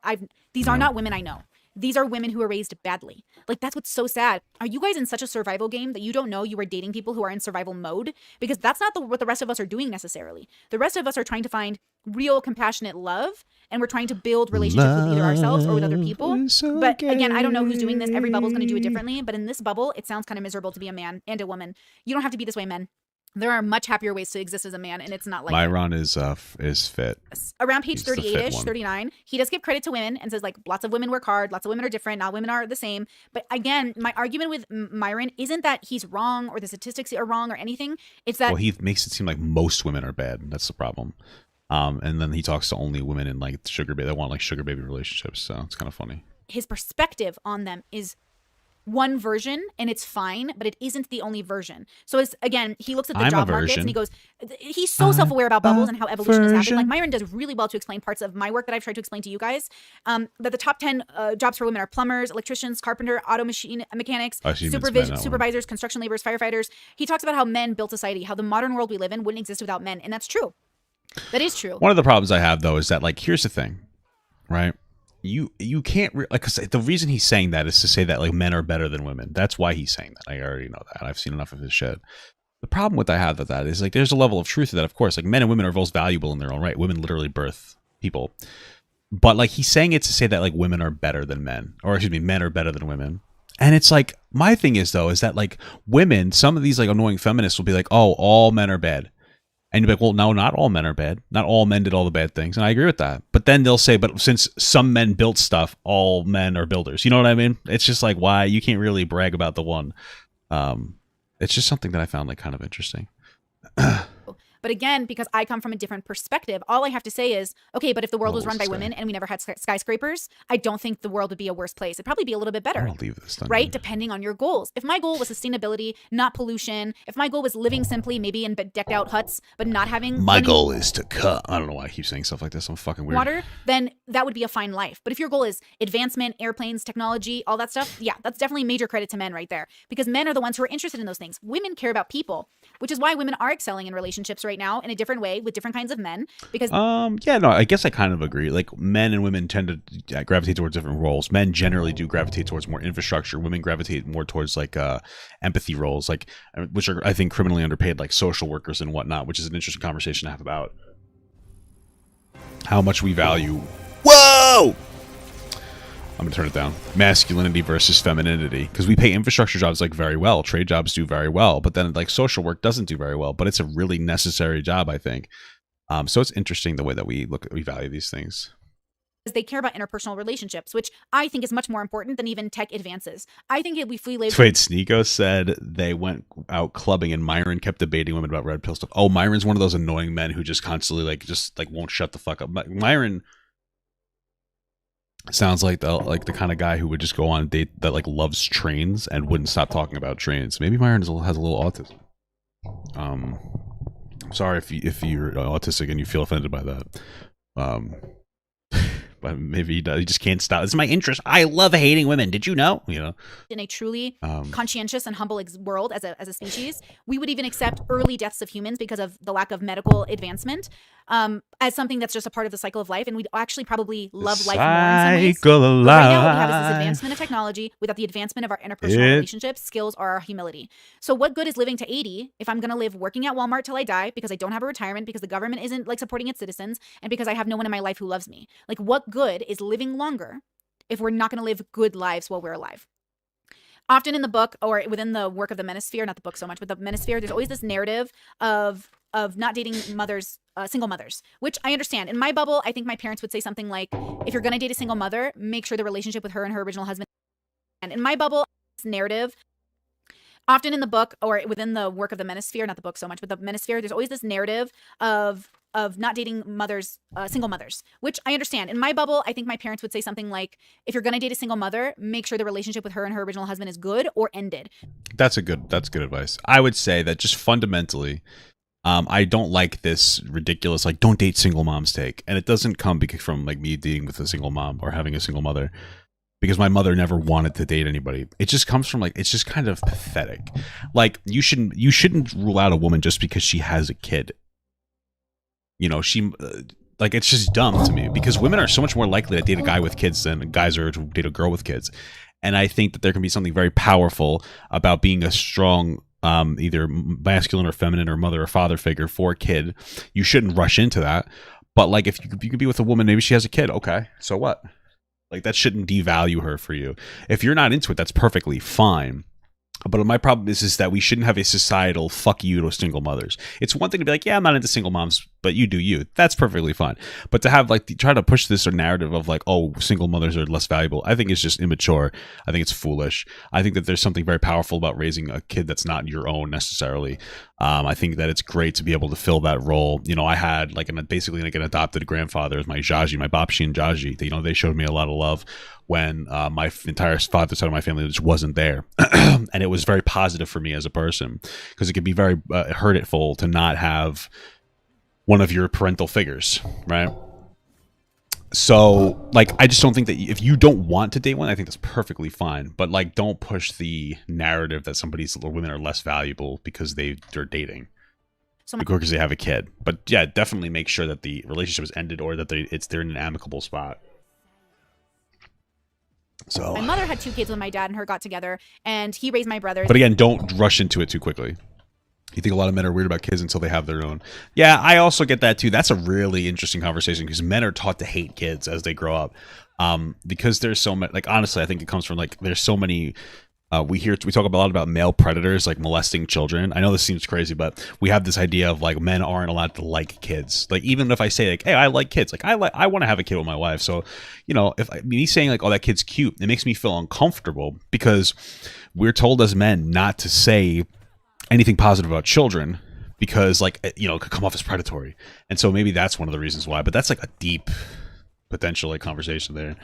These are not women I know. These are women who are raised badly. Like, that's what's so sad. Are you guys in such a survival game that you don't know you are dating people who are in survival mode? Because that's not what the rest of us are doing necessarily. The rest of us are trying to find real compassionate love, and we're trying to build relationships with either ourselves or with other people. So but again, I don't know who's doing this. Every bubble's going to do it differently. But in this bubble, it sounds kind of miserable to be a man and a woman. You don't have to be this way, men. There are much happier ways to exist as a man, and it's not like Myron is fit. Around page 38-ish, 39, he does give credit to women and says, like, lots of women work hard, lots of women are different, not women are the same. But again, my argument with Myron isn't that he's wrong or the statistics are wrong or anything. It's that he makes it seem like most women are bad. That's the problem. And then he talks to only women in like sugar baby that want like sugar baby relationships. So it's kind of funny. His perspective on them is one version, and it's fine, but it isn't the only version. So it's, again, he looks at the job markets and he goes, he's so self-aware about bubbles and how evolution has happened. Like, Myron does really well to explain parts of my work that I've tried to explain to you guys. That the top 10 jobs for women are plumbers, electricians, carpenter, auto mechanics, supervisors, construction laborers, firefighters. He talks about how men built society, how the modern world we live in wouldn't exist without men, and that's true. That is true. One of the problems I have, though, is that, like, here's the thing, right? You can't like, cause the reason he's saying that is to say that like men are better than women. That's why he's saying that. I already know that. I've seen enough of his shit. The problem with I have with that is like there's a level of truth to that. Of course, like men and women are both valuable in their own right. Women literally birth people, but like he's saying it to say that like women are better than men, or excuse me, men are better than women. And it's like my thing is though is that like women, some of these like annoying feminists will be like, oh, all men are bad. And you're like, well, no, not all men are bad. Not all men did all the bad things. And I agree with that. But then they'll say, but since some men built stuff, all men are builders. You know what I mean? It's just like, why? You can't really brag about the one. It's just something that I found like kind of interesting. But again, because I come from a different perspective, all I have to say is, okay, but if the world was run by women and we never had skyscrapers, I don't think the world would be a worse place. It'd probably be a little bit better. I'll leave this done, right? Depending on your goals. If my goal was sustainability, not pollution, if my goal was living simply, maybe in decked out huts, but not having my goal is to cut. I don't know why I keep saying stuff like this. I'm fucking weird. Water, then that would be a fine life. But if your goal is advancement, airplanes, technology, all that stuff, yeah, that's definitely major credit to men right there. Because men are the ones who are interested in those things. Women care about people, which is why women are excelling in relationships right now in a different way with different kinds of men. Because yeah, no, I guess I kind of agree. Like men and women tend to gravitate towards different roles. Men generally do gravitate towards more infrastructure. Women gravitate more towards like empathy roles, like which are I think criminally underpaid, like social workers and whatnot, which is an interesting conversation to have about how much we value. Whoa! I'm gonna turn it down. Masculinity versus femininity, because we pay infrastructure jobs like very well, trade jobs do very well, but then like social work doesn't do very well. But it's a really necessary job, I think. So it's interesting the way that we value these things. They care about interpersonal relationships, which I think is much more important than even tech advances. I think if we live. Wait, Sneeko said they went out clubbing and Myron kept debating women about red pill stuff. Oh, Myron's one of those annoying men who just constantly just won't shut the fuck up. Myron sounds like the kind of guy who would just go on a date that like loves trains and wouldn't stop talking about trains. Maybe Myron has a little autism. I'm sorry if you're autistic and you feel offended by that. But maybe he does. He just can't stop. It's my interest. I love hating women. Did you know? You know, in a truly conscientious and humble world as a species, we would even accept early deaths of humans because of the lack of medical advancement as something that's just a part of the cycle of life, and we'd actually probably love life more in some ways. But right now, what we have is this advancement of technology without the advancement of our interpersonal relationships, skills, or our humility. So, what good is living to 80 if I'm going to live working at Walmart till I die because I don't have a retirement, because the government isn't like supporting its citizens, and because I have no one in my life who loves me? Like, what good is living longer if we're not going to live good lives while we're alive? Often in the book or within the work of the manosphere, not the book so much, but the manosphere, there's always this narrative of not dating mothers, single mothers, which I understand. In my bubble, I think my parents would say something like, if you're going to date a single mother, make sure the relationship with her and her original husband. And in my bubble, this narrative, often in the book or within the work of the manosphere, not the book so much, but the manosphere, there's always this narrative of not dating mothers, single mothers, which I understand. In my bubble, I think my parents would say something like, if you're going to date a single mother, make sure the relationship with her and her original husband is good or ended. That's good advice. I would say that just fundamentally, I don't like this ridiculous, like, don't date single moms take. And it doesn't come from like me dating with a single mom or having a single mother, because my mother never wanted to date anybody. It just comes from like, it's just kind of pathetic. Like you shouldn't rule out a woman just because she has a kid. You know, like, it's just dumb to me, because women are so much more likely to date a guy with kids than guys are to date a girl with kids. And I think that there can be something very powerful about being a strong, either masculine or feminine or mother or father figure for a kid. You shouldn't rush into that. But like, if you could be with a woman, maybe she has a kid. Okay, so what? Like, that shouldn't devalue her for you. If you're not into it, that's perfectly fine. But my problem is that we shouldn't have a societal fuck you to single mothers. It's one thing to be like, yeah, I'm not into single moms, but you do you. That's perfectly fine. But to have like try to push this narrative of like, oh, single mothers are less valuable, I think it's just immature. I think it's foolish. I think that there's something very powerful about raising a kid that's not your own necessarily. I think that it's great to be able to fill that role. You know, I had like basically an adopted grandfather as my Jaji, my Bapshi and Jaji. You know, they showed me a lot of love when my entire father's side of my family just wasn't there. And it was very positive for me as a person, because it can be very hurtful to not have one of your parental figures, right? So, like, I just don't think that if you don't want to date one, I think that's perfectly fine. But, like, don't push the narrative that women are less valuable because they're dating. Because they have a kid. But, yeah, definitely make sure that the relationship is ended or that they're in an amicable spot. So my mother had 2 kids when my dad and her got together, and he raised my brothers. But again, don't rush into it too quickly. You think a lot of men are weird about kids until they have their own. Yeah, I also get that too. That's a really interesting conversation, because men are taught to hate kids as they grow up. Because there's so many, like, honestly, I think it comes from like, there's so many, we talk a lot about male predators, like molesting children. I know this seems crazy, but we have this idea of like men aren't allowed to like kids. Like, even if I say like, hey, I like kids, like I want to have a kid with my wife. So, you know, if me saying like, oh, that kid's cute, it makes me feel uncomfortable, because we're told as men not to say anything positive about children, because like, you know, it could come off as predatory. And so maybe that's one of the reasons why, but that's like a deep potential like conversation there.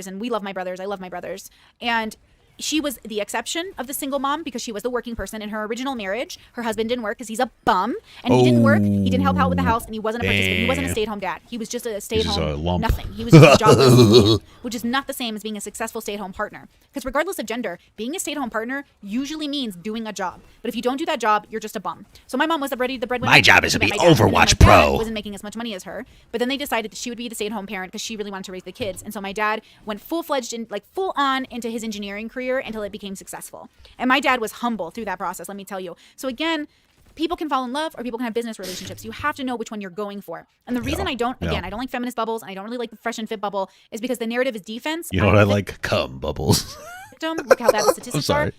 And we love my brothers. I love my brothers. And she was the exception of the single mom because she was the working person. In her original marriage, her husband didn't work because he's a bum and he didn't work. He didn't help out with the house and he wasn't a participant. He wasn't a stay-at-home dad. He was just a stay-at-home nothing. He was just a jobless, which is not the same as being a successful stay-at-home partner. Because regardless of gender, being a stay-at-home partner usually means doing a job. But if you don't do that job, you're just a bum. So my mom was the breadwinner. My job is to be Overwatch Pro. Wasn't making as much money as her, but then they decided that she would be the stay-at-home parent because she really wanted to raise the kids. And so my dad went full-fledged in, like full on into his engineering career until it became successful. And my dad was humble through that process, let me tell you. So again, people can fall in love or people can have business relationships. You have to know which one you're going for. And the reason I don't like feminist bubbles and I don't really like the fresh and fit bubble is because the narrative is defense. You know what I like? Cum bubbles. Look how bad the statistics are.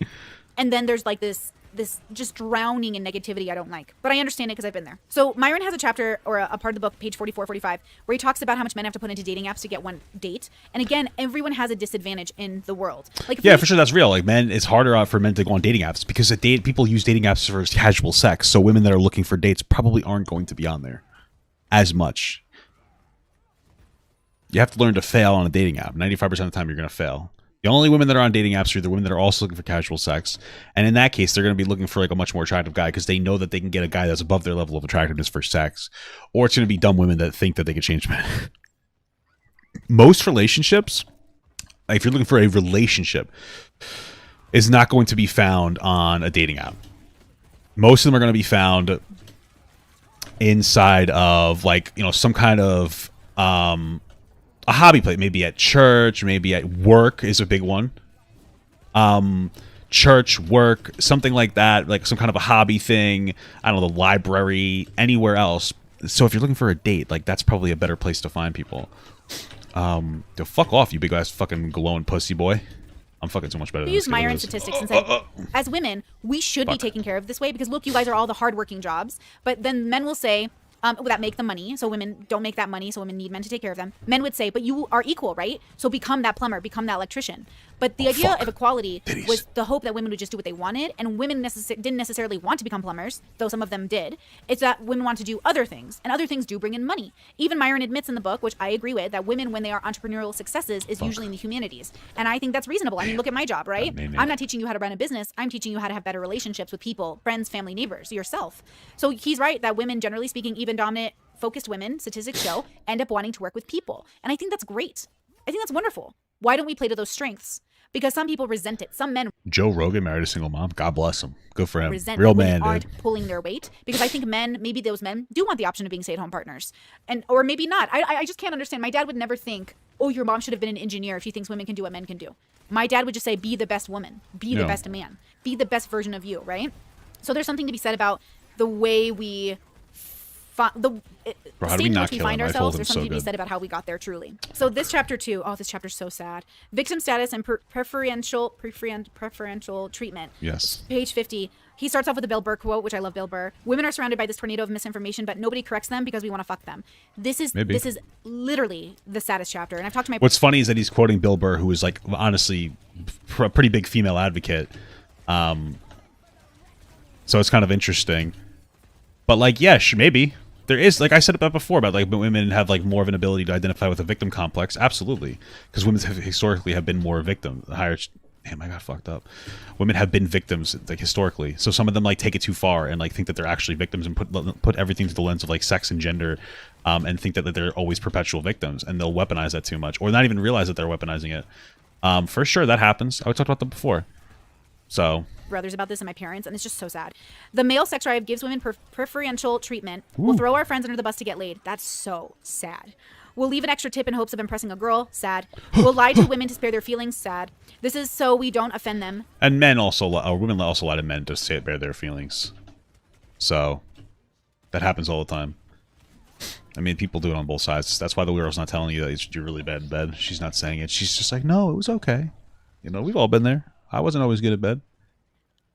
And then there's like this just drowning in negativity I don't like. But I understand it because I've been there. So Myron has a chapter or a part of the book, page 44, 45, where he talks about how much men have to put into dating apps to get one date. And again, everyone has a disadvantage in the world. Like for sure, that's real. Like men, it's harder for men to go on dating apps because people use dating apps for casual sex. So women that are looking for dates probably aren't going to be on there as much. You have to learn to fail on a dating app. 95% of the time you're going to fail. The only women that are on dating apps are the women that are also looking for casual sex. And in that case, they're going to be looking for like a much more attractive guy because they know that they can get a guy that's above their level of attractiveness for sex. Or it's going to be dumb women that think that they can change men. Most relationships, if you're looking for a relationship, is not going to be found on a dating app. Most of them are going to be found inside of like, you know, some kind of a hobby place, maybe at church, maybe at work is a big one. Church, work, something like that, like some kind of a hobby thing. I don't know, the library, anywhere else. So if you're looking for a date, like that's probably a better place to find people. Fuck off, you big ass fucking glowing pussy boy. I'm fucking so much better than this. We use Myron statistics and said, as women, we should be taken care of this way because look, you guys are all the hardworking jobs. But then men will say, that make the money. So women don't make that money. So women need men to take care of them. Men would say, but you are equal, right? So become that plumber, become that electrician. But the idea of equality was the hope that women would just do what they wanted. And women didn't necessarily want to become plumbers, though some of them did. It's that women want to do other things. And other things do bring in money. Even Myron admits in the book, which I agree with, that women, when they are entrepreneurial successes, is usually in the humanities. And I think that's reasonable. I mean, look at my job, right? I'm not teaching you how to run a business. I'm teaching you how to have better relationships with people, friends, family, neighbors, yourself. So he's right that women, generally speaking, even dominant, focused women, statistics show, end up wanting to work with people. And I think that's great. I think that's wonderful. Why don't we play to those strengths? Because some people resent it. Some men. Joe Rogan married a single mom. God bless him. Good for him. Real man, aren't pulling their weight. Because I think men, maybe those men do want the option of being stay-at-home partners, or maybe not. I just can't understand. My dad would never think, oh, your mom should have been an engineer if she thinks women can do what men can do. My dad would just say, be the best woman, be the best man, be the best version of you, right? So there's something to be said about the way we. The state in which we find ourselves, there's something to be said about how we got there truly. So this chapter 2, this chapter's so sad. Victim status and preferential treatment. Yes. Page 50. He starts off with a Bill Burr quote, which I love Bill Burr. Women are surrounded by this tornado of misinformation, but nobody corrects them because we want to fuck them. This is literally the saddest chapter. And I've talked to my. What's funny is that he's quoting Bill Burr, who is like honestly a pretty big female advocate. So it's kind of interesting. But like, yes, maybe. There is, like I said about before, about like women have like more of an ability to identify with a victim complex. Absolutely. Because women historically have been more victim. Damn, I got fucked up. Women have been victims like historically. So some of them like take it too far and like think that they're actually victims and put everything through the lens of like sex and gender and think that they're always perpetual victims, and they'll weaponize that too much or not even realize that they're weaponizing it. For sure, that happens. I talked about that before. So brothers about this and my parents, and it's just so sad. The male sex drive gives women preferential treatment. We'll throw our friends under the bus to get laid. That's so sad. We'll leave an extra tip in hopes of impressing a girl. Sad. We'll lie to women to spare their feelings. Sad. This is so we don't offend them. And men also, or women also lie to men to spare their feelings. So that happens all the time. I mean, people do it on both sides. That's why the girl's not telling you that you're really bad in bed. She's not saying it. She's just like, no, it was okay. You know, we've all been there. I wasn't always good at bed.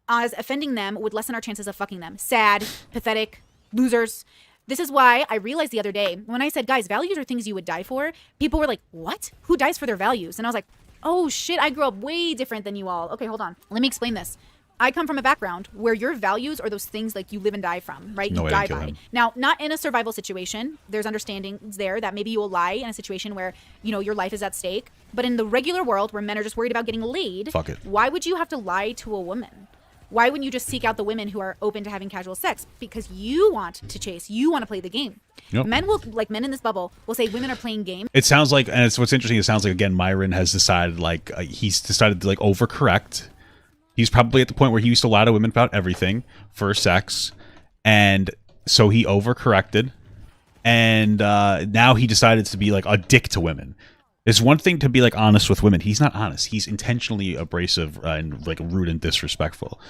As offending them would lessen our chances of fucking them. Sad, pathetic, losers. This is why I realized the other day when I said, guys, values are things you would die for. People were like, what? Who dies for their values? And I was like, oh shit, I grew up way different than you all. Okay, hold on. Let me explain this. I come from a background where your values are those things like you live and die from, right? You die by. Now, not in a survival situation. There's understandings there that maybe you will lie in a situation where, you know, your life is at stake. But in the regular world where men are just worried about getting laid, fuck it. Why would you have to lie to a woman? Why wouldn't you just seek out the women who are open to having casual sex? Because you want to chase. You want to play the game. Yep. Men will, like men in this bubble, will say women are playing games. It sounds like, and it's what's interesting, it sounds like, again, Myron has decided, like, he's decided to, like, overcorrect. He's probably at the point where he used to lie to women about everything for sex. And so he overcorrected. And now he decided to be, like, a dick to women. It's one thing to be, like, honest with women. He's not honest. He's intentionally abrasive and, like, rude and disrespectful.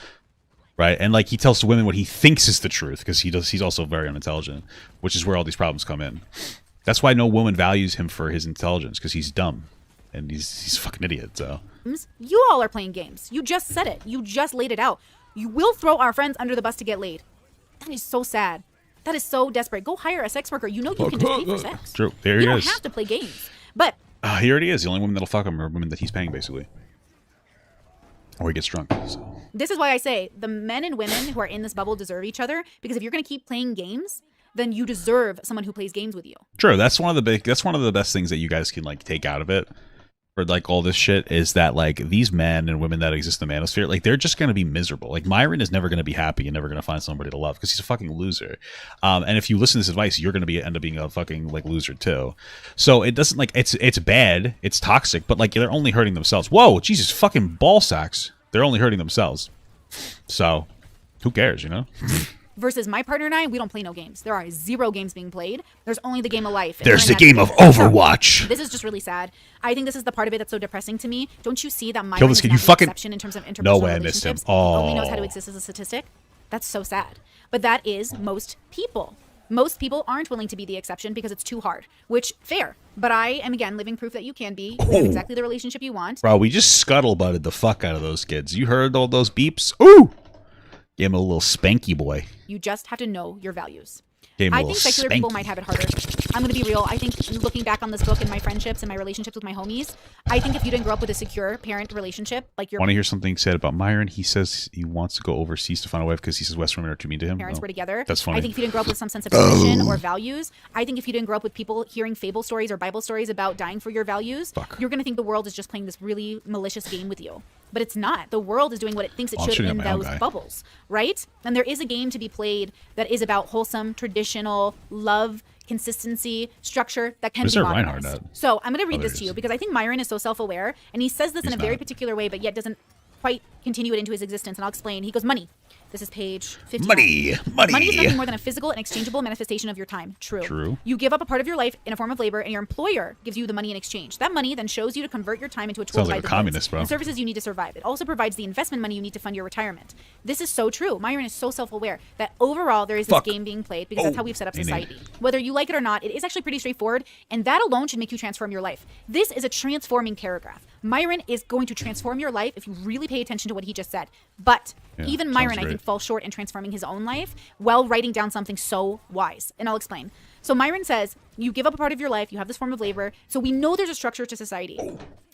Right? And, like, he tells women what he thinks is the truth because he's also very unintelligent, which is where all these problems come in. That's why no woman values him for his intelligence, because he's dumb. And he's a fucking idiot, so... You all are playing games. You just said it. You just laid it out. You will throw our friends under the bus to get laid. That is so sad. That is so desperate. Go hire a sex worker. You know you can just pay for sex. True. There he is. You don't have to play games. But... he already is. The only women that'll fuck him are women that he's paying, basically. Or he gets drunk. So. This is why I say the men and women who are in this bubble deserve each other. Because if you're going to keep playing games... then you deserve someone who plays games with you. True. That's one of the best things that you guys can, like, take out of it. For, like, all this shit is that, like, these men and women that exist in the manosphere, like, they're just going to be miserable. Like, Myron is never going to be happy and never going to find somebody to love because he's a fucking loser. And if you listen to this advice, you're going to end up being a fucking, like, loser too. So it doesn't, like, it's bad, it's toxic, but, like, they're only hurting themselves. Whoa, Jesus, fucking ball sacks. They're only hurting themselves. So who cares, you know? Versus my partner and I, we don't play no games. There are 0 games being played. There's only the game of life. There's the game of Overwatch. So, this is just really sad. I think this is the part of it that's so depressing to me. Don't you see that Myron is an exception in terms of interpersonal no way I missed him. Oh. He only knows how to exist as a statistic? That's so sad. But that is most people. Most people aren't willing to be the exception because it's too hard, which, fair. But I am, again, living proof that you can be. You have exactly the relationship you want. Bro, we just scuttlebutted the fuck out of those kids. You heard all those beeps? Ooh! Gave him a little spanky boy. You just have to know your values. I think secular people might have it harder. I'm going to be real. I think looking back on this book and my friendships and my relationships with my homies, I think if you didn't grow up with a secure parent relationship, like your... Want to hear something said about Myron? He says he wants to go overseas to find a wife because he says West women are too mean to him. Parents were together. That's funny. I think if you didn't grow up with some sense of tradition or values, I think if you didn't grow up with people hearing fable stories or Bible stories about dying for your values, you're going to think the world is just playing this really malicious game with you. But it's not. The world is doing what it thinks it should in those bubbles, right? And there is a game to be played that is about wholesome, traditional, love, consistency, structure that can be modernized. So I'm going to read this to you because I think Myron is so self-aware, and he says this in a very particular way, but yet doesn't quite continue it into his existence. And I'll explain. He goes, money. This is page 50. Money. Money is nothing more than a physical and exchangeable manifestation of your time. True. You give up a part of your life in a form of labor, and your employer gives you the money in exchange. That money then shows you to convert your time into a tool to buy the goods and services you need to survive. It also provides the investment money you need to fund your retirement. This is so true. Myron is so self-aware that overall there is this game being played because that's how we've set up society. Whether you like it or not, it is actually pretty straightforward, and that alone should make you transform your life. This is a transforming paragraph. Myron is going to transform your life if you really pay attention to what he just said. But even Myron, I think, falls short in transforming his own life while writing down something so wise. And I'll explain. So Myron says, you give up a part of your life, you have this form of labor. So we know there's a structure to society.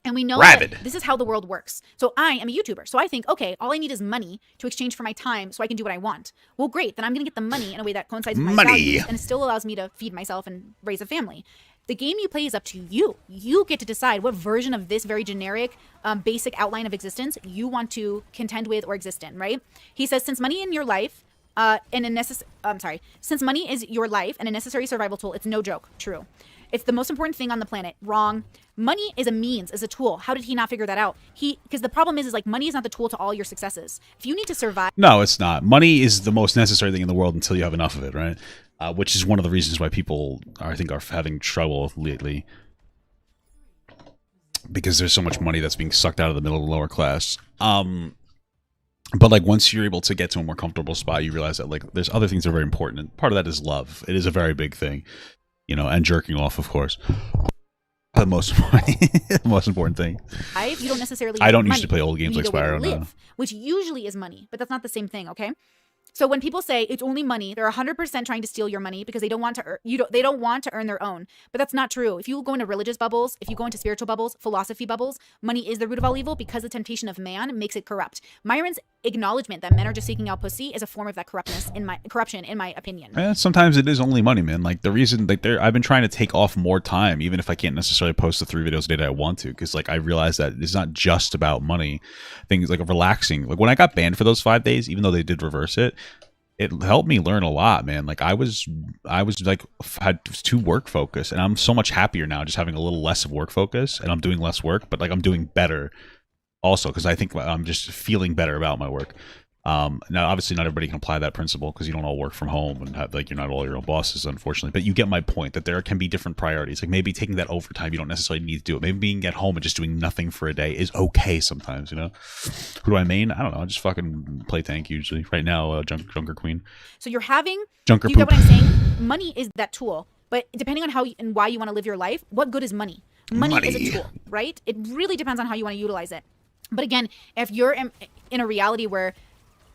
And we know that this is how the world works. So I am a YouTuber. So I think, okay, all I need is money to exchange for my time so I can do what I want. Well, great. Then I'm going to get the money in a way that coincides with my values and still allows me to feed myself and raise a family. The game you play is up to you. You get to decide what version of this very generic, basic outline of existence you want to contend with or exist in, right? He says, since money in your life since money is your life and a necessary survival tool, it's no joke. True. It's the most important thing on the planet. Wrong. Money is a means, is a tool. How did he not figure that out? Because the problem is like money is not the tool to all your successes. If you need to survive. No, it's not. Money is the most necessary thing in the world until you have enough of it, right? Which is one of the reasons why people, I think, are having trouble lately. Because there's so much money that's being sucked out of the middle and lower class. But like once you're able to get to a more comfortable spot, you realize that like there's other things that are very important. And part of that is love. It is a very big thing, you know, and jerking off, of course. The most important thing. You don't necessarily. I don't usually play old games like Spyro. Which usually is money, but that's not the same thing. Okay. So when people say it's only money, they're 100% trying to steal your money because they don't want to they don't want to earn their own. But that's not true. If you go into religious bubbles, if you go into spiritual bubbles, philosophy bubbles, money is the root of all evil because the temptation of man makes it corrupt. Myron's acknowledgement that men are just seeking out pussy is a form of that corruption in my opinion. Sometimes it is only money, man. Like the reason, like I've been trying to take off more time, even if I can't necessarily post the 3 videos a day that I want to, because like I realized that it's not just about money. Things like relaxing. Like when I got banned for those 5 days, even though they did reverse it, it helped me learn a lot, man. Like I was like had too work focused, and I'm so much happier now just having a little less of work focus, and I'm doing less work, but like I'm doing better also because I think I'm just feeling better about my work. Now obviously not everybody can apply that principle because you don't all work from home and have, like, you're not all your own bosses, unfortunately, but you get my point that there can be different priorities. Like maybe taking that overtime, you don't necessarily need to do it. Maybe being at home and just doing nothing for a day is okay sometimes, you know. Who do I main? I don't know. I just fucking play tank usually. Right now, Junker Queen. So you're having Junker you poop. get what I'm saying? Money is that tool, but depending on how and why you want to live your life, what good is money? Money is a tool, right? It really depends on how you want to utilize it. But again, if you're in a reality where,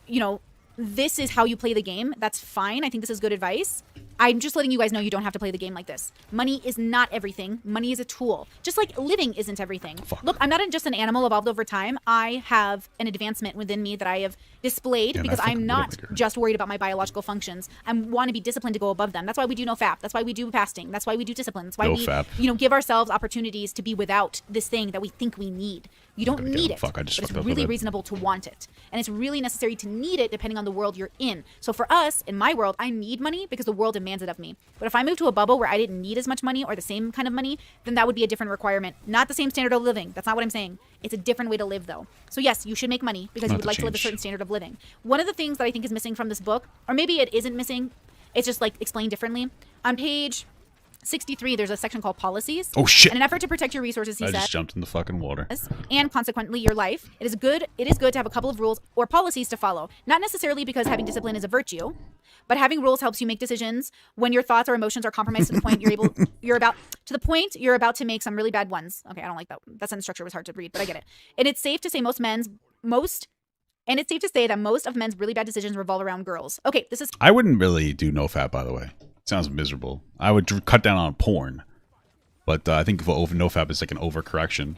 you know, this is how you play the game, that's fine. I think this is good advice. I'm just letting you guys know you don't have to play the game like this. Money is not everything. Money is a tool. Just like living isn't everything. Look, I'm not just an animal evolved over time. I have an advancement within me that I have displayed because I'm not just worried about my biological functions. I want to be disciplined to go above them. That's why we do no fap. That's why we do fasting. That's why we do discipline. That's why we give ourselves opportunities to be without this thing that we think we need. You don't need it, but it's really reasonable to want it. And it's really necessary to need it depending on the world you're in. So for us, in my world, I need money because the world demands it of me. But if I move to a bubble where I didn't need as much money or the same kind of money, then that would be a different requirement. Not the same standard of living. That's not what I'm saying. It's a different way to live, though. So yes, you should make money because you would like to live a certain standard of living. One of the things that I think is missing from this book, or maybe it isn't missing, it's just like explained differently. On page 63, there's a section called policies. Oh shit! In an effort to protect your resources, he said, I just jumped in the fucking water. And consequently your life, it is good to have a couple of rules or policies to follow. Not necessarily because having discipline is a virtue, but having rules helps you make decisions when your thoughts or emotions are compromised to the point you're about to make some really bad ones. Okay, I don't like that. That sentence structure was hard to read, but I get it. And it's safe to say that most of men's really bad decisions revolve around girls. Okay, this is. I wouldn't really do no fap, by the way. Sounds miserable. I would cut down on porn, but I think nofap is like an overcorrection.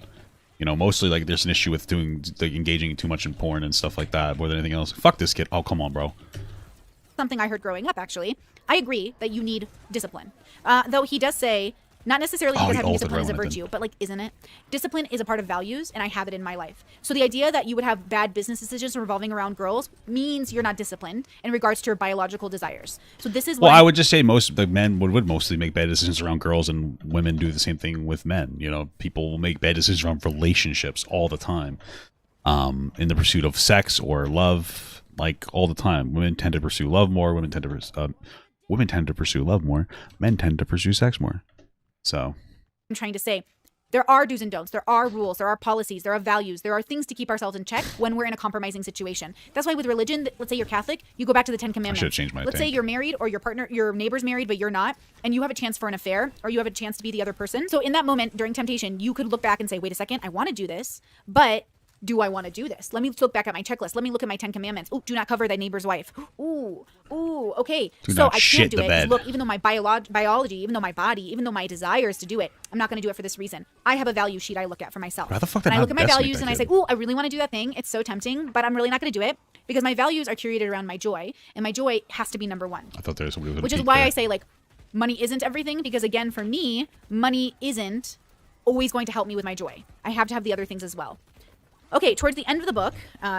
You know, mostly like there's an issue with engaging too much in porn and stuff like that more than anything else. Fuck this kid. Oh, come on, bro. Something I heard growing up, actually. I agree that you need discipline. Though he does say, not necessarily because having discipline is a virtue, but like, isn't it? Discipline is a part of values, and I have it in my life. So the idea that you would have bad business decisions revolving around girls means you're not disciplined in regards to your biological desires. So this is well, I would just say most the men would mostly make bad decisions around girls, and women do the same thing with men. You know, people will make bad decisions around relationships all the time, in the pursuit of sex or love, like all the time. Women tend to pursue love more. Women tend to pursue love more. Men tend to pursue sex more. So I'm trying to say there are do's and don'ts. There are rules. There are policies. There are values. There are things to keep ourselves in check when we're in a compromising situation. That's why with religion, let's say you're Catholic, you go back to the 10 Commandments. I should have changed my Let's say you're married or your neighbor's married, but you're not, and you have a chance for an affair or you have a chance to be the other person. So in that moment during temptation, you could look back and say, wait a second, I want to do this, but do I want to do this? Let me look back at my checklist. Let me look at my 10 Commandments. Ooh, do not cover thy neighbor's wife. Ooh, okay. So I can't do it. Look, even though my biology, even though my body, even though my desire is to do it, I'm not going to do it for this reason. I have a value sheet I look at for myself. How the fuck and I look at my values and I say, ooh, I really want to do that thing. It's so tempting, but I'm really not going to do it because my values are curated around my joy, and my joy has to be number one. I thought there was somebody. Which is why I say, like, money isn't everything, because again, for me, money isn't always going to help me with my joy. I have to have the other things as well. Okay, towards the end of the book,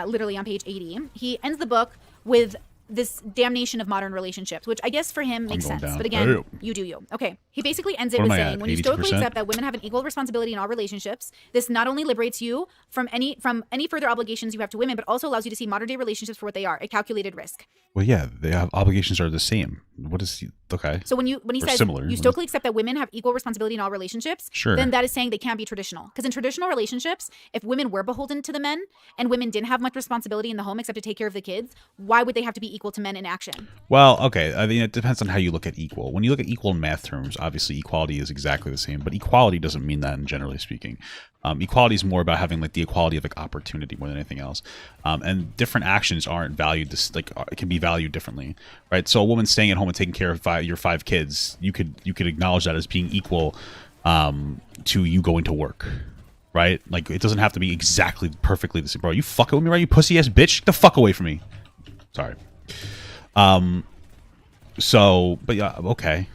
literally on page 80, he ends the book with this damnation of modern relationships, which I guess for him makes sense. But again, you do you. Okay, he basically ends it with saying, when you stoically accept that women have an equal responsibility in all relationships, this not only liberates you from any further obligations you have to women, but also allows you to see modern day relationships for what they are, a calculated risk. Well, yeah, they have obligations are the same. What is okay? So when he says similar, you stoically accept that women have equal responsibility in all relationships, sure, then that is saying they can't be traditional. Because in traditional relationships, if women were beholden to the men and women didn't have much responsibility in the home except to take care of the kids, why would they have to be equal to men in action? Well, okay, I mean, it depends on how you look at equal. When you look at equal in math terms, obviously equality is exactly the same, but equality doesn't mean that, in generally speaking. Equality is more about having like the equality of like opportunity more than anything else, and different actions aren't valued this like it can be valued differently, right? So a woman staying at home and taking care of your 5 kids, you could acknowledge that as being equal to you going to work, right? Like it doesn't have to be exactly perfectly the same. Bro, you fucking with me, right? You pussy ass bitch, get the fuck away from me. Sorry. So, but yeah, okay.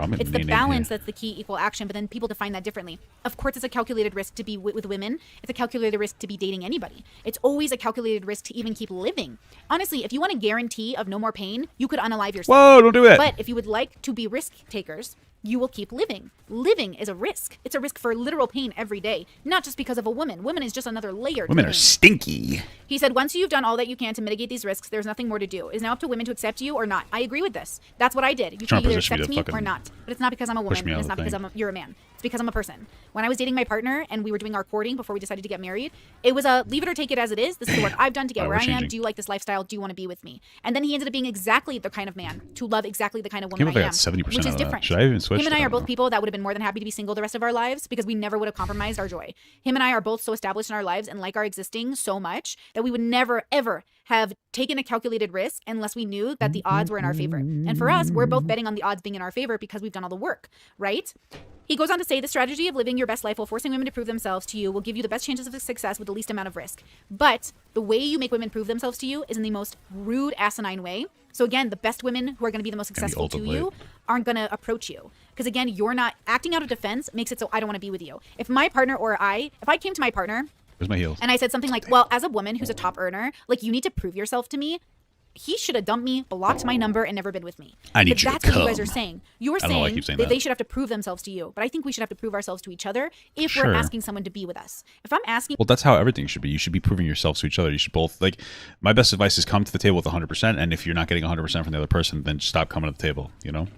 It's the balance that's the key equal action, but then people define that differently. Of course, it's a calculated risk to be with women. It's a calculated risk to be dating anybody. It's always a calculated risk to even keep living. Honestly, if you want a guarantee of no more pain, you could unalive yourself. Whoa, don't do it. But if you would like to be risk takers, you will keep living. Living is a risk. It's a risk for literal pain every day, not just because of a woman. Woman is just another layer. Women are stinky. He said, once you've done all that you can to mitigate these risks, there's nothing more to do. It is now up to women to accept you or not. I agree with this. That's what I did. You can either accept me or not. But it's not because I'm a woman, and it's not because you're a man. It's because I'm a person. When I was dating my partner and we were doing our courting before we decided to get married, it was a leave it or take it as it is. This is the work I've done to get where I am. Do you like this lifestyle? Do you want to be with me? And then he ended up being exactly the kind of man to love exactly the kind of woman I am, 70% which is different. Should I even switch? Him and I are both people that would have been more than happy to be single the rest of our lives because we never would have compromised our joy. Him and I are both so established in our lives and like our existing so much that we would never, ever have taken a calculated risk unless we knew that the odds were in our favor. And for us, we're both betting on the odds being in our favor because we've done all the work, right? He goes on to say the strategy of living your best life while forcing women to prove themselves to you will give you the best chances of success with the least amount of risk. But the way you make women prove themselves to you is in the most rude, asinine way. So again, the best women who are going to be the most successful to you aren't going to approach you. Because again, you're not acting out of defense makes it so I don't want to be with you. If my partner or if I came to my partner, where's my heels? And I said something like, well, as a woman who's a top earner, like you need to prove yourself to me. He should have dumped me, blocked my number, and never been with me. I need you to come. That's what you guys are saying. You're saying that they should have to prove themselves to you. But I think we should have to prove ourselves to each other if we're asking someone to be with us. If I'm asking... Well, that's how everything should be. You should be proving yourselves to each other. You should both... Like, my best advice is come to the table with 100%, and if you're not getting 100% from the other person, then stop coming to the table, you know?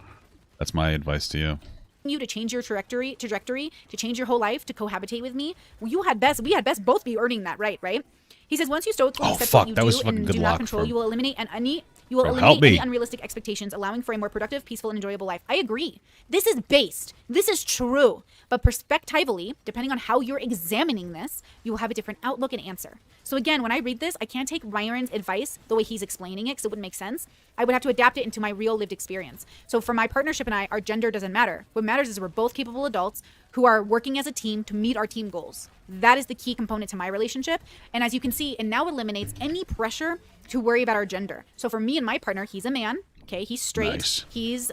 That's my advice to you. You to change your trajectory, to change your whole life, to cohabitate with me. Well, we had best both be earning that right? He says, once you stoically accept what you do and do not control, you will eliminate any unrealistic expectations, allowing for a more productive, peaceful, and enjoyable life. I agree. This is true. But perspectively, depending on how you're examining this, you will have a different outlook and answer. So again, when I read this, I can't take Myron's advice the way he's explaining it because it wouldn't make sense. I would have to adapt it into my real lived experience. So for my partnership and I, our gender doesn't matter. What matters is we're both capable adults who are working as a team to meet our team goals. That is the key component to my relationship. And as you can see, it now eliminates any pressure to worry about our gender. So for me and my partner, he's a man. Okay, he's straight. Nice. He's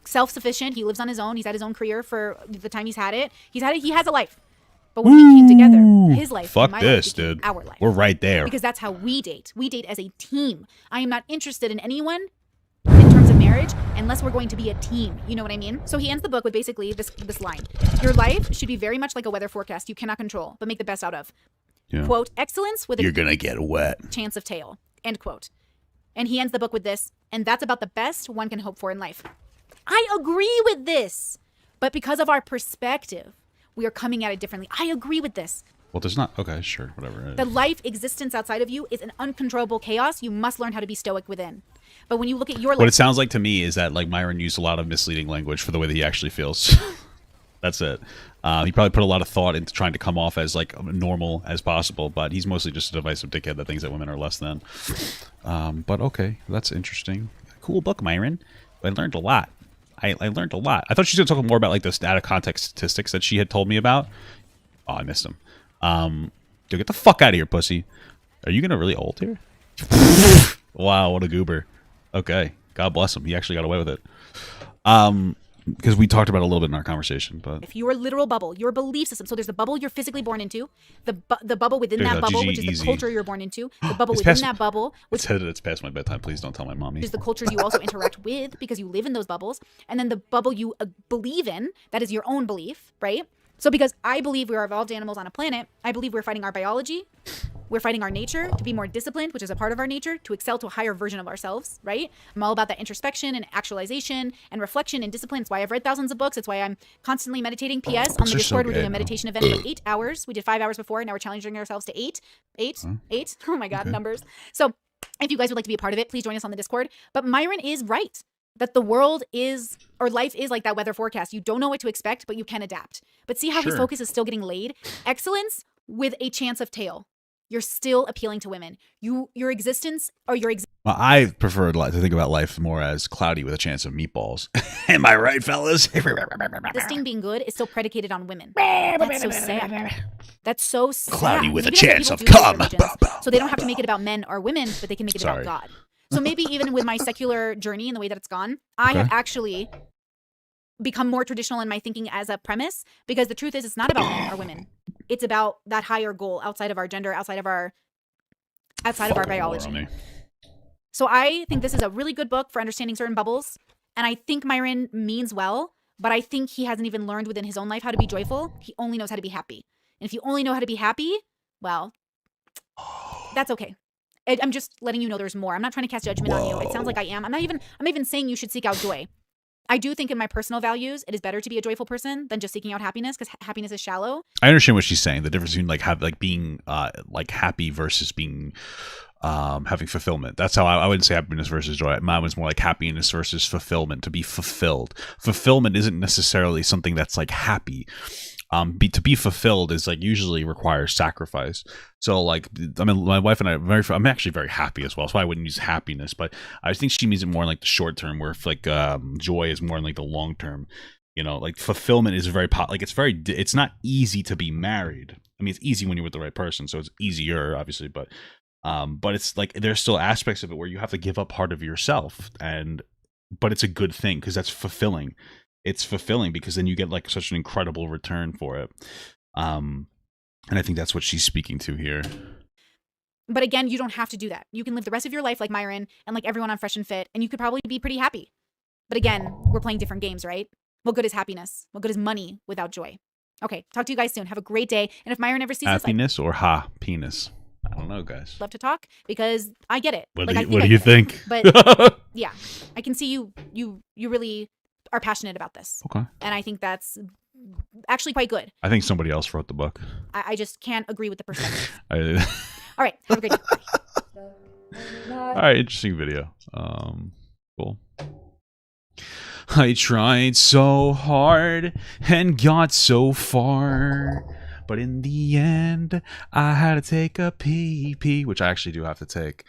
self-sufficient. He lives on his own. He's had his own career for the time he's had it. He has a life. But when we came together, his life and my life became our life. We're right there. Because that's how we date. We date as a team. I am not interested in anyone in terms of marriage unless we're going to be a team. You know what I mean? So he ends the book with basically this line. Your life should be very much like a weather forecast you cannot control, but make the best out of. Yeah. Quote, excellence with you're gonna get wet. Chance of tail. End quote. And he ends the book with this, and that's about the best one can hope for in life. I agree with this, but because of our perspective, we are coming at it differently. I agree with this. Well, there's not... Okay, sure, whatever. The life existence outside of you is an uncontrollable chaos. You must learn how to be stoic within. But when you look at your life... What it sounds like to me is that like Myron used a lot of misleading language for the way that he actually feels. That's it. He probably put a lot of thought into trying to come off as like normal as possible, but he's mostly just a divisive dickhead that thinks that women are less than. But okay, that's interesting. Cool book, Myron. I learned a lot. I learned a lot. I thought she was going to talk more about like those out of context statistics that she had told me about. Oh, I missed them. Dude, get the fuck out of here, pussy. Are you gonna really ult here? Wow, what a goober. Okay, God bless him. He actually got away with it. Because we talked about it a little bit in our conversation, but if your literal bubble, your belief system, so there's the bubble you're physically born into, the bubble within that bubble, which is the culture you're born into, the bubble within that bubble, which it's past my bedtime. Please don't tell my mommy. Is the cultures you also interact with because you live in those bubbles, and then the bubble you believe in, that is your own belief, right? So because I believe we are evolved animals on a planet, I believe we're fighting our biology, we're fighting our nature to be more disciplined, which is a part of our nature, to excel to a higher version of ourselves, right? I'm all about that introspection and actualization and reflection and discipline. It's why I've read thousands of books. It's why I'm constantly meditating. P.S. On the Discord, we're doing a meditation event for 8 hours. We did 5 hours before, and now we're challenging ourselves to 8. Oh my God, numbers. So if you guys would like to be a part of it, please join us on the Discord. But Myron is right. that the world is, or life is like that weather forecast. You don't know what to expect, but you can adapt. But see how his focus is still getting laid? Excellence with a chance of tail. You're still appealing to women. Your existence or your well, I prefer to think about life more as cloudy with a chance of meatballs. Am I right, fellas? This thing being good is still predicated on women. That's so sad. That's so sad. Cloudy with a chance of cum. So they don't have to make it about men or women, but they can make it about God. So maybe even with my secular journey and the way that it's gone, I have actually become more traditional in my thinking as a premise, because the truth is it's not about men or women. It's about that higher goal outside of our gender, outside of our biology. So I think this is a really good book for understanding certain bubbles. And I think Myron means well, but I think he hasn't even learned within his own life how to be joyful. He only knows how to be happy. And if you only know how to be happy, well, that's okay. I'm just letting you know there's more. I'm not trying to cast judgment on you. It sounds like I am. I'm not even saying you should seek out joy. I do think in my personal values, it is better to be a joyful person than just seeking out happiness, because happiness is shallow. I understand what she's saying. The difference between being happy versus being having fulfillment. That's how I wouldn't say happiness versus joy. Mine was more like happiness versus fulfillment. To be fulfilled. Fulfillment isn't necessarily something that's like happy. To be fulfilled is like usually requires sacrifice. So like, I mean, my wife and I'm actually very happy as well. So I wouldn't use happiness, but I think she means it more in like the short term, where if like joy is more in like the long term. You know, like fulfillment is it's not easy to be married. I mean, it's easy when you're with the right person, so it's easier, obviously, but it's like there's still aspects of it where you have to give up part of yourself, but it's a good thing because that's fulfilling. It's fulfilling because then you get like such an incredible return for it. And I think that's what she's speaking to here. But again, you don't have to do that. You can live the rest of your life like Myron and like everyone on Fresh and Fit, and you could probably be pretty happy. But again, we're playing different games, right? What good is happiness? What good is money without joy? Okay, talk to you guys soon. Have a great day. And if Myron ever sees happiness or penis? I don't know, guys. Love to talk because I get it. What do you think? But yeah, I can see you really are passionate about this. Okay. And I think that's actually quite good. I think somebody else wrote the book. I just can't agree with the perspective. All right. Have a great day. All right. Interesting video. Cool. I tried so hard and got so far, but in the end, I had to take a pee, which I actually do have to take.